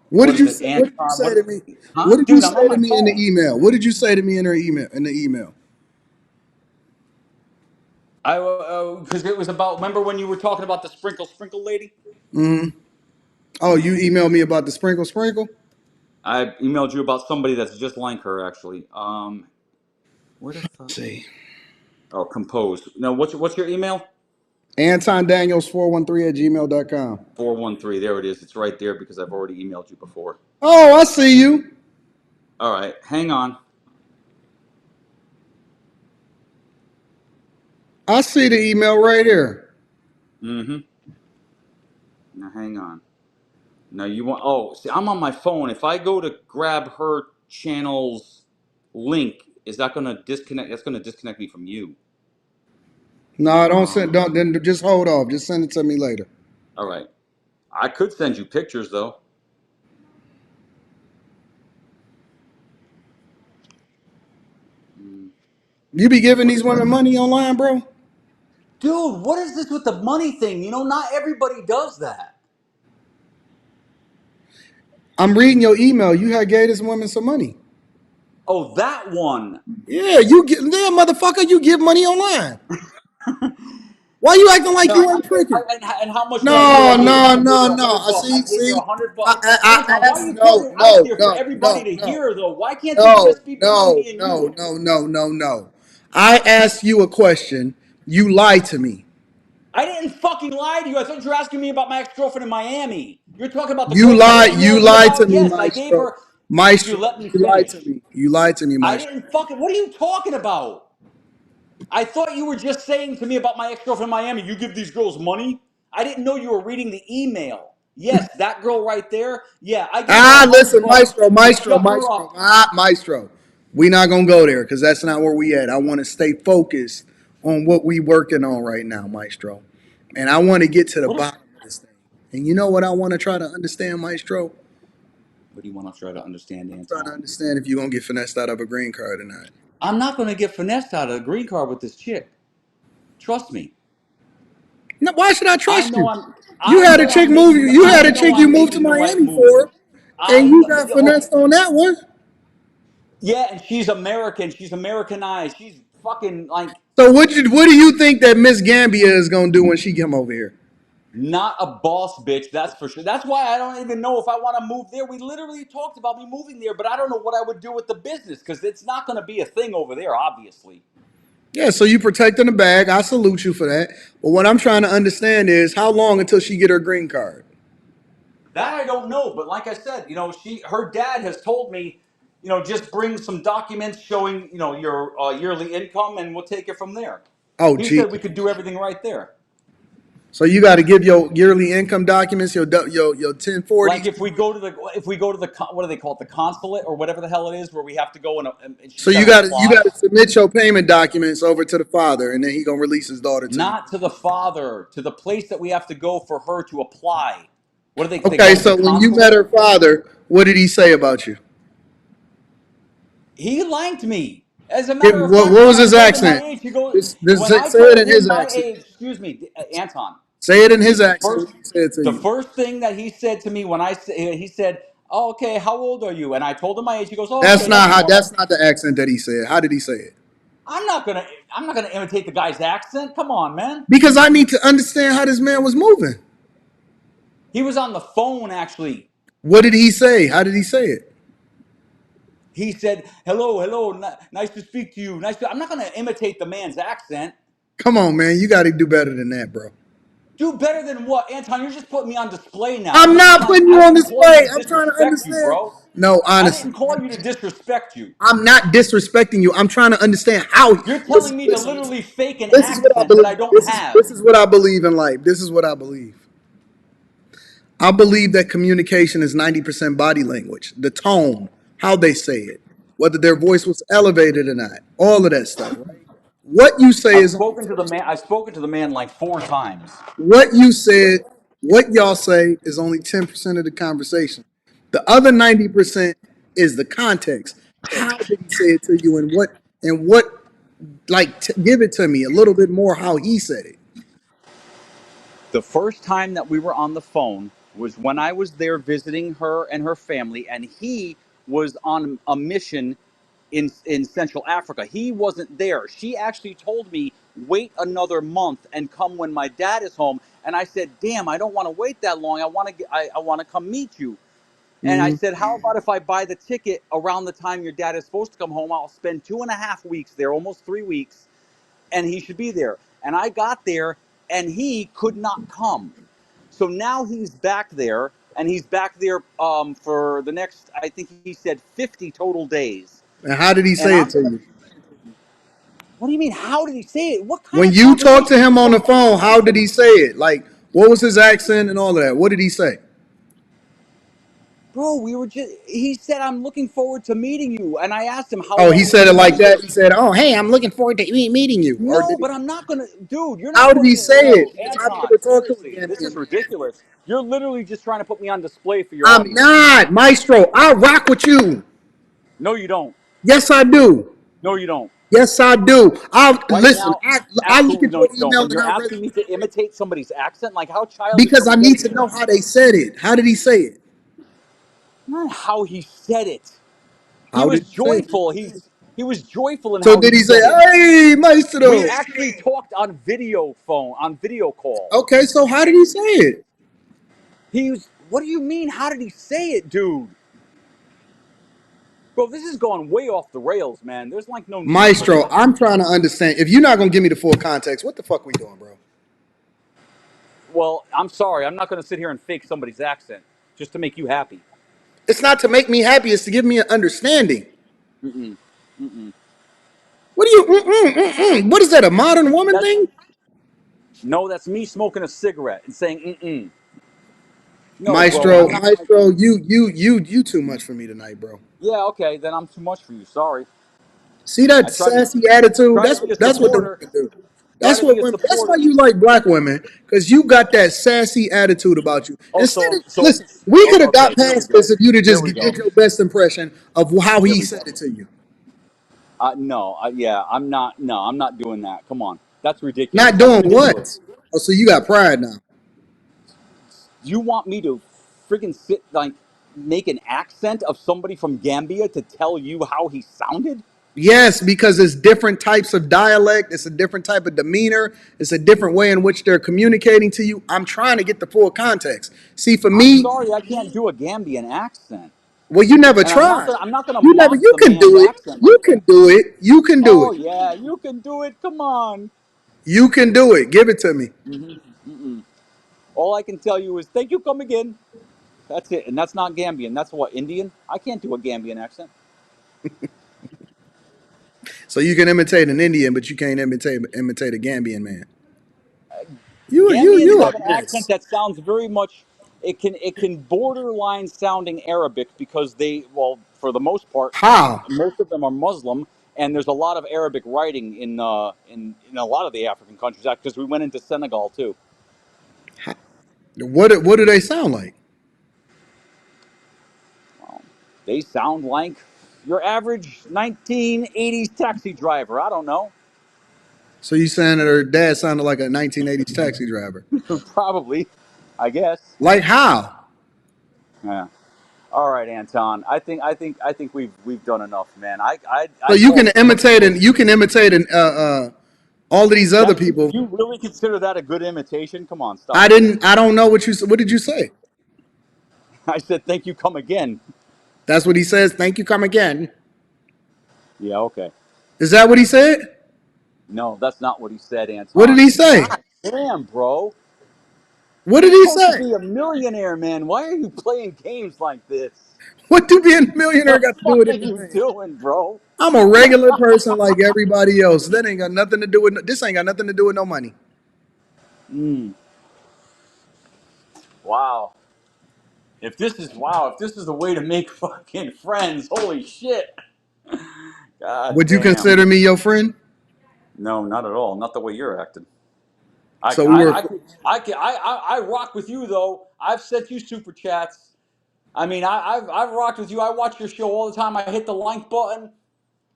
What is it, What did you Anton? say What? to me? What Huh, did you dude? I'm on say to my me in the phone. email? What did you say to me in her email? In the email. I because it was about. Remember when you were talking about the sprinkle lady? Oh, you emailed me about the sprinkle. I emailed you about somebody that's just like her, actually. Where the fuck? Let's see. Oh, compose. No, what's your email? Anton Daniels 413 at gmail.com. 413. There it is. It's right there because I've already emailed you before. Oh, I see you. All right, hang on. I see the email right here. Mm-hmm. Now hang on. Now you want? Oh, see, I'm on my phone. If I go to grab her channel's link, is that going to disconnect? That's going to disconnect me from you. No, don't send. Don't then. Just hold off. Just send it to me later. All right. I could send you pictures though. You be giving these women money online, bro? Dude, what is this with the money thing? You know, not everybody does that. I'm reading your email. You had gave this woman some money. Oh, that one. Yeah, you get there, motherfucker. You give money online. Why you acting like No, you ain't tricking? and how much did I say I No, gave her? no, I gave no, her no. I $100. I see, gave her see. $100. I Anton, why are asked. you putting No, it out no, there for no, everybody no, to no, hear, though? Why can't this no, just be between no, me and no, you? no, no, no, no. I asked you a question. You lied to me. I didn't fucking lie to you. I thought you were asking me about my ex-girlfriend in Miami. You're talking about the You girl you lied. You emailed me lied to about? me, Yes, I gave Maestro. her. If you Maestro, let me you lied to finish. me. You lied to me, I Maestro. didn't fucking. What are you talking about? I thought you were just saying to me about my ex-girlfriend in Miami, you give these girls money? I didn't know you were reading the email. Yes, that girl right there. Yeah, I gave her Listen, $100 Maestro, to Maestro, shut her Maestro, up. Maestro. We not gonna go there because that's not where we at. I want to stay focused on what we working on right now, Maestro, and I want to get to the What, bottom of this thing. And you know what I want to try to understand, Maestro? what do you want to try to understand, Trying to Anton? understand if you're gonna get finessed out of a green card or not. I'm not going to get finessed out of the green card with this chick. Trust me. No, why should I I trust know you? I'm. You I had a know chick I'm move. making. You I had a know chick you I'm moved to making the right Miami moves. for, and I you know. got Okay. finessed on that one. Yeah, and she's American. She's Americanized. She's fucking like So what do you think that Miss Gambia is gonna do when she come over here? not a boss bitch, that's for sure. That's why I don't even know if I want to move there. We literally talked about me moving there, but I don't know what I would do with the business because it's not going to be a thing over there, obviously. Yeah, so you protecting the bag. I salute you for that. But what I'm trying to understand is how long until she get her green card? That I don't know, but like I said, her dad has told me, just bring some documents showing, your yearly income, and we'll take it from there. Oh, He said we Jesus. could do everything right there. So you got to give your yearly income documents, your 1040. Like if we go to the what do they call it, the consulate or whatever the hell it is, where we have to go and So she's got you to got to apply. submit your payment documents over to the father, and then he gonna release his daughter to you. Not to the father, to the place that we have to go for her to apply. What do they Okay, call it? The so when you met consulate? her father, what did he say about you? He liked me. As a matter of What fact, when was I his told him my accent? age, he goes, Just when I say it told in him his my accent. age, excuse me, Anton, Say it in his the accent. first What he said to the you. first thing that he said to me when he said, "Oh, okay, how old are you?" And I told him my age. He goes, "Oh, That's okay, that's not how. normal." That's not the accent that he said. How did he say it? I'm not gonna imitate the guy's accent. Come on, man. Because I need to understand how this man was moving. He was on the phone actually. What did he say? How did he say it? He said, "Hello, hello, nice to speak to you." I'm not gonna imitate the man's accent. Come on, man. You got to do better than that, bro. Do better than what, Anton? You're just putting me on display now. I'm This is not not. putting you I on didn't call you display. to I'm trying to disrespect you, understand. bro. No, I honestly, didn't call you to disrespect you. I'm not disrespecting you. I'm trying to understand how. You're Listen, telling me to listen, listen. literally fake an This is what I accent that I believe. don't This is have. this is what I believe in life. This is what I believe. I believe that communication is 90% body language, the tone, how they say it, whether their voice was elevated or not, all of that stuff, right? What you say I've is only spoken to the 10%. man. I've spoken to the man like 4 times. What you said, what y'all say is only 10% of the conversation. The other 90% is the context. How did he say it to you and what like give it to me a little bit more how he said it. The first time that we were on the phone was when I was there visiting her and her family, and he was on a mission in Central Africa. He wasn't there. She actually told me, wait another month and come when my dad is home. And I said, damn, I don't want to wait that long. I want to come meet you. And I Mm-hmm. said, how about if I buy the ticket around the time your dad is supposed to come home? I'll spend 2.5 weeks there, almost 3 weeks, and he should be there. And I got there, and he could not come. So now he's back there, and he's back there for the next, I think he said 50 total days. And how did he And say it I'm to gonna. you? What do you mean? How did he say it? What kind When of you talked to conversation are him you on the talking phone, about? how did he say it? Like, what was his accent and all of that? What did he say? Bro, we were just. He said, "I'm looking forward to meeting you," and I asked him, "How Oh, he long will said it you like be that. here?" He said, "Oh, hey, I'm looking forward to meeting you." Or No, did he? but I'm not gonna, dude. You're How not did he putting it. say No, it? Because I've Anton. never talked to a Seriously, this Gambian is man. ridiculous. You're literally just trying to put me on display for your I'm audience. not, Maestro. I rock with you. No, you don't. Yes, I do. No, you don't. Yes, I do. I Right listen. now, I look absolutely at no, your you don't. email And and you're I read asking me to imitate somebody's accent. Like, how childish are because we I need getting to here? know how they said it. How did he say it? Not how he said it. He How was did he say it? joyful. He was joyful in So how did he he say, said it. "Hey, We Maestro"? actually talked on video call. Okay, so how did he say it? He was. What do you mean? How did he say it, dude? Bro, this is going way off the rails, man. There's like no need for Maestro, this. I'm trying to understand. If you're not gonna give me the full context, what the fuck we doing, bro? Well, I'm sorry. I'm not going to sit here and fake somebody's accent just to make you happy. It's not to make me happy. It's to give me an understanding. Mm-mm. Mm-mm. What do you? What is that? A modern woman That's thing? no. That's me smoking a cigarette and saying "mm-mm." No, bro. Maestro, I'm not like. Maestro, you too much for me tonight, bro. Yeah, okay. Then I'm too much for you. Sorry. See that I try to sassy attitude? try to be a That's what the supporter. women do. Try That's to be what a women. That's why supporter. you like black women, because you got that sassy attitude about you. Oh, Instead of so listen, we could have okay. got Here we past go. this if you'd have Here just we go. did your best impression of how Here he we go. said it to you. No. Yeah. I'm not. No. I'm not doing that. Come on. That's ridiculous. Not That's doing what? ridiculous. Oh, so you got pride now. You want me to friggin' sit like make an accent of somebody from Gambia to tell you how he sounded? Yes, because it's different types of dialect. It's a different type of demeanor. It's a different way in which they're communicating to you. I'm trying to get the full context. See, for I'm me, sorry, I can't do a Gambian accent, well, you never and I'm not tried. gonna. I'm not gonna You never. mock You the can man's do it. accent You like can that. do it. You can do Oh it. yeah, you can do it. Come on. You can do it. Give it to me. All I can tell you is thank you. Come again. That's it, and that's not Gambian. That's what Indian. I can't do a Gambian accent. So you can imitate an Indian, but you can't imitate a Gambian man. You Gambians a have an accent mess. that sounds very much. It can borderline sounding Arabic because they, well, for the most part, How? most of them are Muslim, and there's a lot of Arabic writing in a lot of the African countries. Because we went into Senegal too. What do they sound like? They sound like your average 1980s taxi driver. I don't know, So you saying that her dad sounded like a 1980s taxi driver? probably, I guess. Like how? Yeah. All right, Anton. I think we've done enough, man. So I you can talked too much imitate shit. and you can imitate and all of these other That people. you really consider that a good imitation? Come on, I stop it. didn't. I don't know what you. What did you say? I said thank you. Come again. That's what he says. Thank you. Come again. Yeah, okay. Is that what he said? No, that's not what he said, What did Anton. he say? God damn, bro. What You're did he supposed to say? be a millionaire, man. Why are you playing games like this? What do being a millionaire The got to do fuck with are you anything? doing, bro? I'm a regular person like everybody else. That ain't got nothing to do with. This ain't got nothing to do with no money. Wow. If this is the way to make fucking friends, holy shit. God Would you damn. consider me your friend? No, not at all. Not the way you're acting. I, So we I, were. I rock with you though. I've sent you super chats. I mean, I've rocked with you. I watch your show all the time. I hit the like button.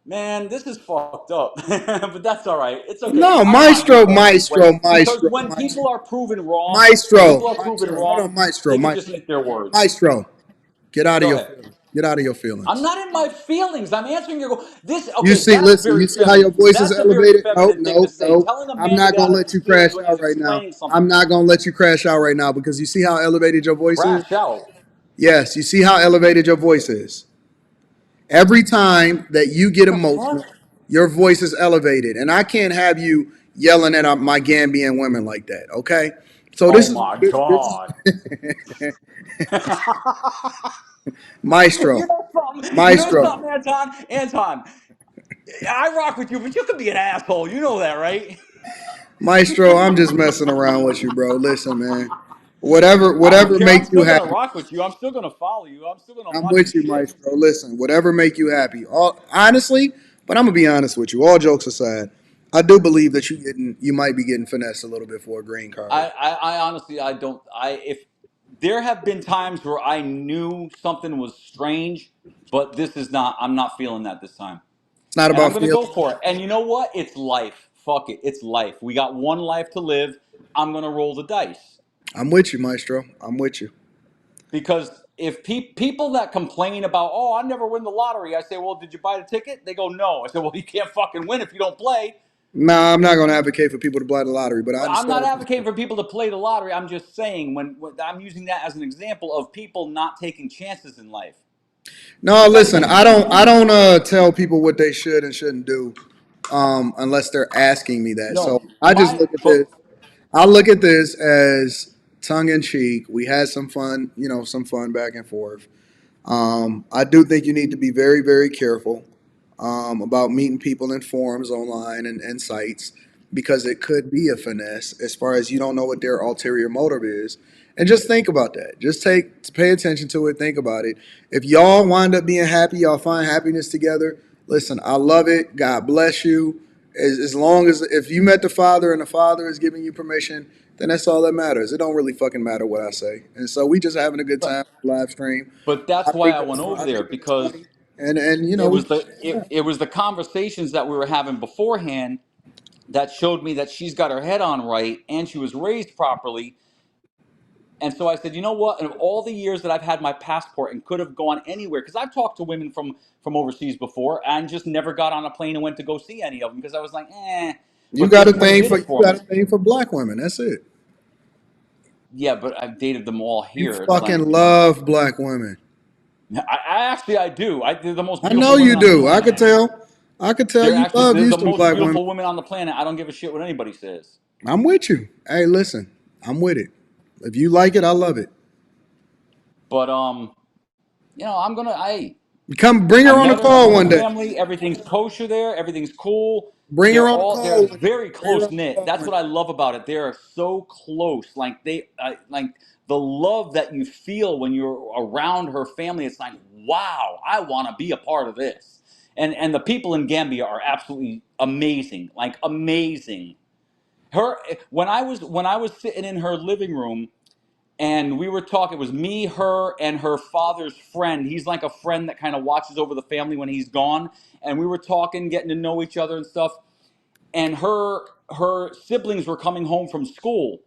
Man, this is fucked up. But that's all right. It's okay. No, I'm fine being maestro, wrong this way maestro, because maestro, when maestro, people are proven wrong, maestro, maestro. Hold on, maestro, they can just maestro, eat their words. maestro. Get out of Go your ahead. feelings. Get out of your I'm feelings. not in my feelings. I'm answering your this. You Okay, see, that's listen, you very see how your feminine. voice is That's a very elevated? Nope, feminine thing to nope, say. nope. Telling a I'm man to not get gonna out of let his you crash feelings when he's out right now. explaining I'm something. not gonna let you crash out right now because you see how elevated your voice is? Crash out. Yes, you see how elevated your voice is. Every time that you get The fuck? emotional, your voice is elevated. And I can't have you yelling at my Gambian women like that, okay? So Oh this is my this is god. Maestro. You know Maestro. something, Anton? Anton, I rock with you, but you could be an asshole. You know that, right? Maestro, I'm just messing around with you, bro. Listen, man. Whatever care. I'm make you still gonna happy. rock with you. I'm still gonna follow you. I'm still gonna I'm watch your with you, shit. Maestro. Listen, whatever make you happy. Honestly, but I'm gonna be honest with you. All jokes aside, I do believe that you might be getting finessed a little bit for a green card. I honestly, I don't. If there have been times where I knew something was strange, but this is not. I'm not feeling that this time, It's not and I'm about gonna feeling. go for it. And you know what? It's life. Fuck it. It's life. We got one life to live. I'm gonna roll the dice I'm with you, Maestro. I'm with you. because if people that complain about, oh, I never win the lottery, I say, well, did you buy the ticket? They go, no. I said, well, you can't fucking win if you don't play. Nah, I'm not gonna advocate for people to buy the lottery, but I I'm understand not what you're advocating saying. for people to play the lottery. I'm just saying when I'm using that as an example of people not taking chances in life. No, You got to listen, take a I chance don't in I life. don't tell people what they should and shouldn't do unless they're asking me that. So No, I just look at but this. I look at this as tongue in cheek. We had some fun, some fun back and forth. I do think you need to be very, very careful about meeting people in forums online and sites because it could be a finesse as far as you don't know what their ulterior motive is. And just think about that. Pay attention to it. Think about it. If y'all wind up being happy, y'all find happiness together. Listen, I love it. God bless you. As long as if you met the Father and the Father is giving you permission, then that's all that matters. It don't really fucking matter what I say. And so we just having a good time live stream. but I that's why think I that's went over I there think that's because funny. And it we was it was the conversations that we were having beforehand that showed me that she's got her head on right and she was raised properly. And so I said, you know what? In all the years that I've had my passport and could have gone anywhere, because I've talked to women from overseas before and just never got on a plane and went to go see any of them because I was like, eh. you But got a this one thing did for it for me. black women. That's it. Yeah, but I've dated them all You here. It's fucking like, love black women. I do. They're the most I beautiful know you women on the do. I could planet. tell. I could tell you love They're you the some most black women. beautiful women on the planet. I don't give a shit what anybody says. I'm with you. Hey, listen, I'm with it. If you like it, I love it. But Come bring I her on the met call her one day. family. Everything's kosher there. Everything's cool. Bring her on the call They're one day. very Bring her close on the knit. call That's one what I day. love about it. They are so close. Like the love that you feel when you're around her family. It's like, wow, I want to be a part of this. And the people in Gambia are absolutely amazing. Like amazing. Her when I was sitting in her living room and we were talking. It was me, her, and her father's friend. He's like a friend that kind of watches over the family when he's gone. And we were talking, getting to know each other and stuff. And her siblings were coming home from school,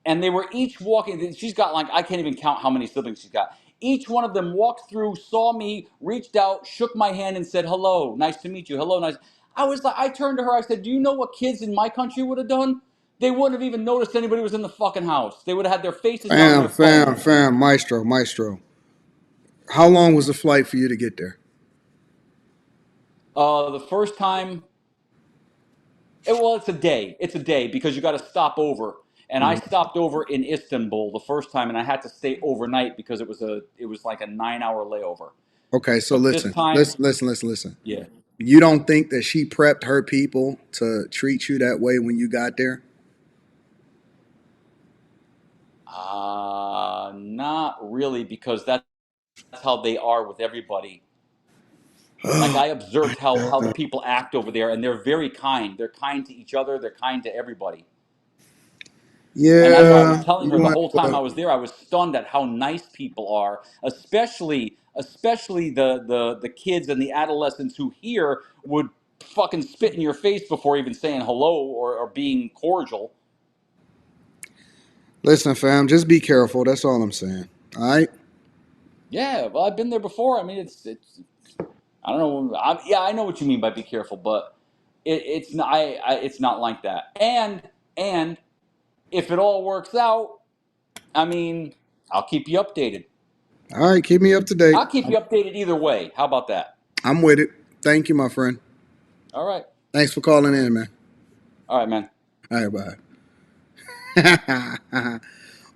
and they were each walking. She's got like I can't even count how many siblings she's got. Each one of them walked through, saw me, reached out, shook my hand, and said, "Hello, nice to meet you. Hello, nice." I was like, I turned to her. I said, "Do you know what kids in my country would have done? They wouldn't have even noticed anybody was in the fucking house. They would have had their faces down on their phones." Maestro. How long was the flight for you to get there? The first time, it's a day. It's a day because you got to stop over. And I Mhm. stopped over in Istanbul the first time, and I had to stay overnight because it was like a 9 hour layover. Okay, so But this listen, time, listen. yeah, You don't think that she prepped her people to treat you that way when you got there? not really because that's how they are with everybody. Like Oh I observed my how the God. people act over there, and they're very kind. They're kind to each other. They're kind to everybody. And that's why I was Yeah, telling her you the ain't whole time I what? was there. I was stunned at how nice people are, especially the kids and the adolescents who here would fucking spit in your face before even saying hello or being cordial. Listen, fam, just be careful. That's all I'm saying. All right. Yeah, well, I've been there before. I mean, it's I don't know. Yeah, I know what you mean by be careful, but it's not. It's not like that. And if it all works out, I mean, I'll keep you updated. All right. Keep me up to date. I'll keep you updated either way. How about that? I'm with it. Thank you, my friend. All right. Thanks for calling in, man. All right, man. All right, bye.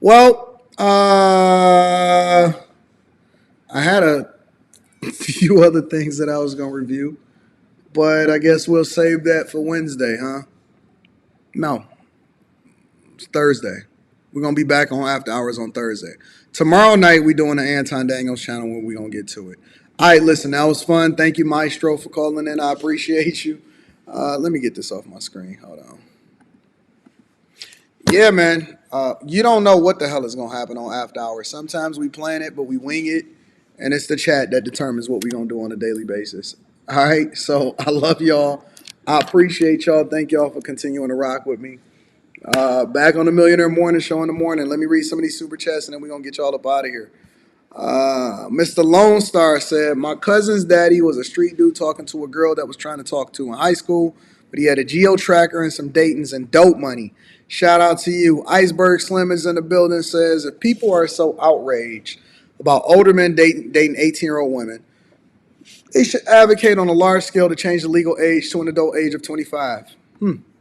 Well, I had a few other things that I was going to review, but I guess we'll save that for Wednesday, huh? No, it's Thursday. We're going to be back on After Hours on Thursday. Tomorrow night, we're doing the Anton Daniels channel when we're going to get to it. All right, listen, that was fun. Thank you, Maestro, for calling in. I appreciate you. Let me get this off my screen. Hold on. Yeah, man. You don't know what the hell is going to happen on After Hours. Sometimes we plan it, but we wing it. And it's the chat that determines what we're going to do on a daily basis. All right? So I love y'all. I appreciate y'all. Thank y'all for continuing to rock with me. Back on the Millionaire Morning Show in the morning. Let me read some of these super chats, and then we're going to get y'all up out of here. Mr. Lone Star said, my cousin's daddy was a street dude talking to a girl that was trying to talk to in high school, but he had a geo tracker and some datings and dope money. Shout out to you. Iceberg Slim is in the building, says, if people are so outraged about older men dating 18-year-old women, they should advocate on a large scale to change the legal age to an adult age of 25.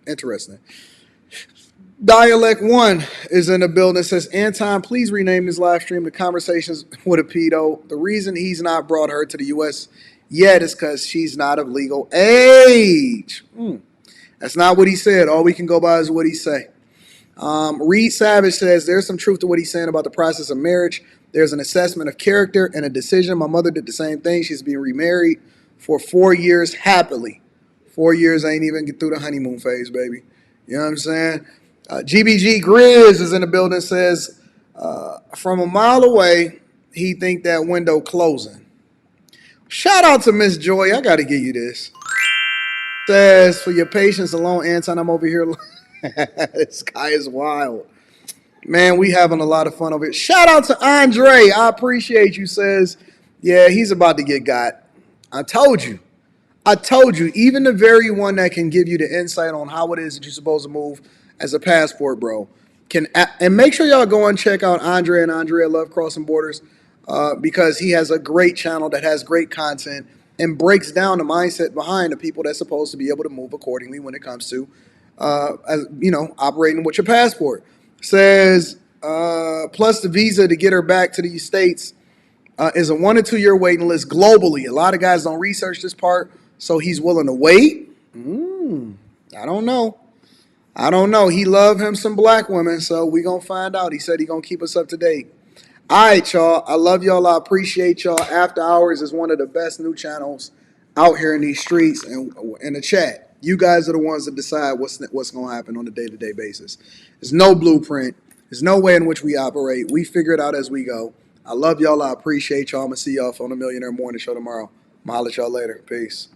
Interesting. Dialect 1 is in the building. Says, Anton, please rename this live stream to Conversations with a Pedo. The reason he's not brought her to the U.S. yet is because she's not of legal age. That's not what he said. All we can go by is what he say. Reed Savage says, there's some truth to what he's saying about the process of marriage. There's an assessment of character and a decision. My mother did the same thing. She's been remarried for 4 years happily. 4 years ain't even get through the honeymoon phase, baby. You know what I'm saying? GBG Grizz is in the building, says, from a mile away, he think that window closing. Shout out to Miss Joy. I got to give you this. Says, for your patience alone, Anton, I'm over here. This guy is wild. Man, we having a lot of fun over here. Shout out to Andre. I appreciate you. Says, yeah, he's about to get got. I told you, even the very one that can give you the insight on how it is that you're supposed to move as a passport, bro, can. And make sure y'all go and check out Andre and Andrea Love Crossing Borders, because he has a great channel that has great content and breaks down the mindset behind the people that's supposed to be able to move accordingly when it comes to, operating with your passport. Says, plus the visa to get her back to the States is a 1 to 2 year waiting list globally. A lot of guys don't research this part, so he's willing to wait. I don't know. He love him some black women, so we gonna find out. He said he gonna keep us up to date. All right, y'all. I love y'all. I appreciate y'all. After Hours is one of the best new channels out here in these streets and in the chat. You guys are the ones that decide what's going to happen on a day-to-day basis. There's no blueprint. There's no way in which we operate. We figure it out as we go. I love y'all. I appreciate y'all. I'm going to see y'all on the Millionaire Morning Show tomorrow. I'm going to holler at y'all later. Peace.